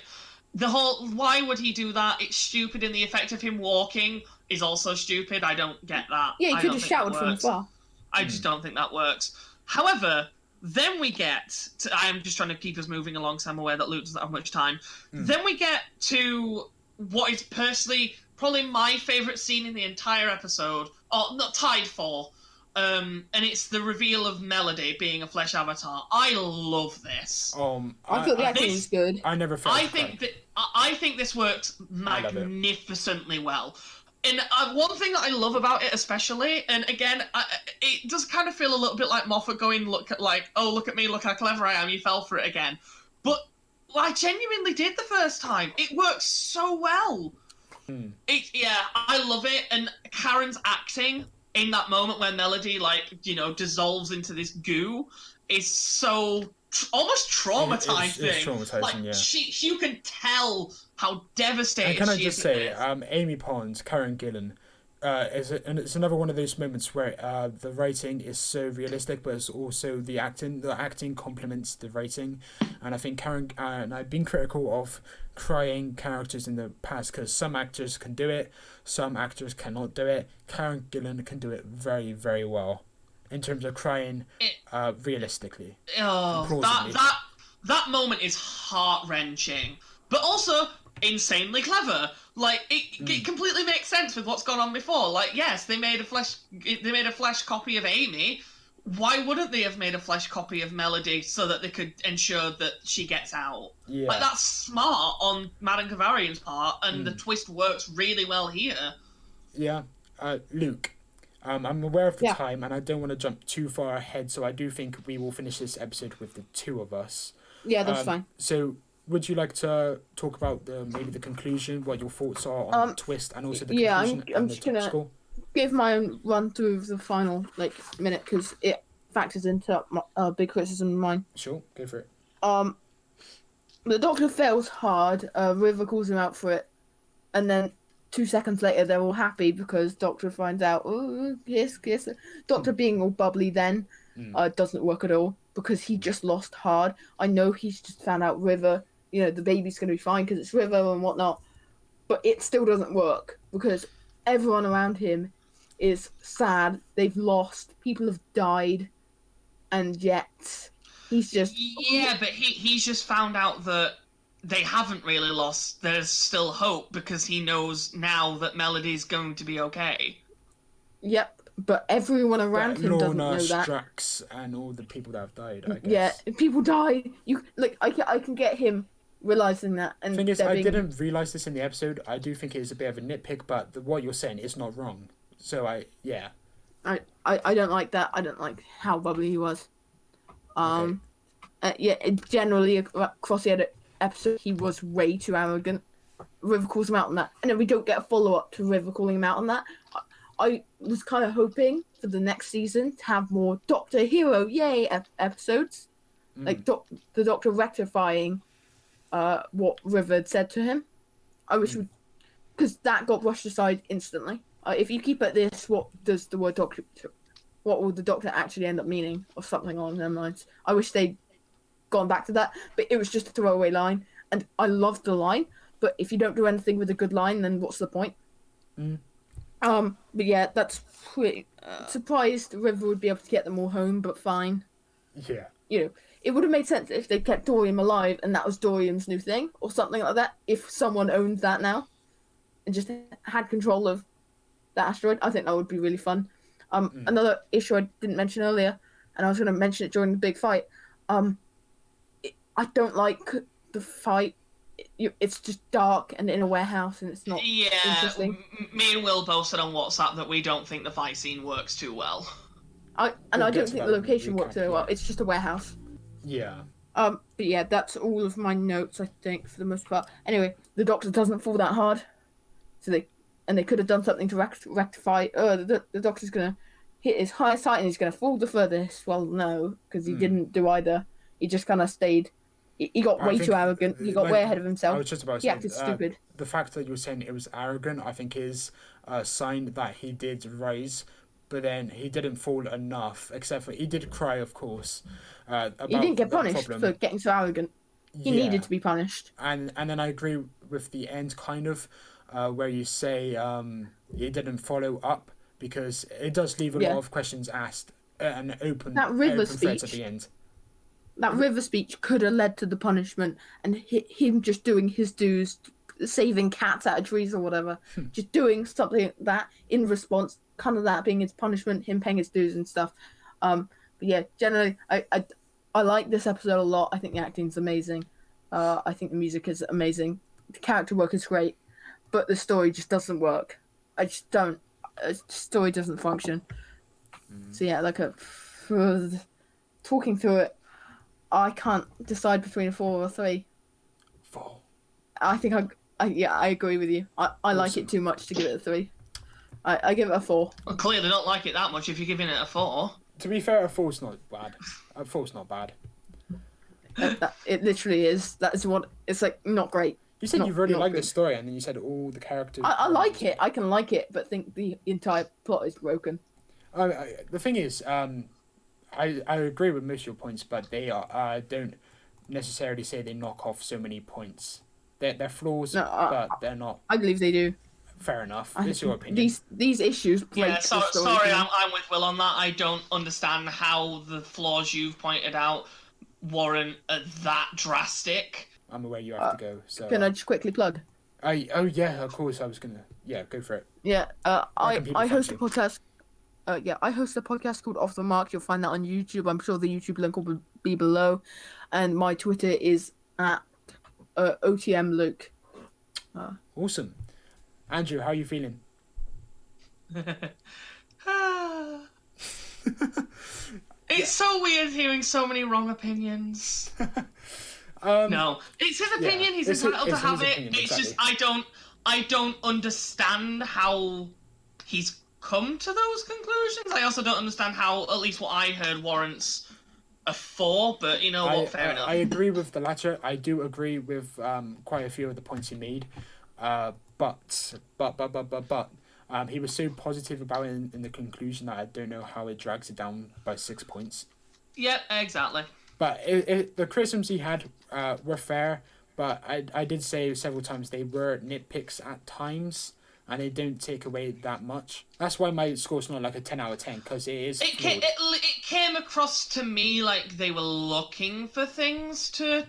why would he do that? It's stupid, and the effect of him walking is also stupid. I don't get that. Yeah, he could have shouted from afar. I just don't think that works. However, then we get to, I'm just trying to keep us moving along, so I'm aware that Luke doesn't have much time. Then we get to what is personally probably my favourite scene in the entire episode, or not tied for. And it's the reveal of Melody being a flesh avatar. I love this. I thought the acting was good. I never felt. I think this works magnificently well. And one thing that I love about it, especially, and again, it does kind of feel a little bit like Moffat going, look at me, look how clever I am. You fell for it again, but I genuinely did the first time. It works so well. I love it, and Karen's acting in that moment where Melody, dissolves into this goo is so almost traumatizing. It's traumatizing, like, yeah. you can tell how devastated and can she I just is. say, Amy Pond, Karen Gillan, and it's another one of those moments where the writing is so realistic, but it's also the acting. The acting complements the writing, and I think Karen and I've been critical of crying characters in the past because some actors can do it, some actors cannot do it. Karen Gillan can do it very, very well, in terms of crying, realistically. Oh, that moment is heart-wrenching, but also insanely clever. Like it completely makes sense with what's gone on before. Like, yes, they made a flesh copy of Amy. Why wouldn't they have made a flesh copy of Melody so that they could ensure that she gets out? Yeah. Like, that's smart on Madame Kavarian's part, and the twist works really well here. Yeah. Luke, I'm aware of the time, and I don't want to jump too far ahead, so I do think we will finish this episode with the two of us. Yeah, that's fine. So, would you like to talk about maybe the conclusion, what your thoughts are on the twist, and also the conclusion? Yeah, I'm just gonna give my own run through of the final minute because it factors into my big criticism of mine. Sure, go for it. The Doctor fails hard. River calls him out for it, and then 2 seconds later they're all happy because Doctor finds out. Oh, yes. Doctor being all bubbly then doesn't work at all because he just lost hard. I know he's just found out River. You know, the baby's going to be fine because it's River and whatnot. But it still doesn't work because everyone around him is sad. They've lost. People have died. And yet, he's just... Yeah, but he's just found out that they haven't really lost. There's still hope because he knows now that Melody's going to be okay. Yep. But everyone around him doesn't know that. Strax, and all the people that have died, I guess. Yeah, people die. I can get him realizing that. And the thing is, I didn't realize this in the episode. I do think it is a bit of a nitpick, but what you're saying is not wrong. So I don't like that. I don't like how bubbly he was. Okay. Generally across the episode, he was way too arrogant. River calls him out on that, and then we don't get a follow up to River calling him out on that. I was kind of hoping for the next season to have more Doctor Hero episodes, like the Doctor rectifying what River had said to him. I wish because that got brushed aside instantly. If you keep at this, what does the word Doctor? What will the Doctor actually end up meaning, or something along those lines? I wish they'd gone back to that, but it was just a throwaway line, and I loved the line. But if you don't do anything with a good line, then what's the point? But yeah, that's pretty surprised River would be able to get them all home, but fine. Yeah. You know, it would have made sense if they kept Dorian alive and that was Dorian's new thing, or something like that. If someone owned that now and just had control of that asteroid, I think that would be really fun. Another issue I didn't mention earlier, and I was going to mention it during the big fight. I don't like the fight. It's just dark and in a warehouse, and it's not interesting. Me and Will both said on WhatsApp that we don't think the fight scene works too well. I don't think the location works very well. It's just a warehouse. Yeah. But yeah, that's all of my notes, I think, for the most part. Anyway, the Doctor doesn't fall that hard, so they could have done something to rectify. The Doctor's gonna hit his highest height and he's gonna fall the furthest. Well, no, because he didn't do either. He just kind of stayed. He got way too arrogant. He got way ahead of himself. I was just about to say, he acted stupid. The fact that you were saying it was arrogant, I think, is a sign that he did rise, but then he didn't fall enough. Except for he did cry, of course. About he didn't get punished for getting so arrogant. He needed to be punished. And then I agree with the end, kind of, where you say he didn't follow up because it does leave a lot of questions asked and open. That River speech at the end. That River speech could have led to the punishment and him just doing his dues, saving cats out of trees or whatever. Just doing something like that in response, kind of that being his punishment, him paying his dues and stuff. But yeah, generally, I like this episode a lot. I think the acting's amazing. I think the music is amazing. The character work is great, but the story just doesn't work. I just don't. The story doesn't function. So yeah, talking through it, I can't decide between a 4 or a 3. 4. I think I agree with you. I like it too much to give it a 3. I give it a 4. Well, clearly don't like it that much if you're giving it a 4. To be fair, a 4's not bad. A 4's not bad. It literally is. That is what it's like. Not great. You said you really like the good. story, and then you said all the characters. I like it. I can like it, but think the entire plot is broken. The thing is, I agree with most of your points, but they are don't necessarily say they knock off so many points. They're flaws, No, but they're not. I believe they do. Fair enough. It's your opinion. These issues. Yeah, sorry, I'm with Will on that. I don't understand how the flaws you've pointed out warrant that drastic. I'm aware you have to go. So can I just quickly plug? Oh yeah, of course. I was gonna. Yeah, go for it. Yeah. I host a podcast. I host a podcast called Off the Mark. You'll find that on YouTube. I'm sure the YouTube link will be below, and my Twitter is at OTM Luke. Awesome, Andrew. How are you feeling? It's so weird hearing so many wrong opinions. No, it's his opinion. He's entitled to have it. Opinion, it's just I don't understand how he's come to those conclusions. I also don't understand how, at least what I heard, warrants a 4. But you know what? Fair enough. I agree with the latter. I do agree with quite a few of the points he made. But he was so positive about it in the conclusion that I don't know how it drags it down by 6 points. Yep, exactly. But the criticisms he had were fair, but I did say several times they were nitpicks at times, and they don't take away that much. That's why my score's not like a 10 out of 10, because it is flawed. It came across to me like they were looking for things to,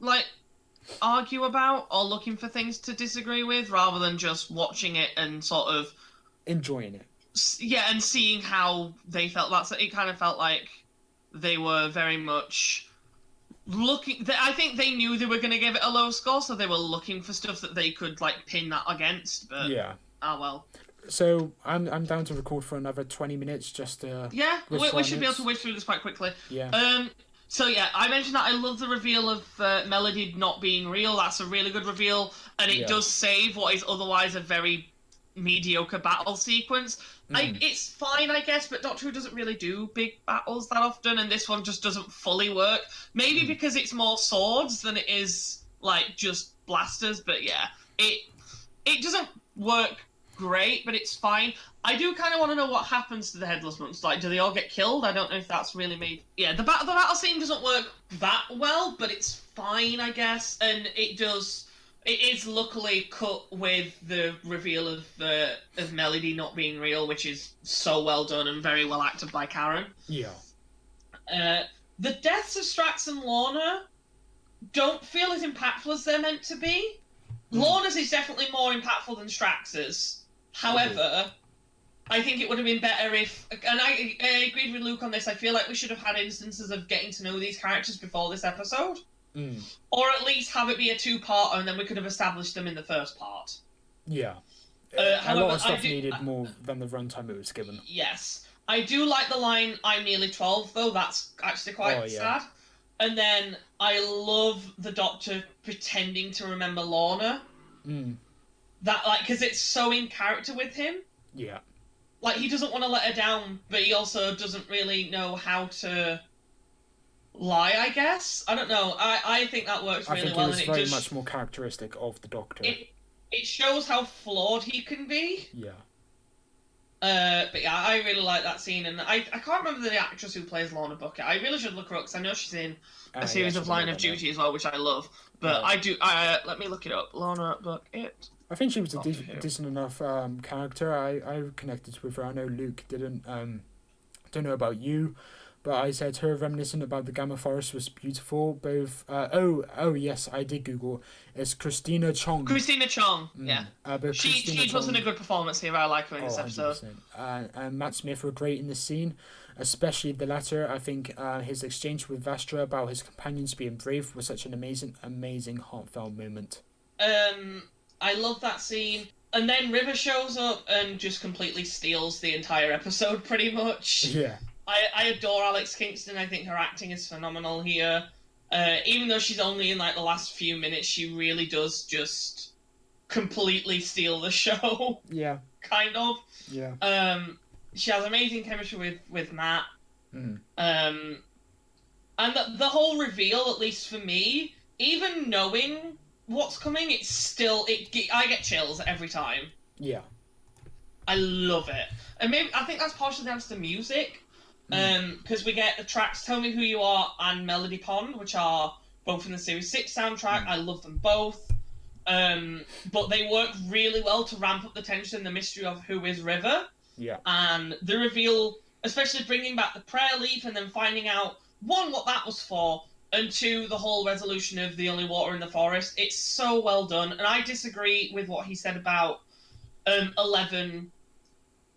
like, argue about, or looking for things to disagree with, rather than just watching it and sort of... enjoying it. Yeah, and seeing how they felt. It kind of felt like they were very much looking... I think they knew they were going to give it a low score, so they were looking for stuff that they could, like, pin that against, but... Yeah. Oh, well. So, I'm down to record for another 20 minutes, just to... Yeah, we should be able to whiz through this quite quickly. Yeah. So, yeah, I mentioned that I love the reveal of Melody not being real. That's a really good reveal, and it does save what is otherwise a very mediocre battle sequence. It's fine, I guess, but Doctor Who doesn't really do big battles that often, and this one just doesn't fully work. Maybe because it's more swords than it is, like, just blasters, but yeah, it doesn't work great, but it's fine. I do kind of want to know what happens to the Headless Monks. Like, do they all get killed? I don't know if that's really made... Yeah, the battle scene doesn't work that well, but it's fine, I guess, and it is luckily cut with the reveal of Melody not being real, which is so well done and very well acted by Karen. Yeah. The deaths of Strax and Lorna don't feel as impactful as they're meant to be. Lorna's is definitely more impactful than Strax's. However, I think it would have been better if... And I agreed with Luke on this. I feel like we should have had instances of getting to know these characters before this episode. Or at least have it be a 2-parter, and then we could have established them in the first part. Yeah. However, a lot of stuff needed more than the runtime it was given. Yes. I do like the line, "I'm nearly 12," though. That's actually quite sad. And then I love the Doctor pretending to remember Lorna. That, like, because it's so in character with him. Yeah. Like, he doesn't want to let her down, but he also doesn't really know how to lie, I guess. I don't know. I think that works really well. I think it was very much more characteristic of the Doctor. It shows how flawed he can be. Yeah. But yeah, I really like that scene, and I can't remember the actress who plays Lorna Bucket. I really should look her up, because I know she's in a series of Line of Duty as well, which I love. But I do... let me look it up. Lorna Bucket. I think she was a decent enough character. I connected with her. I know Luke didn't. Don't know about you, but I said her reminiscent about the Gamma Forest was beautiful. Both. Yes, I did Google. It's Christina Chong. Christina Chong. Yeah. She was in a good performance here. I like her in this episode. And Matt Smith were great in the scene, especially the latter. I think his exchange with Vastra about his companions being brave was such an amazing heartfelt moment. I love that scene. And then River shows up and just completely steals the entire episode, pretty much. Yeah. I adore Alex Kingston. I think her acting is phenomenal here. Even though she's only in, like, the last few minutes, she really does just completely steal the show. Yeah. Kind of. Yeah. She has amazing chemistry with Matt. And the whole reveal, at least for me, even knowing what's coming, it's still I get chills every time. Yeah. I love it. And maybe I think that's partially down to the music. Because we get the tracks Tell Me Who You Are and Melody Pond, which are both in the Series 6 soundtrack. I love them both. But they work really well to ramp up the tension and the mystery of who is River. Yeah. And the reveal, especially bringing back the prayer leaf and then finding out, one, what that was for, and two, the whole resolution of the only water in the forest. It's so well done. And I disagree with what he said about 11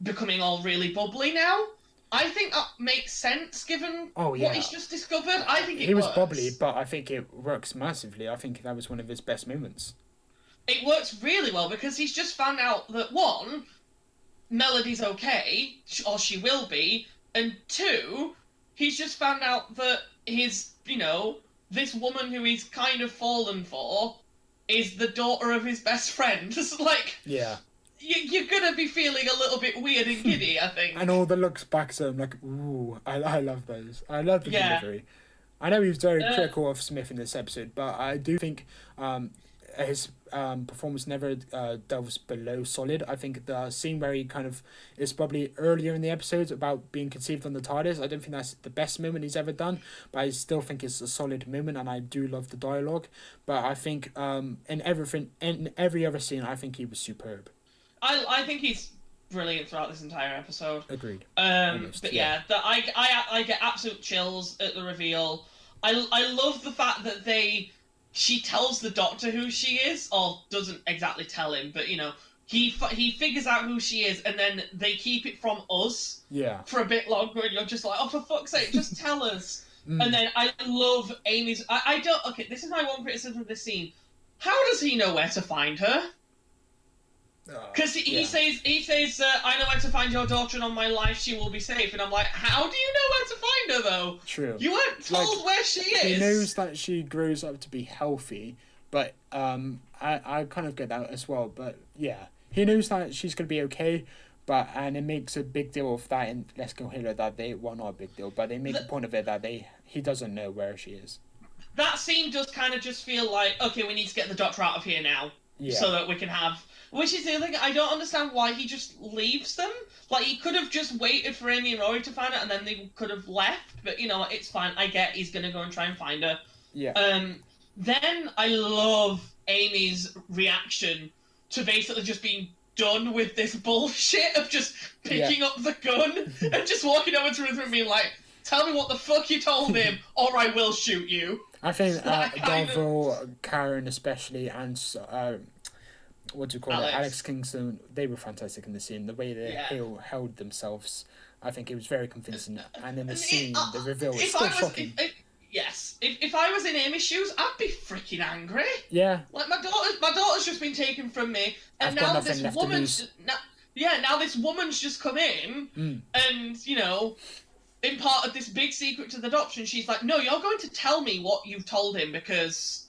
becoming all really bubbly now. I think that makes sense given what he's just discovered. I think he was bubbly, but I think it works massively. I think that was one of his best moments. It works really well because he's just found out that, one, Melody's okay, or she will be, and two, he's just found out that his, this woman who he's kind of fallen for is the daughter of his best friend. Like, yeah. You're gonna be feeling a little bit weird and giddy, I think. And all the looks back, so I'm like, ooh, I love those. I love the delivery. I know he was very critical of Smith in this episode, but I do think his performance never delves below solid. I think the scene where he kind of is probably earlier in the episode about being conceived on the TARDIS, I don't think that's the best moment he's ever done, but I still think it's a solid moment, and I do love the dialogue. But I think in every other scene, I think he was superb. I think he's brilliant throughout this entire episode. Agreed. But I get absolute chills at the reveal. I love the fact that she tells the Doctor who she is, or doesn't exactly tell him, but he figures out who she is, and then they keep it from us for a bit longer, and you're just like, oh, for fuck's sake, just tell us. And then I love Amy's. This is my one criticism of this scene. How does he know where to find her? Because he says, I know where to find your daughter, and on my life she will be safe. And I'm like, how do you know where to find her, though? True. You weren't told where she is. He knows that she grows up to be healthy, but I kind of get that as well. But yeah, he knows that she's going to be okay, and it makes a big deal of that in Let's Go Halo that not a big deal, but they make a point of it that he doesn't know where she is. That scene does kind of just feel like, okay, we need to get the Doctor out of here now, so that we can have... Which is the other thing, I don't understand why he just leaves them. Like, he could have just waited for Amy and Rory to find it, and then they could have left. But, it's fine. I get he's going to go and try and find her. Yeah. Then I love Amy's reaction to basically just being done with this bullshit of just picking up the gun and just walking over to River and being like, tell me what the fuck you told him, or I will shoot you. I think Darvel, Karen especially, and... Alex Kingston, they were fantastic in the scene. The way they held themselves, I think it was very convincing. And in the scene, the reveal was still shocking. If I was in Amy's shoes, I'd be freaking angry. Yeah. Like, my daughter's just been taken from me, and now this woman's just come in, and imparted this big secret to the Doctor, and she's like, no, you're going to tell me what you've told him, because,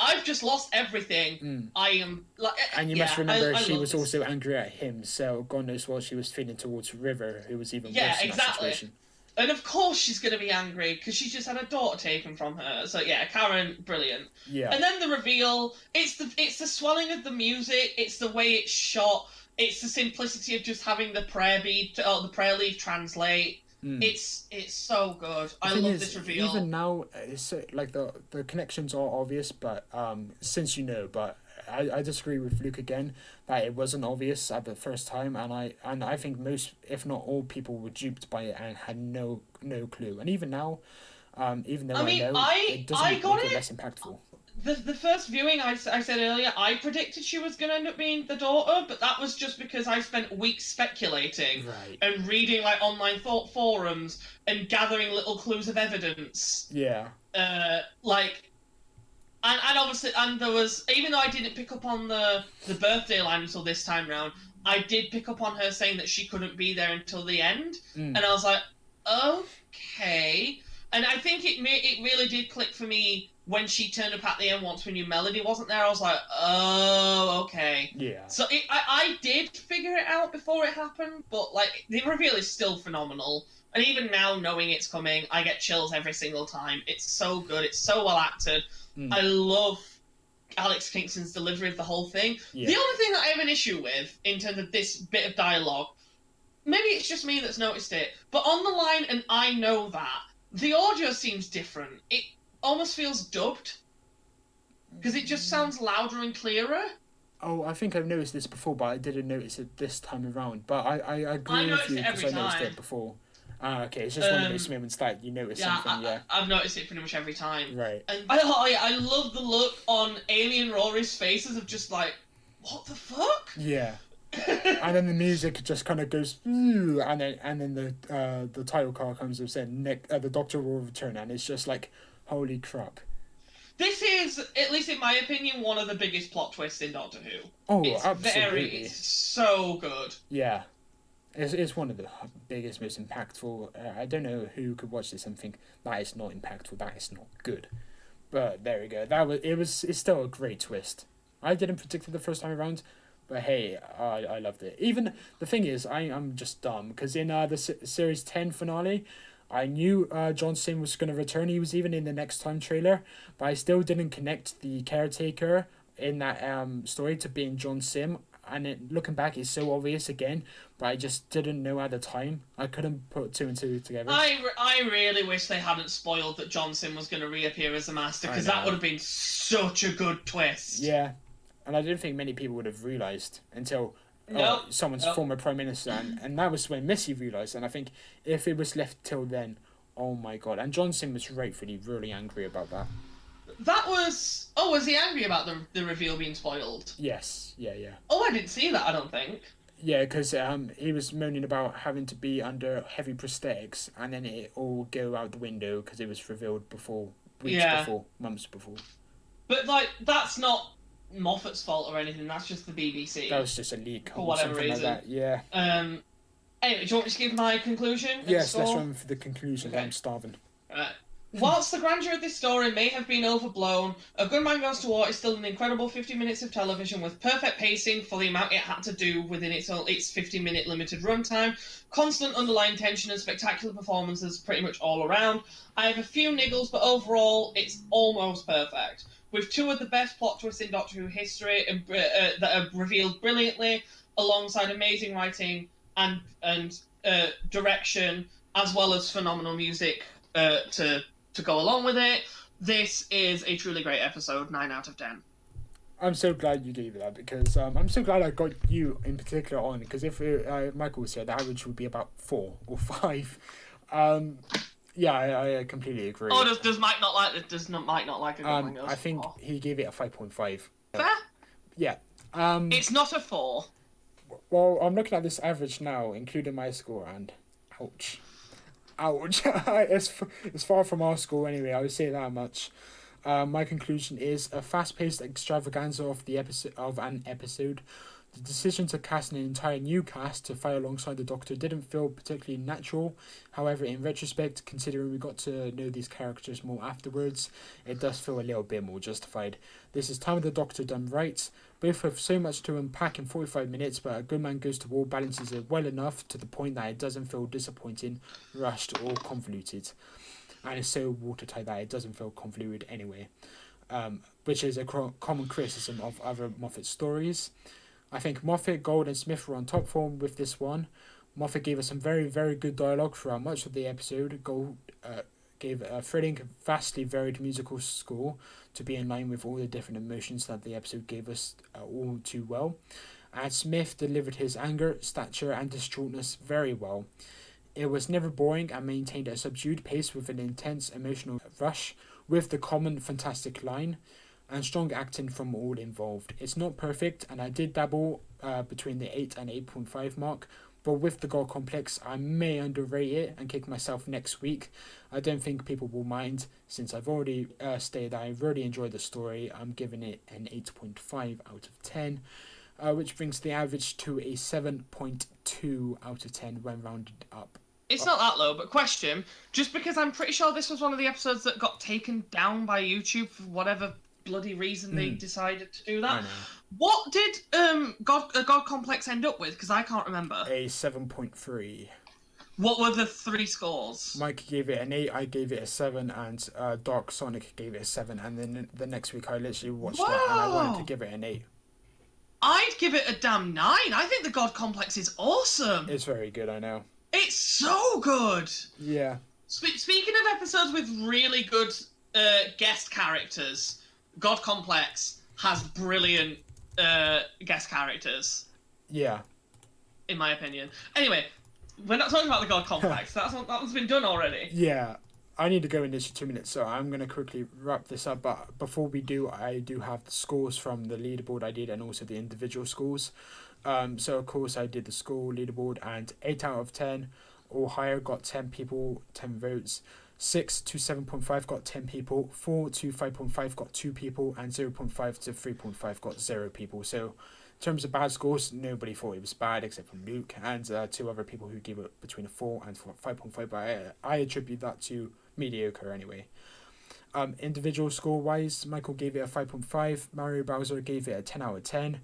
I've just lost everything. I am like, and you must remember she was also angry at him. So God knows what she was feeling towards River, who was even worse in that situation. And of course she's going to be angry because she's just had her daughter taken from her. So yeah, Karen, brilliant. Yeah. And then the reveal. It's the swelling of the music. It's the way it's shot. It's the simplicity of just having the prayer the prayer leaf translate. It's so good. I love this reveal. Even now, it's like the connections are obvious, but but I disagree with Luke again that it wasn't obvious at the first time, and I think most, if not all, people were duped by it and had no clue. And even now, even though it doesn't make it less impactful. The first viewing, I said earlier, I predicted she was going to end up being the daughter, but that was just because I spent weeks speculating and reading online thought forums and gathering little clues of evidence. Yeah. And obviously, and there was, even though I didn't pick up on the birthday line until this time round, I did pick up on her saying that she couldn't be there until the end, and I was like, okay. And I think it really did click for me when she turned up at the end once we knew Melody wasn't there. I was like, oh, okay. Yeah. So I did figure it out before it happened, but the reveal is still phenomenal. And even now, knowing it's coming, I get chills every single time. It's so good. It's so well acted. I love Alex Kingston's delivery of the whole thing. Yeah. The only thing that I have an issue with in terms of this bit of dialogue, maybe it's just me that's noticed it, but on the line, and I know that, the audio seems different. It almost feels dubbed. Because it just sounds louder and clearer. Oh, I think I've noticed this before, but I didn't notice it this time around. But I agree with you because I noticed it before. Okay, it's just one of those moments that you notice something, yeah. I've noticed it pretty much every time. Right. And I love the look on Alien Rory's faces of just like, what the fuck? Yeah. And then the music just kind of goes, and then the title card comes up saying, the Doctor will return, and it's just like, holy crap. This is, at least in my opinion, one of the biggest plot twists in Doctor Who. Oh, absolutely. It's so good. Yeah. It's one of the biggest, most impactful. I don't know who could watch this and think that is not impactful, that is not good. But there we go. It's still a great twist. I didn't predict it the first time around, but hey, I loved it. Even the thing is, I'm just dumb because in the series 10 finale, I knew John Sim was going to return. He was even in the Next Time trailer, but I still didn't connect the caretaker in that story to being John Sim. And looking back, it's so obvious again, but I just didn't know at the time. I couldn't put two and two together. I really wish they hadn't spoiled that John Sim was going to reappear as the Master, because that would have been such a good twist. Yeah, and I don't think many people would have realised until someone's former Prime Minister, and that was when Missy realised, and I think if it was left till then, oh my god. And John Sim was rightfully really angry about that. Was he angry about the reveal being spoiled? Yes, yeah. Oh, I didn't see that, I don't think. Yeah, because he was moaning about having to be under heavy prosthetics, and then it all go out the window because it was revealed months before. But, like, that's not Moffat's fault or anything, that's just the BBC. That was just a leak. For whatever reason. Like that. Yeah. Anyway, do you want me to give my conclusion? Yes, let's run for the conclusion. Okay. I'm starving. Whilst the grandeur of this story may have been overblown, A Good Man Goes to War is still an incredible 50 minutes of television with perfect pacing for the amount it had to do within its 50-minute limited runtime, constant underlying tension and spectacular performances pretty much all around. I have a few niggles, but overall, it's almost perfect. With two of the best plot twists in Doctor Who history that are revealed brilliantly, alongside amazing writing and direction, as well as phenomenal music to go along with it. This is a truly great episode, 9 out of 10. I'm so glad you gave it that, because I'm so glad I got you in particular on, because if Michael was here, the average would be about 4 or 5. I completely agree. Oh, does Mike not like it? Does Mike not like A Good Man Goes to War? I think he gave it a 5.5. Fair? Yeah. It's not a 4. Well, I'm looking at this average now, including my score, and ouch. It's far from our score anyway, I would say that much. My conclusion is a fast-paced extravaganza of an episode. The decision to cast an entire new cast to fight alongside the Doctor didn't feel particularly natural. However, in retrospect, considering we got to know these characters more afterwards, it does feel a little bit more justified. This is Time of the Doctor done right. Both have so much to unpack in 45 minutes, but A Good Man Goes to War balances it well enough to the point that it doesn't feel disappointing, rushed, or convoluted. And it's so watertight that it doesn't feel convoluted anyway, which is a common criticism of other Moffat stories. I think Moffat, Gold and Smith were on top form with this one. Moffat gave us some very, very good dialogue throughout much of the episode. Gold gave a thrilling, vastly varied musical score to be in line with all the different emotions that the episode gave us all too well. And Smith delivered his anger, stature and distraughtness very well. It was never boring and maintained a subdued pace with an intense emotional rush with the common fantastic line and strong acting from all involved. It's not perfect, and I did dabble between the 8 and 8.5 mark, but with the God Complex, I may underrate it and kick myself next week. I don't think people will mind, since I've already stated that I really enjoyed the story. I'm giving it an 8.5 out of 10, which brings the average to a 7.2 out of 10 when rounded up. It's not that low, but question, just because I'm pretty sure this was one of the episodes that got taken down by YouTube for whatever bloody reason they decided to do that. What did God Complex end up with? Because I can't remember. A 7.3. What were the 3 scores? Mike gave it an 8, I gave it a 7, and Dark Sonic gave it a 7. And then the next week, I literally watched it, and I wanted to give it an 8. I'd give it a damn 9. I think the God Complex is awesome. It's very good, I know. It's so good. Yeah. Speaking of episodes with really good guest characters, God Complex has brilliant guest characters. Yeah. In my opinion. Anyway, we're not talking about the God Complex. That one's been done already. Yeah. I need to go in this 2 minutes, so I'm going to quickly wrap this up. But before we do, I do have the scores from the leaderboard I did and also the individual scores. So, of course, I did the school leaderboard, and 8 out of 10 or higher got 10 people, 10 votes. 6 to 7.5 got 10 people. 4 to 5.5 got 2 people. And 0.5 to 3.5 got 0 people. So, in terms of bad scores, nobody thought it was bad except for Luke and 2 other people who gave it between a 4 and 5.5. But I attribute that to mediocre anyway. Individual score wise, Michael gave it a 5.5. Mario Bowser gave it a 10 out of 10.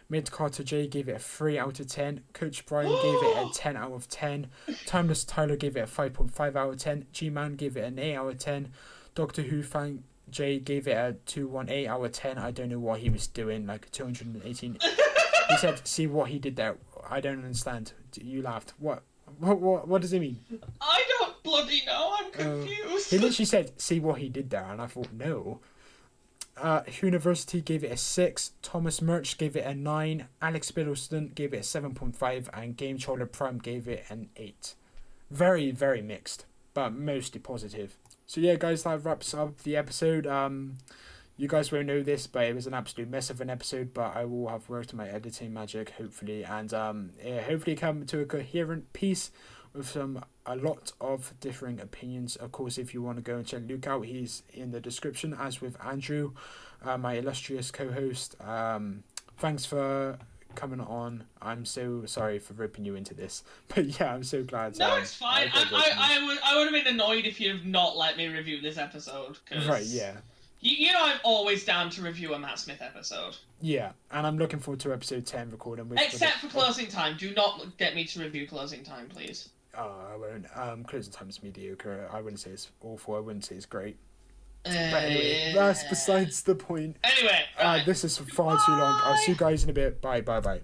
Mid Carter J gave it a 3 out of 10. Coach Brian gave it a 10 out of 10. Timeless Tyler gave it a 5.5 out of 10. G-Man gave it an 8 out of 10. Doctor Who Fan J gave it a 218 out of 10. I don't know what he was doing, like 218. He said, see what he did there. I don't understand. You laughed. What does it mean? I don't bloody know. I'm confused. He literally said, see what he did there. And I thought, no. University gave it a 6. Thomas Murch gave it a 9. Alex Biddleston gave it a 7.5. And Game Troller Prime gave it an 8. Very, very mixed, but mostly positive. So yeah, guys, that wraps up the episode. You guys won't know this, but it was an absolute mess of an episode, but I will have worked on my editing magic, hopefully, and hopefully come to a coherent piece with a lot of differing opinions. Of course, if you want to go and check Luke out, he's in the description, as with Andrew, my illustrious co-host. Thanks for coming on. I'm so sorry for roping you into this, but yeah, I'm so glad. No, it's fine. I would have been annoyed if you'd not let me review this episode. Right, yeah. You know I'm always down to review a Matt Smith episode. Yeah, and I'm looking forward to episode 10 recording. Except for Closing Time. Do not get me to review Closing Time, please. Oh, I won't. Closing Time is mediocre. I wouldn't say it's awful. I wouldn't say it's great. But anyway, that's besides the point. Anyway, right. This is far too long. I'll see you guys in a bit. Bye. Bye.